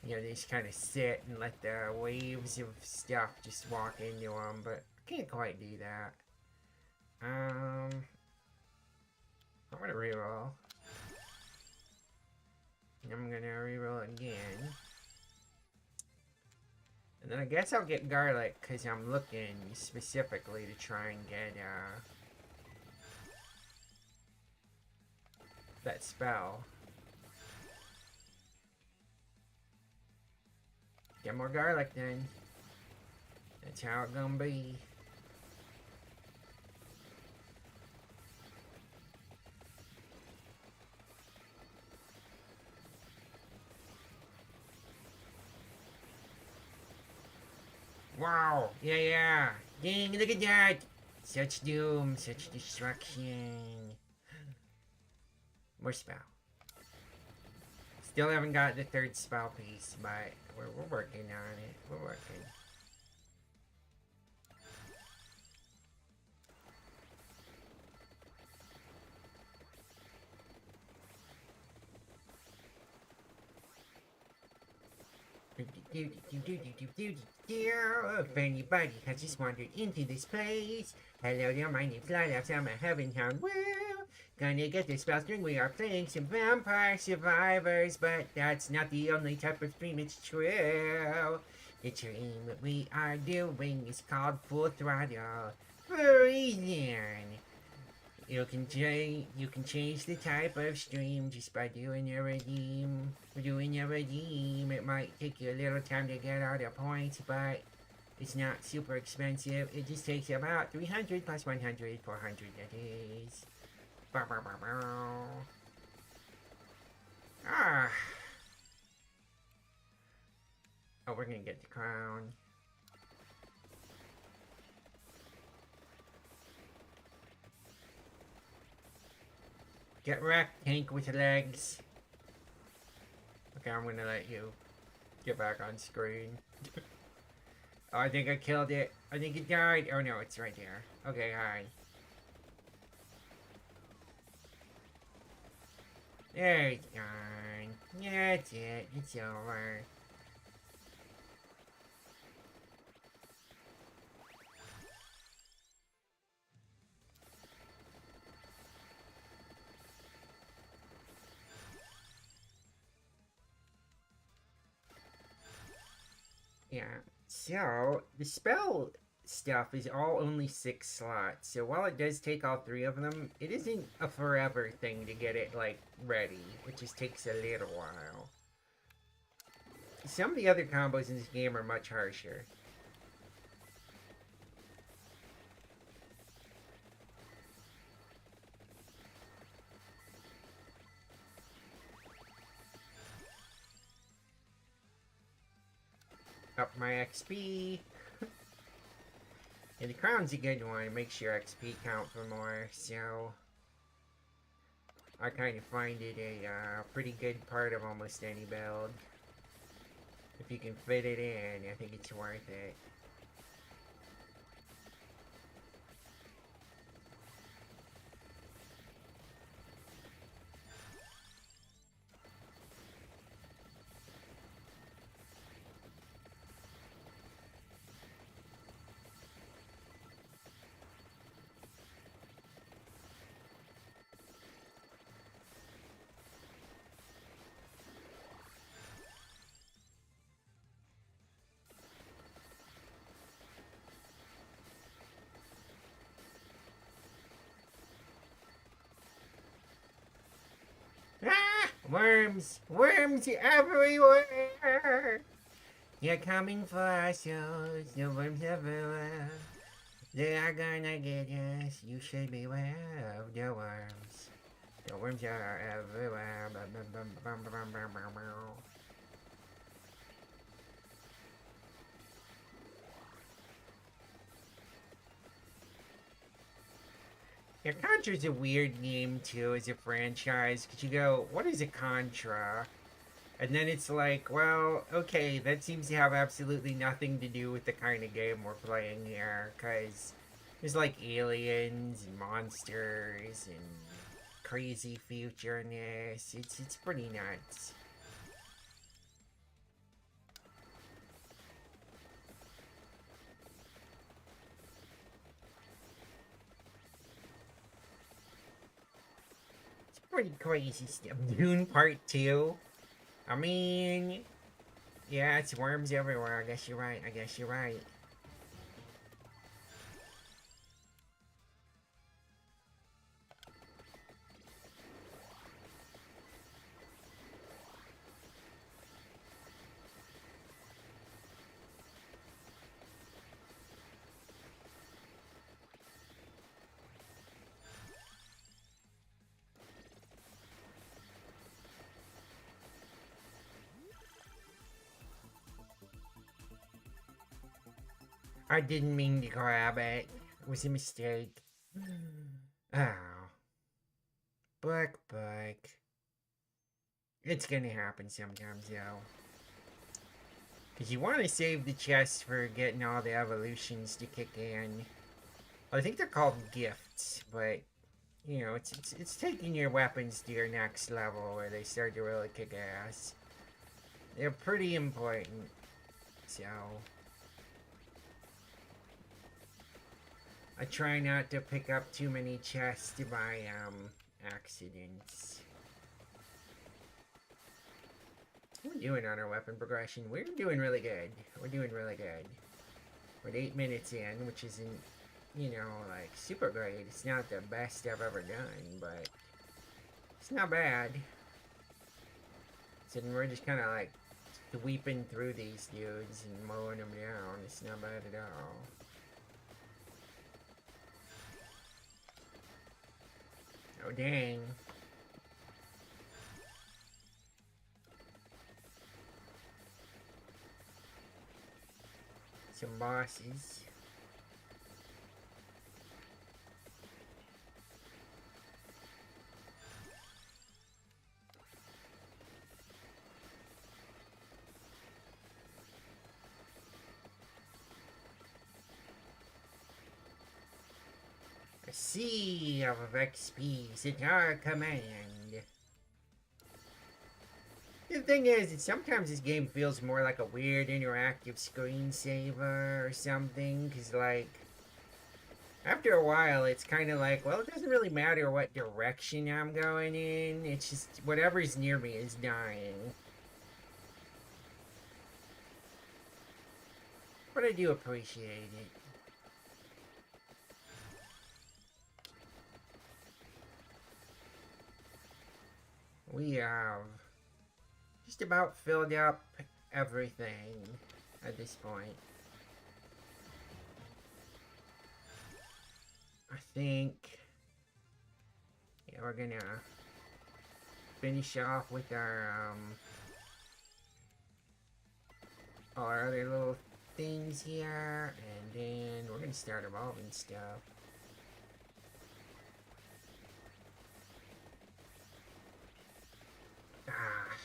you know, they just kind of sit and let the waves of stuff just walk into them, but I can't quite do that. I'm gonna reroll. I'm gonna reroll again. And then I guess I'll get garlic because I'm looking specifically to try and get that spell. Get more garlic then. That's how it gonna be. Wow! Yeah! Dang, look at that! Such doom, such destruction. More spell. Still haven't got the third spell piece, but we're working on it. We're working. If anybody has just wandered into this place, hello there, my name's Lilac, I'm a heaven hound. Well, gonna get the spell string. We are playing some Vampire Survivors, but that's not the only type of stream. It's true. The stream that we are doing is called Full Throttle for a reason. You can change the type of stream just by doing a redeem. It might take you a little time to get all the points, but it's not super expensive. It just takes about 300 plus 100, 400 that is. Bow, bow, bow, bow. Ah. Oh, we're gonna get the crown. Get wrecked, tank with legs. Okay, I'm gonna let you get back on screen. Oh, I think I killed it. I think it died. Oh no, it's right there. Okay, hi. There it's gone. Yeah, that's it. It's over. Yeah, so the spell stuff is all only 6 slots, so while it does take all 3 of them, it isn't a forever thing to get it, like, ready. It just takes a little while. Some of the other combos in this game are much harsher. Up my XP. Yeah, the crown's a good one. It makes your XP count for more, so I kind of find it a pretty good part of almost any build. If you can fit it in, I think it's worth it. Ah! Worms! Worms everywhere! You're coming for us, the worms everywhere. They are gonna get us. You should beware of the worms. The worms are everywhere. Yeah, Contra's a weird name too as a franchise, because you go, what is a Contra? And then it's like, well, okay, that seems to have absolutely nothing to do with the kind of game we're playing here, because there's like aliens and monsters and crazy future in this. It's pretty nuts. It's pretty crazy stuff. Dune Part 2. I mean, yeah, it's worms everywhere. I guess you're right. I guess you're right. I didn't mean to grab it. It was a mistake. Oh. Book. It's gonna happen sometimes, though. Because you want to save the chest for getting all the evolutions to kick in. I think they're called gifts, but you know, it's taking your weapons to your next level where they start to really kick ass. They're pretty important. So I try not to pick up too many chests by accidents. We're doing on our weapon progression. We're doing really good. We're doing really good. We're 8 minutes in, which isn't, you know, like super great. It's not the best I've ever done, but it's not bad. So we're just kind of like sweeping through these dudes and mowing them down. It's not bad at all. Oh, dang. Some bosses. A sea of XPs at our command. The thing is, sometimes this game feels more like a weird interactive screensaver or something, because, like, after a while, it's kind of like, well, it doesn't really matter what direction I'm going in, it's just whatever's near me is dying. But I do appreciate it. We have just about filled up everything at this point. I think, yeah, we're gonna finish off with our all our other little things here, and then we're gonna start evolving stuff. Ah.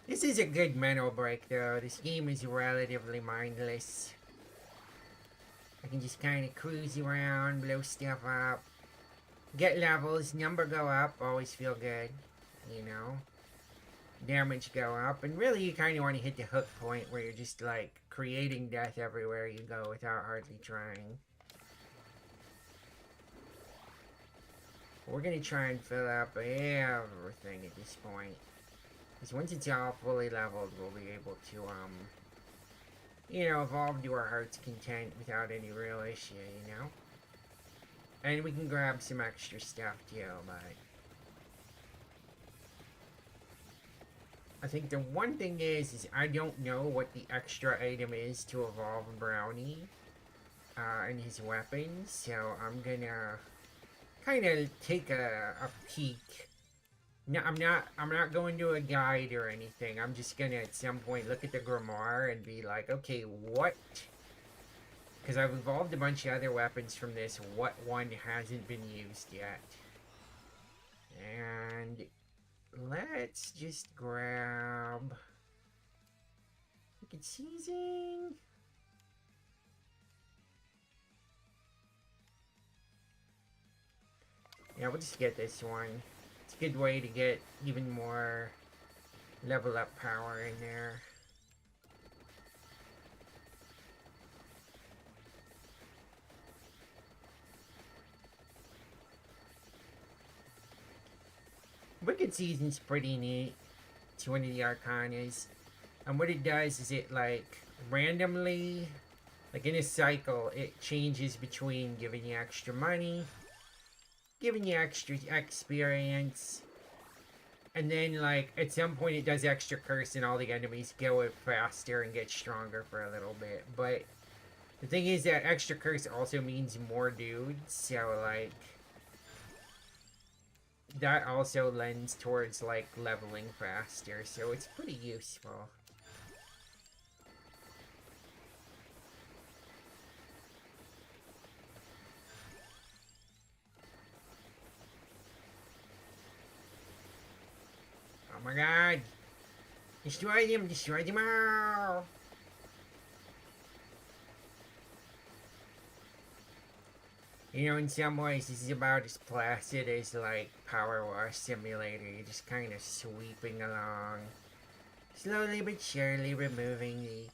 This is a good mental break though. This game is relatively mindless. I can just kind of cruise around, blow stuff up, get levels, number go up, always feel good, you know. Damage go up, and really you kind of want to hit the hook point where you're just like creating death everywhere you go without hardly trying. We're gonna try and fill up everything at this point. Because once it's all fully leveled, we'll be able to, you know, evolve to our heart's content without any real issue, you know? And we can grab some extra stuff too, but I think the one thing is I don't know what the extra item is to evolve Brownie and his weapons, so I'm gonna kind of take a peek. No, I'm not going to a guide or anything. I'm just gonna at some point look at the Grimoire and be like, okay, what? Because I've evolved a bunch of other weapons from this. What one hasn't been used yet? And let's just grab. Wicked Seizing. Yeah, we'll just get this one. It's a good way to get even more level up power in there. Wicked Season's pretty neat. It's one of the Arcanas. And what it does is it like randomly, like in a cycle, it changes between giving you extra money, giving you extra experience, and then like at some point it does extra curse and all the enemies go faster and get stronger for a little bit. But the thing is that extra curse also means more dudes, so like that also lends towards like leveling faster, so it's pretty useful. Oh my god! Destroy them! Destroy them all! You know, in some ways, this is about as placid as, like, Power Wash Simulator. You're just kind of sweeping along. Slowly but surely removing the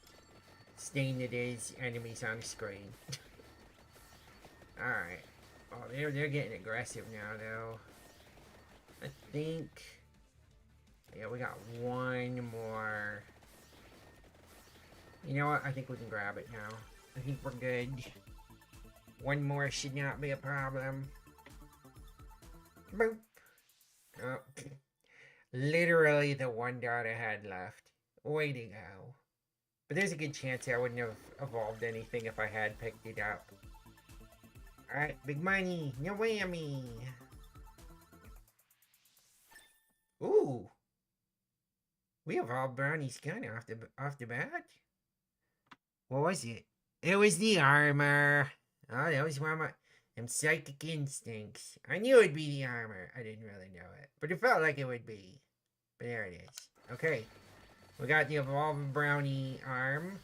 stain that is enemies on the screen. Alright. Oh, they're getting aggressive now, though. I think... Yeah, we got one more. You know what? I think we can grab it now. I think we're good. One more should not be a problem. Boop. Oh. Literally the one dot I had left. Way to go. But there's a good chance I wouldn't have evolved anything if I had picked it up. Alright, big money. No whammy. Ooh. We evolved Brownie's gun off the bat. What was it? It was the armor. Oh, that was one of my them psychic instincts. I knew it'd be the armor. I didn't really know it, but it felt like it would be. But there it is. Okay, we got the evolved Brownie arm.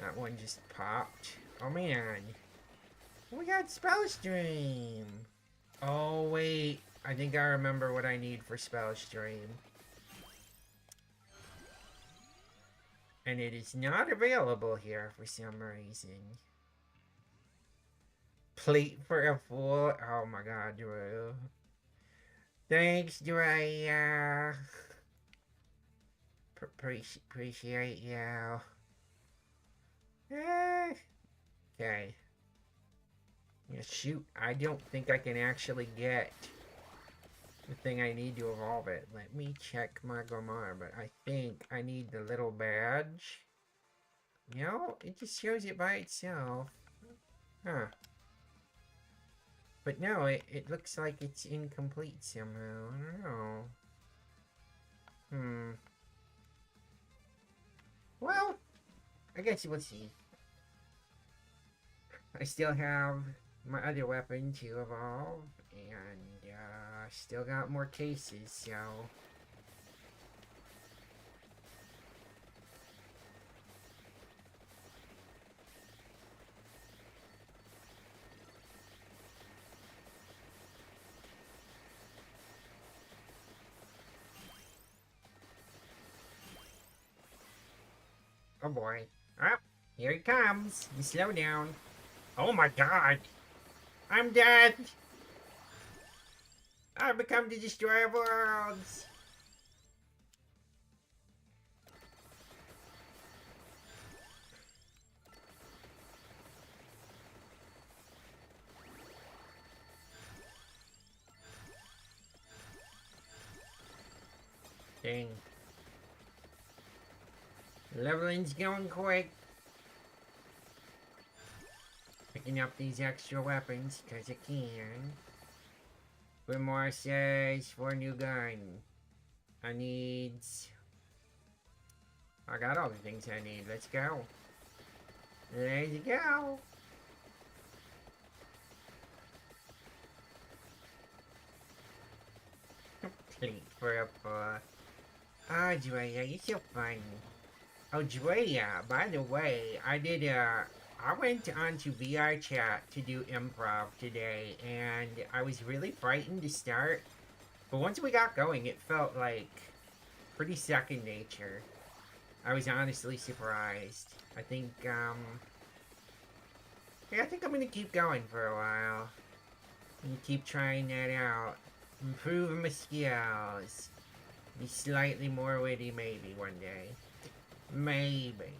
That one just popped. Oh man, we got Spell Stream. Oh wait, I think I remember what I need for Spell Stream. And it is not available here for some reason. Plate for a fool. Oh my god, Drew. Thanks, Drew. Appreciate you. Okay. Yeah, shoot. I don't think I can actually get the thing I need to evolve it. Let me check my Grimoire, but I think I need the little badge. No, it just shows it by itself. Huh. But no, it looks like it's incomplete somehow. I don't know. I guess we'll see. I still have my other weapon to evolve, and still got more cases, so... Oh boy. Oh, here he comes. You slow down. Oh my god. I'm dead. I've become the destroyer of worlds. Dang. Leveling's going quick. Picking up these extra weapons because I can. Grimoire says for a new gun. I got all the things I need. Let's go. Let's go. Complete for a Ah, Drea, you're so funny. Oh, Drea, by the way, I went onto VR chat to do improv today, and I was really frightened to start. But once we got going, it felt like pretty second nature. I was honestly surprised. I think, yeah, I think I'm gonna keep going for a while. And keep trying that out. Improve my skills. Be slightly more witty maybe one day. Maybe.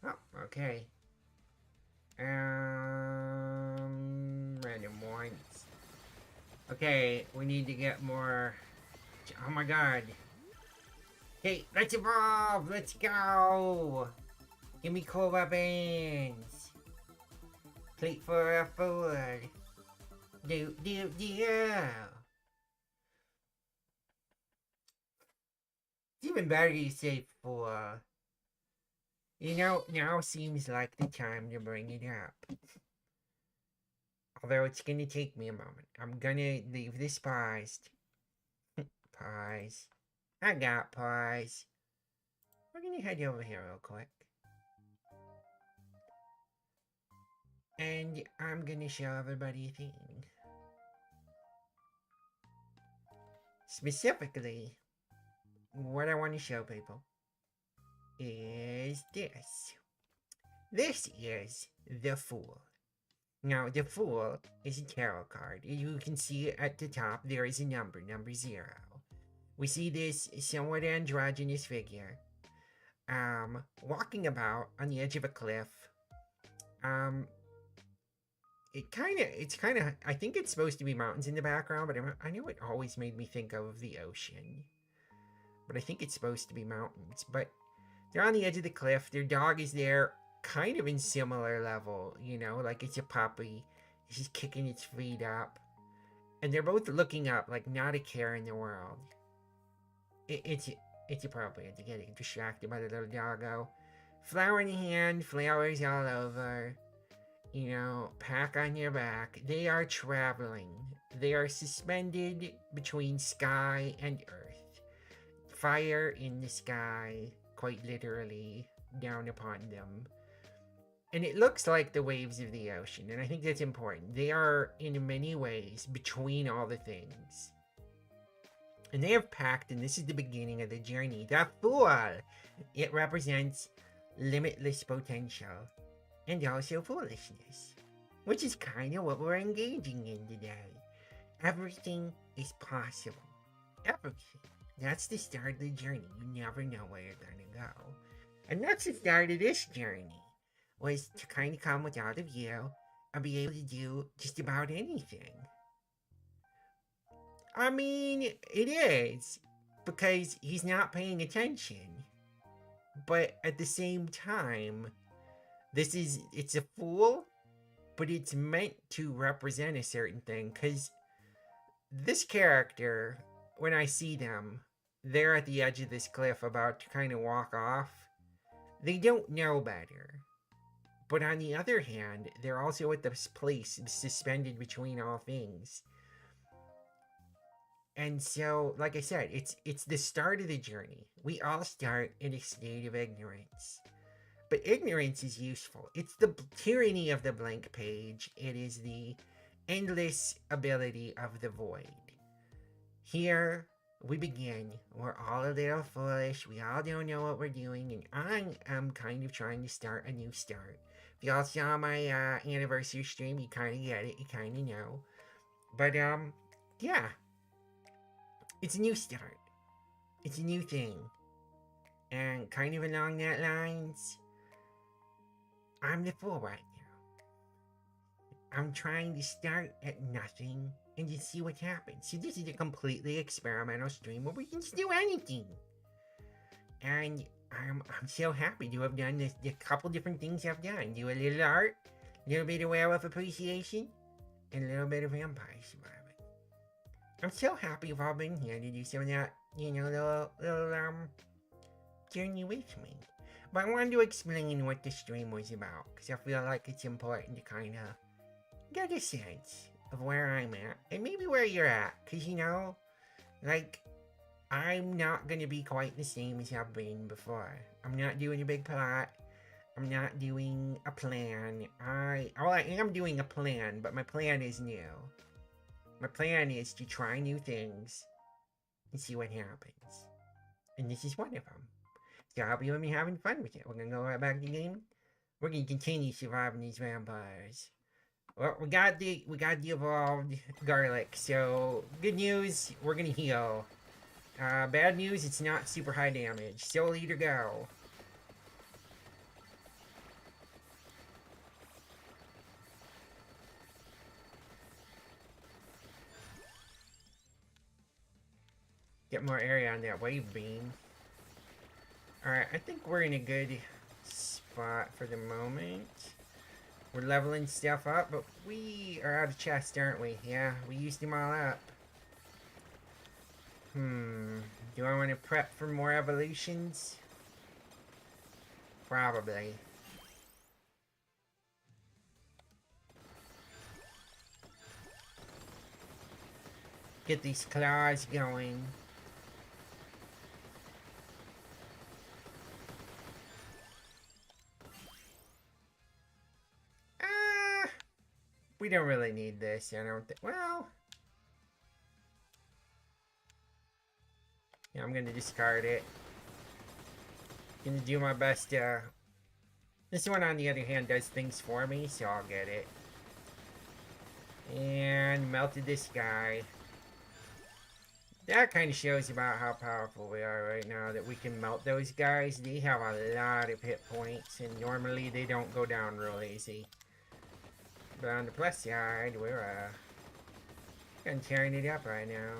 Oh, okay. Random ones. Okay, we need to get more... Oh my god. Okay, let's evolve! Let's go! Give me cool weapons! Plate for a fool! Do. It's even better you say for. You know, now seems like the time to bring it up. Although it's gonna take me a moment. I'm gonna leave this paused. Pause. I got pause. We're gonna head over here real quick. And I'm gonna show everybody a thing. Specifically, what I want to show people is this. This is the Fool. Now, the Fool is a tarot card. You can see at the top there is a number 0. We see this somewhat androgynous figure, walking about on the edge of a cliff. It's kind of, I think it's supposed to be mountains in the background, but I know it always made me think of the ocean. But I think it's supposed to be mountains. But they're on the edge of the cliff. Their dog is there, kind of in similar level, you know, like it's a puppy. She's kicking its feet up. And they're both looking up, like not a care in the world. It's appropriate to get distracted by the little doggo. Flower in hand, flowers all over. You know, pack on your back. They are traveling. They are suspended between sky and earth. Fire in the sky, quite literally, down upon them. And it looks like the waves of the ocean, and I think that's important. They are, in many ways, between all the things. And they have packed, and this is the beginning of the journey. The Fool! It represents limitless potential. And also foolishness. Which is kind of what we're engaging in today. Everything is possible. Everything. That's the start of the journey. You never know where you're gonna go. And that's the start of this journey. Was to kind of come with all of you and be able to do just about anything. I mean, it is. Because he's not paying attention. But at the same time, it's a fool, but it's meant to represent a certain thing, because this character, when I see them, they're at the edge of this cliff about to kind of walk off. They don't know better. But on the other hand, they're also at this place suspended between all things. And so, like I said, it's the start of the journey. We all start in a state of ignorance. But ignorance is useful. It's the tyranny of the blank page. It is the endless ability of the void. Here we begin. We're all a little foolish. We all don't know what we're doing, and I am kind of trying to start a new start. If y'all saw my anniversary stream, you kind of get it. You kind of know. But yeah, it's a new start. It's a new thing, and kind of along that lines, I'm the fool right now. I'm trying to start at nothing and just see what happens. So this is a completely experimental stream where we can just do anything. And I'm so happy to have done this. The couple different things I've done. Do a little art, a little bit of werewolf appreciation, and a little bit of vampire surviving. I'm so happy you've all been here to do some of that, little journey with me. But I wanted to explain what the stream was about, because I feel like it's important to kind of get a sense of where I'm at, and maybe where you're at, because, like, I'm not going to be quite the same as I've been before. I'm not doing a big plot. I'm not doing a plan. I am doing a plan, but my plan is new. My plan is to try new things and see what happens. And this is one of them. So I hope you'll be having fun with it. We're gonna go right back to the game. We're gonna continue surviving these vampires. Well, we got the evolved garlic. So good news, we're gonna heal. Bad news, it's not super high damage. Soul Eater, go. Get more area on that wave beam. Alright, I think we're in a good spot for the moment. We're leveling stuff up, but we are out of chests, aren't we? Yeah, we used them all up. Do I want to prep for more evolutions? Probably. Get these claws going. We don't really need this, I don't think. Well, yeah, I'm gonna discard it. Gonna do my best to... This one, on the other hand, does things for me, so I'll get it. And melted this guy. That kind of shows about how powerful we are right now, that we can melt those guys. They have a lot of hit points, and normally they don't go down real easy. But on the plus side, we're kind of tearing it up right now.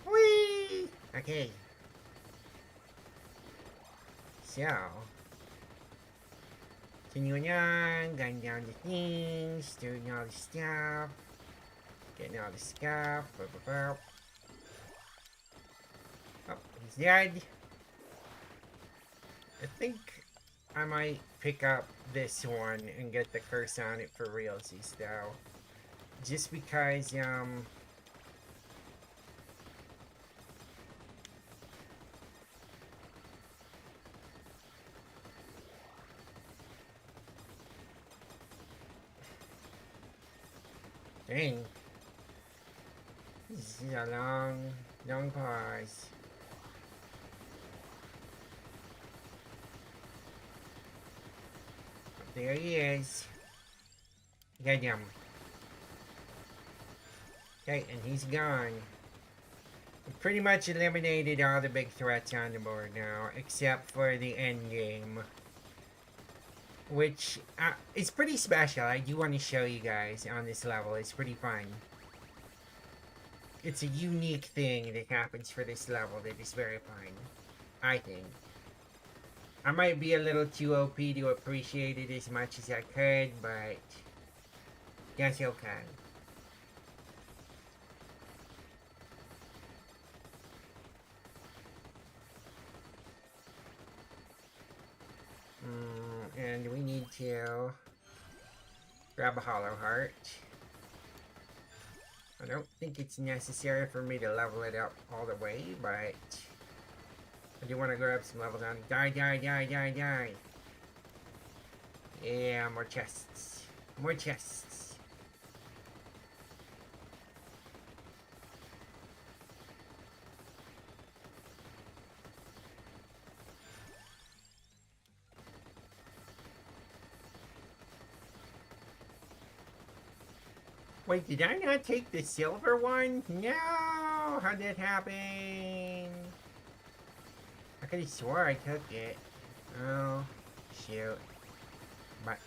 Whee! Okay. So, continuing on, gunning down the things, doing all the stuff, getting all the stuff. Oh, he's dead. I think I might pick up this one and get the curse on it for realsies, though. Just because, dang. This is a long pause. There he is. Get him. Okay, and he's gone. We pretty much eliminated all the big threats on the board now, except for the end game. Which is pretty special. I do want to show you guys on this level. It's pretty fun. It's a unique thing that happens for this level that is very fun. I think. I might be a little too OP to appreciate it as much as I could, but that's okay. And we need to grab a hollow heart. I don't think it's necessary for me to level it up all the way, but I do want to grab some level down. Die, die, die, die, die. Yeah, more chests. More chests. Wait, did I not take the silver one? No! How'd that happen? I could have swore I took it. Oh, shoot. But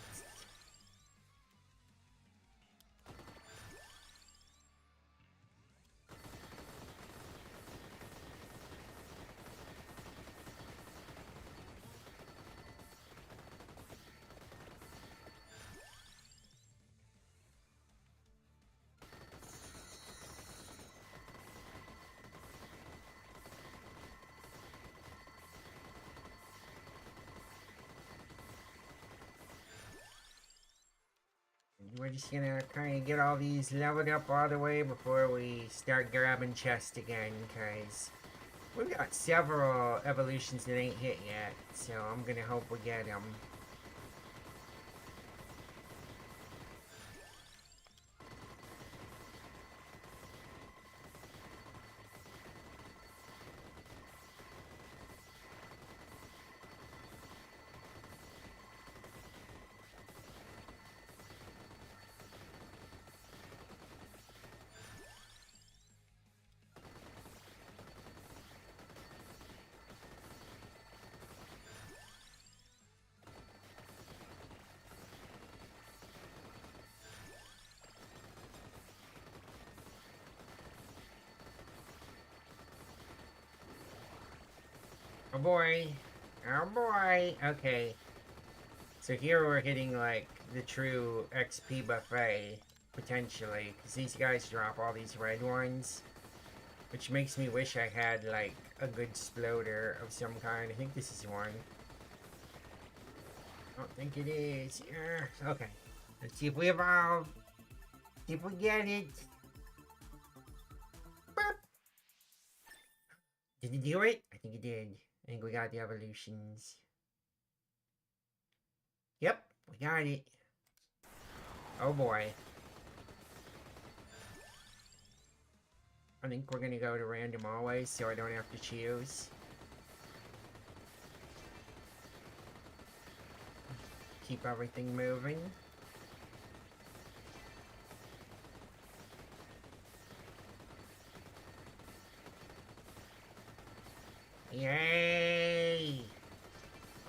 we're just gonna kind of get all these leveled up all the way before we start grabbing chests again, because we've got several evolutions that ain't hit yet, so I'm gonna hope we get them. Oh boy. Oh boy. Okay. So here we're hitting like the true XP buffet, potentially, because these guys drop all these red ones, which makes me wish I had like a good sploder of some kind. I think this is one. I don't think it is. Okay. Let's see if we evolve. See if we get it. Boop. Did it do it? I think it did. I think we got the evolutions. Yep, we got it. Oh boy. I think we're gonna go to random always so I don't have to choose. Keep everything moving. Yay!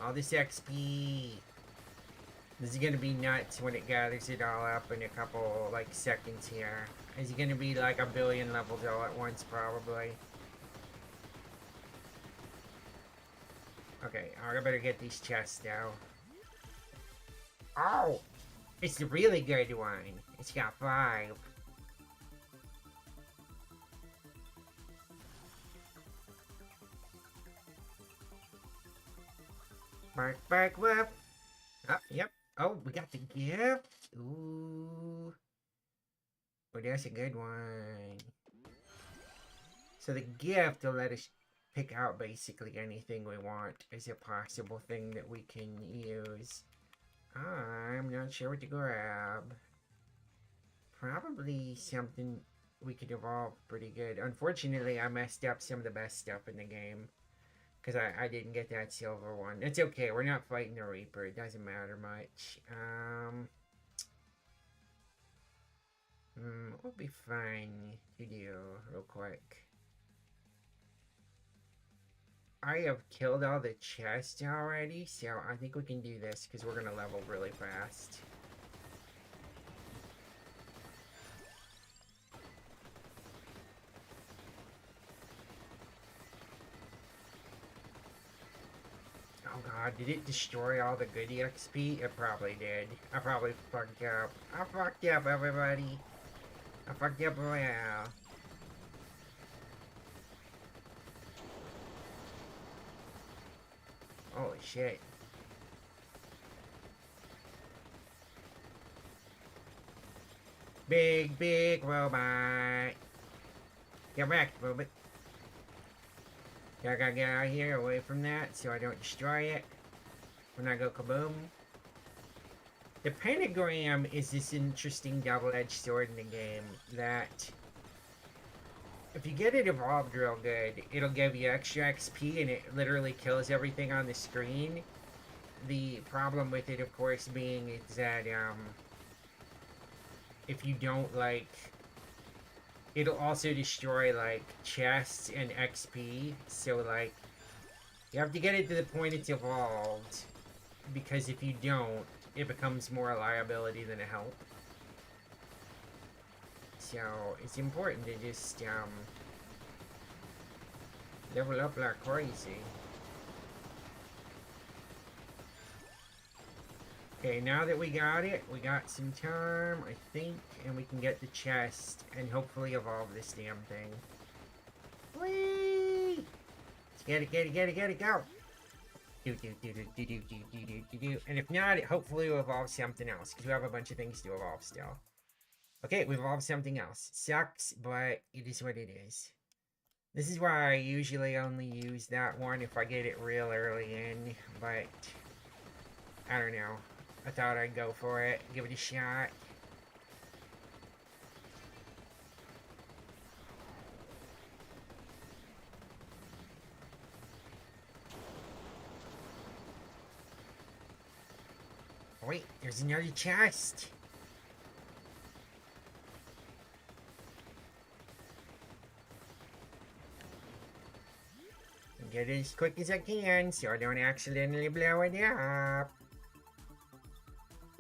All this XP. This is gonna be nuts when it gathers it all up in a couple, like, seconds here. Is it gonna be like a billion levels all at once, probably? Okay, I better get these chests now. Oh! It's a really good one. It's got 5. Bark, bark, whoop. Oh, yep. Oh, we got the gift. Ooh. Oh, that's a good one. So the gift will let us pick out basically anything we want as a possible thing that we can use. I'm not sure what to grab. Probably something we could evolve pretty good. Unfortunately, I messed up some of the best stuff in the game. Because I didn't get that silver one. It's okay, we're not fighting the Reaper. It doesn't matter much. What would be fun to do real quick? I have killed all the chests already, so I think we can do this because we're going to level really fast. Oh, god, did it destroy all the good XP? It probably did. I probably fucked up. I fucked up, everybody. I fucked up well. Holy shit. Big robot. Get wrecked, robot. I gotta get out of here, away from that, so I don't destroy it. When I go kaboom. The pentagram is this interesting double-edged sword in the game that if you get it evolved real good, it'll give you extra XP and it literally kills everything on the screen. The problem with it, of course, being is that if you don't, like, it'll also destroy, like, chests and XP. So, like, you have to get it to the point it's evolved, because if you don't, it becomes more a liability than a help. So, it's important to just, level up like crazy. Okay, now that we got it, we got some time, I think, and we can get the chest and hopefully evolve this damn thing. Whee! Let's get it, go! Do. And if not, hopefully we'll evolve something else, because we have a bunch of things to evolve still. Okay, we've evolved something else. Sucks, but it is what it is. This is why I usually only use that one if I get it real early in, but I don't know. I thought I'd go for it, give it a shot. Wait, there's another chest. Get it as quick as I can so I don't accidentally blow it up.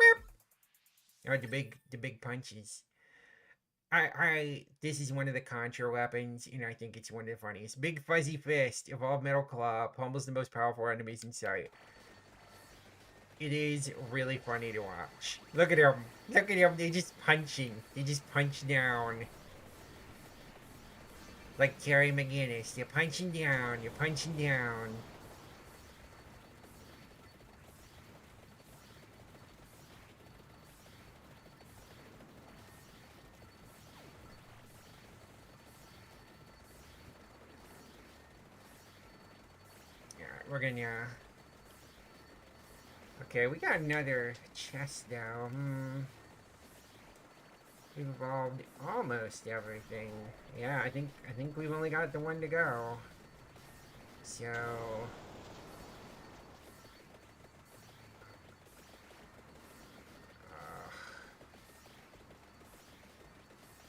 Boop. Oh, the big punches. This is one of the Contra weapons, and I think it's one of the funniest. Big Fuzzy Fist, Evolved Metal Claw, pummels the most powerful enemies in sight. It is really funny to watch. Look at them. Look at them. They're just punching. They just punch down. Like Terry McGinnis. You're punching down. You're punching down. Yeah, we're gonna... Okay, we got another chest though. We've evolved almost everything. Yeah, I think we've only got the one to go. So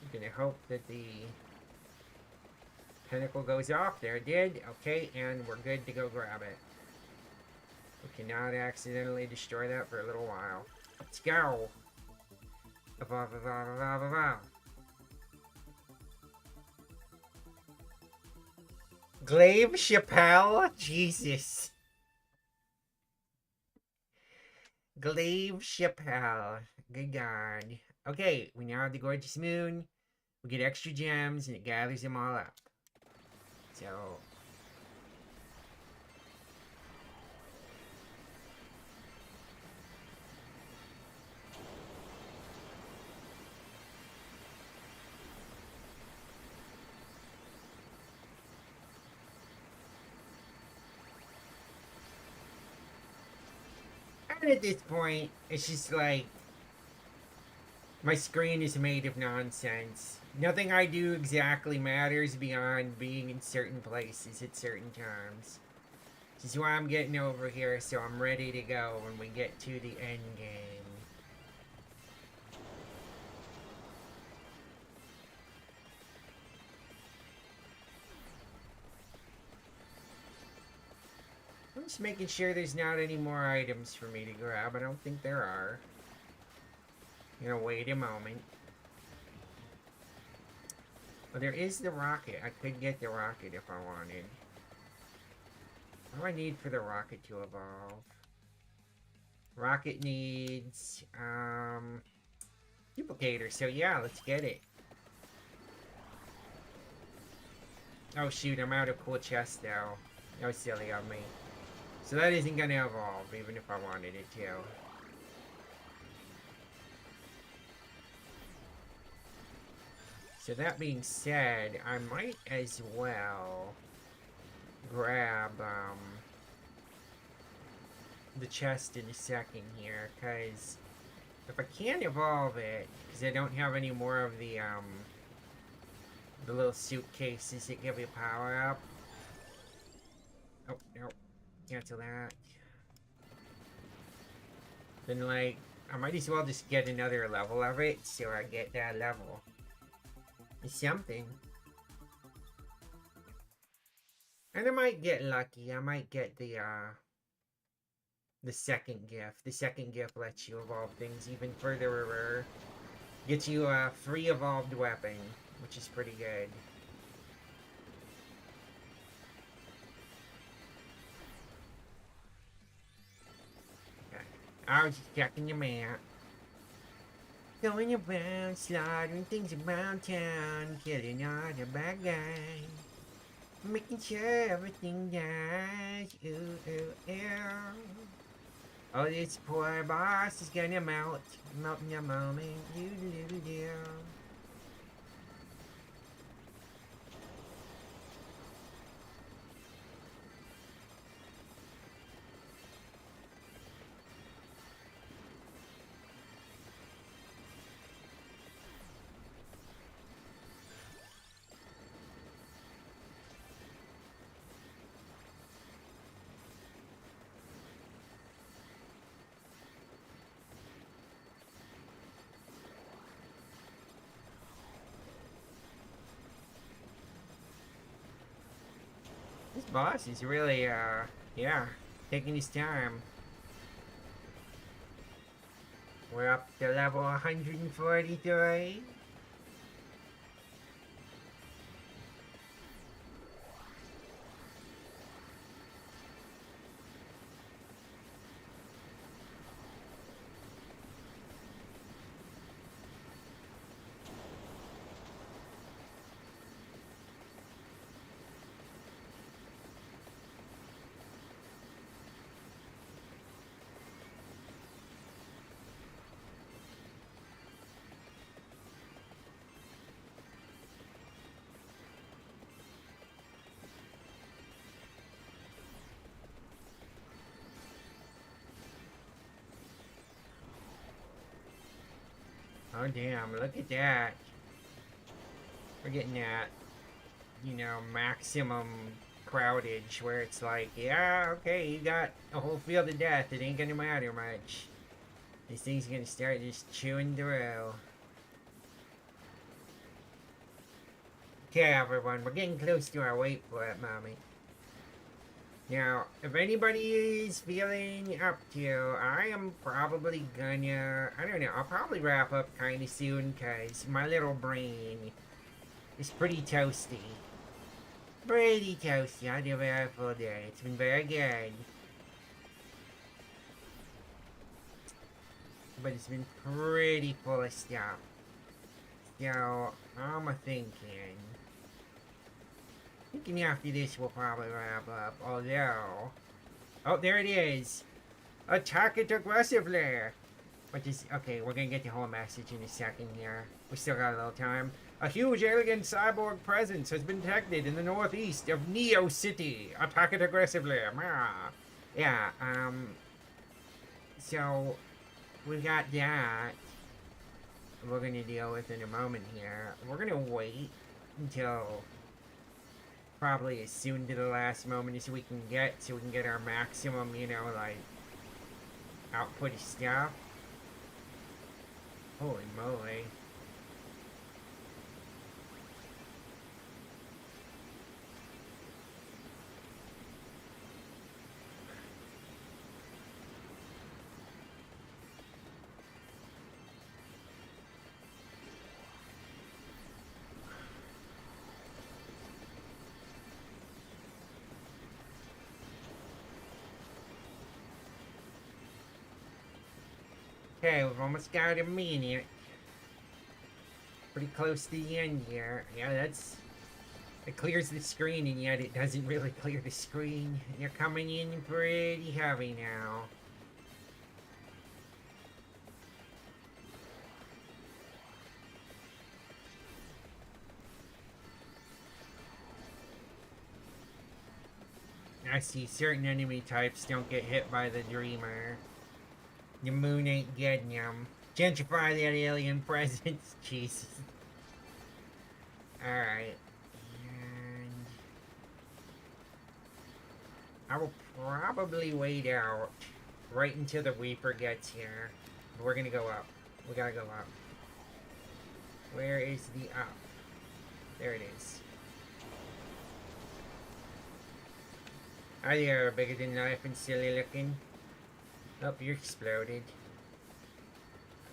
I'm gonna hope that the pinnacle goes off. There it did. Okay, and we're good to go grab it. We cannot accidentally destroy that for a little while. Let's go! Evolve, evolve, evolve, evolve. Glaive Chappelle? Jesus. Glaive Chappelle. Good God. Okay, we now have the gorgeous moon. We get extra gems and it gathers them all up. So... And at this point, it's just like... My screen is made of nonsense. Nothing I do exactly matters beyond being in certain places at certain times. This is why I'm getting over here, so I'm ready to go when we get to the end game. I'm just making sure there's not any more items for me to grab. I don't think there are. I'm gonna wait a moment. Well, there is the rocket. I could get the rocket if I wanted. What do I need for the rocket to evolve? Rocket needs, duplicator, so yeah, let's get it. Oh shoot, I'm out of cool chests though. That was silly of me. So that isn't gonna evolve, even if I wanted it to. So that being said, I might as well grab, the chest in a second here, because if I can't evolve it, because I don't have any more of the little suitcases that give you power up. Oh, no. Cancel that. Then, like, I might as well just get another level of it, so I get that level. It's something. And I might get lucky. I might get the second gift. The second gift lets you evolve things even further rare. Gets you a free evolved weapon, which is pretty good. Okay. I was just checking the map. Going around, slaughtering things around town, killing all the bad guys. Making sure everything dies. Ooh, ooh, ooh. Oh, this poor boss is gonna melt. Melt in a moment. Doo doo doo doo. This boss is really, yeah, taking his time. We're up to level 143. Oh damn, look at that. We're getting that, you know, maximum crowdage where it's like, yeah, okay, you got a whole field of death. It ain't gonna matter much. This thing's gonna start just chewing through. Okay, everyone, we're getting close to our wait for it moment. Now, if anybody is feeling up to, I am probably gonna, I don't know, I'll probably wrap up kind of soon because my little brain is pretty toasty. Pretty toasty. I had a very full day. It's been very good. But it's been pretty full of stuff. So, I'm thinking after this we'll probably wrap up. Although, oh, there it is. Attack it aggressively. Which is, okay, we're gonna get the whole message in a second here. We still got a little time. A huge alien cyborg presence has been detected in the northeast of Neo City. Attack it aggressively. Yeah, so we've got that we're gonna deal with in a moment here. We're gonna wait until probably as soon to the last moment as we can get, so we can get our maximum, you know, like, output of stuff. Holy moly. Okay, we've almost got a minute. Pretty close to the end here. Yeah, that's... It clears the screen, and yet it doesn't really clear the screen. You're coming in pretty heavy now. I see certain enemy types don't get hit by the Dreamer. The moon ain't getting them. Gentrify that alien presence, Jesus. Alright. And I will probably wait out right until the Reaper gets here. We're gonna go up. We gotta go up. Where is the up? There it is. Hi there, bigger than life and silly looking. Oh, you exploded.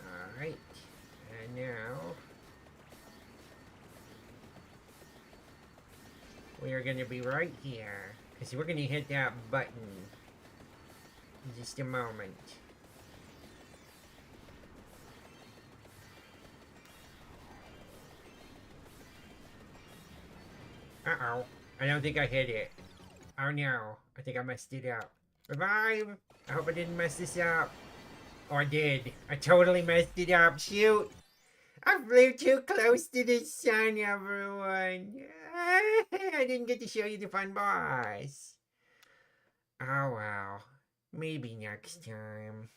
Alright. And now... we are gonna be right here. Because we're gonna hit that button. In just a moment. Uh-oh. I don't think I hit it. Oh no. I think I messed it up. Revive! I hope I didn't mess this up. Oh, I did. I totally messed it up. Shoot! I flew too close to the sun, everyone. I didn't get to show you the fun boss. Oh, well. Maybe next time.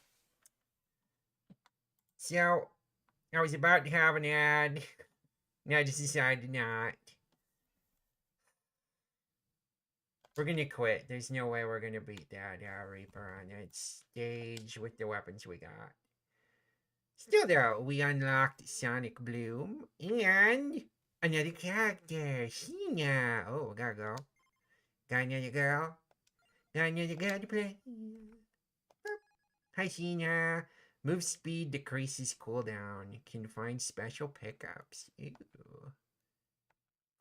So, I was about to have an ad. And I just decided not. We're gonna quit. There's no way we're gonna beat that Reaper on that stage with the weapons we got. Still though, we unlocked Sonic Bloom and another character, Sheena. Oh, gotta go. Got another girl. Got another girl to play. Hi, Sheena. Move speed decreases cooldown. You can find special pickups. Ew.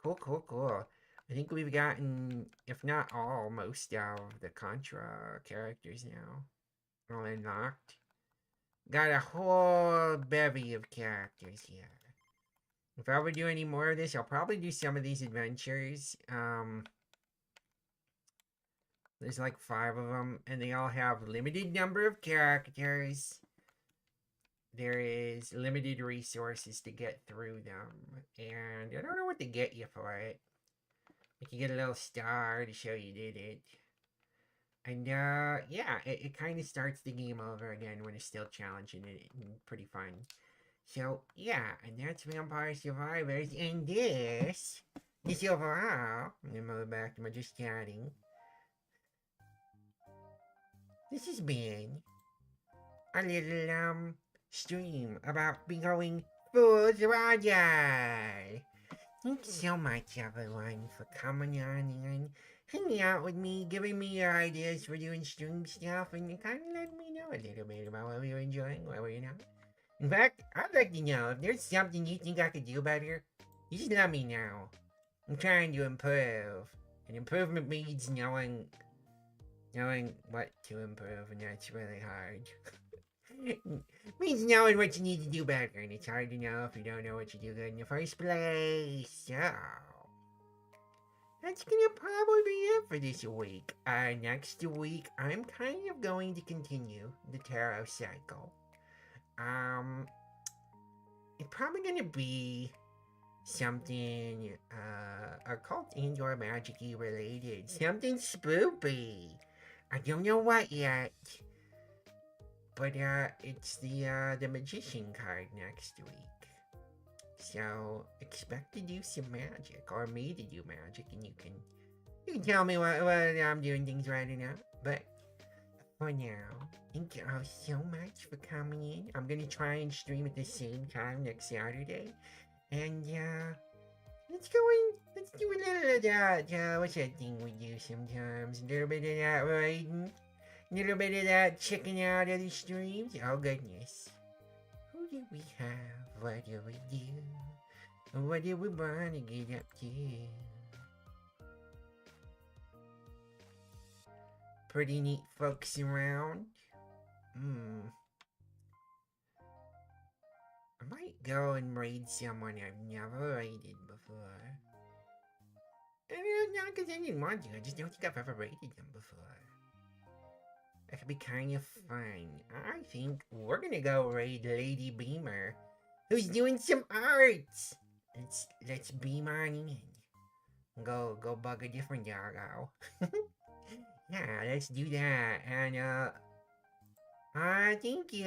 Cool, cool, cool. I think we've gotten, if not all, most of the Contra characters now. All unlocked. Got a whole bevy of characters here. If I ever do any more of this, I'll probably do some of these adventures. There's like 5 of them, and they all have limited number of characters. There is limited resources to get through them, and I don't know what to get you for it. Like you get a little star to show you did it. And yeah, it kind of starts the game over again when it's still challenging and pretty fun. So yeah, and that's Vampire Survivors, and this overall. I'm gonna move back to my just chatting. This has been a little stream about becoming Fools Roger. Thanks so much, everyone, for coming on and hanging out with me, giving me your ideas for doing stream stuff, and kind of letting me know a little bit about what we were enjoying, what we're not. In fact, I'd like to know if there's something you think I could do better. You just let me know. I'm trying to improve, and improvement means knowing what to improve, and that's really hard. Means knowing what you need to do better, and it's hard to know if you don't know what you do good in the first place. So, that's gonna probably be it for this week. Next week, I'm kind of going to continue the tarot cycle. It's probably gonna be something, occult and/or magic-y related. Something spoopy. I don't know what yet. But it's the magician card next week. So expect to do some magic, or me to do magic, and you can tell me what I'm doing things right or not. But for now, thank you all so much for coming in. I'm gonna try and stream at the same time next Saturday, and let's do a little of that. What's that thing we do sometimes? A little bit of that writing. Little bit of that chicken out of the streams. Oh goodness. Who do we have? What do we do? What do we want to get up to? Pretty neat folks around. go and raid someone I've never raided before. I mean, not because I didn't want to, I just don't think I've ever raided them before. That could be kind of fun. I think we're gonna go raid Lady Beamer, who's doing some arts. Let's beam on in. Go bug a different doggo. Yeah, let's do that. And thank you.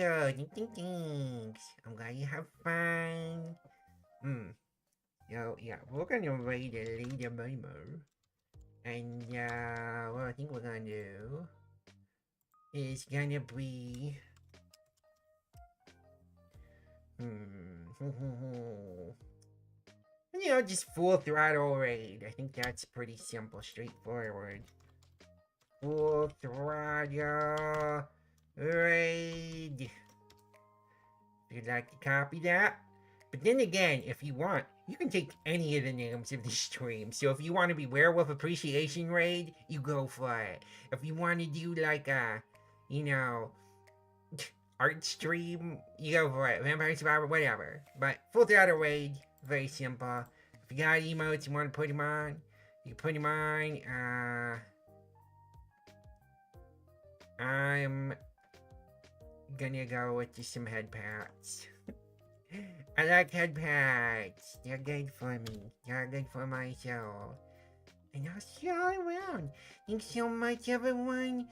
Thanks. I'm glad you have fun. So yeah, we're gonna raid the Lady Beamer. And what I think we're gonna do is gonna be just full throttle raid. I think that's pretty simple, straightforward. Full throttle raid. If you'd like to copy that. But then again, if you want, you can take any of the names of the stream. So if you want to be Werewolf Appreciation Raid, you go for it. If you want to do like a, art stream, you go for it. Vampire Survivor, whatever. But full throttle raid, very simple. If you got emotes, you want to put them on, you can put them on. I'm gonna go with just some head pats. I like head pats. They're good for me. They're good for my soul. And I'll see you all around. Thanks so much, everyone.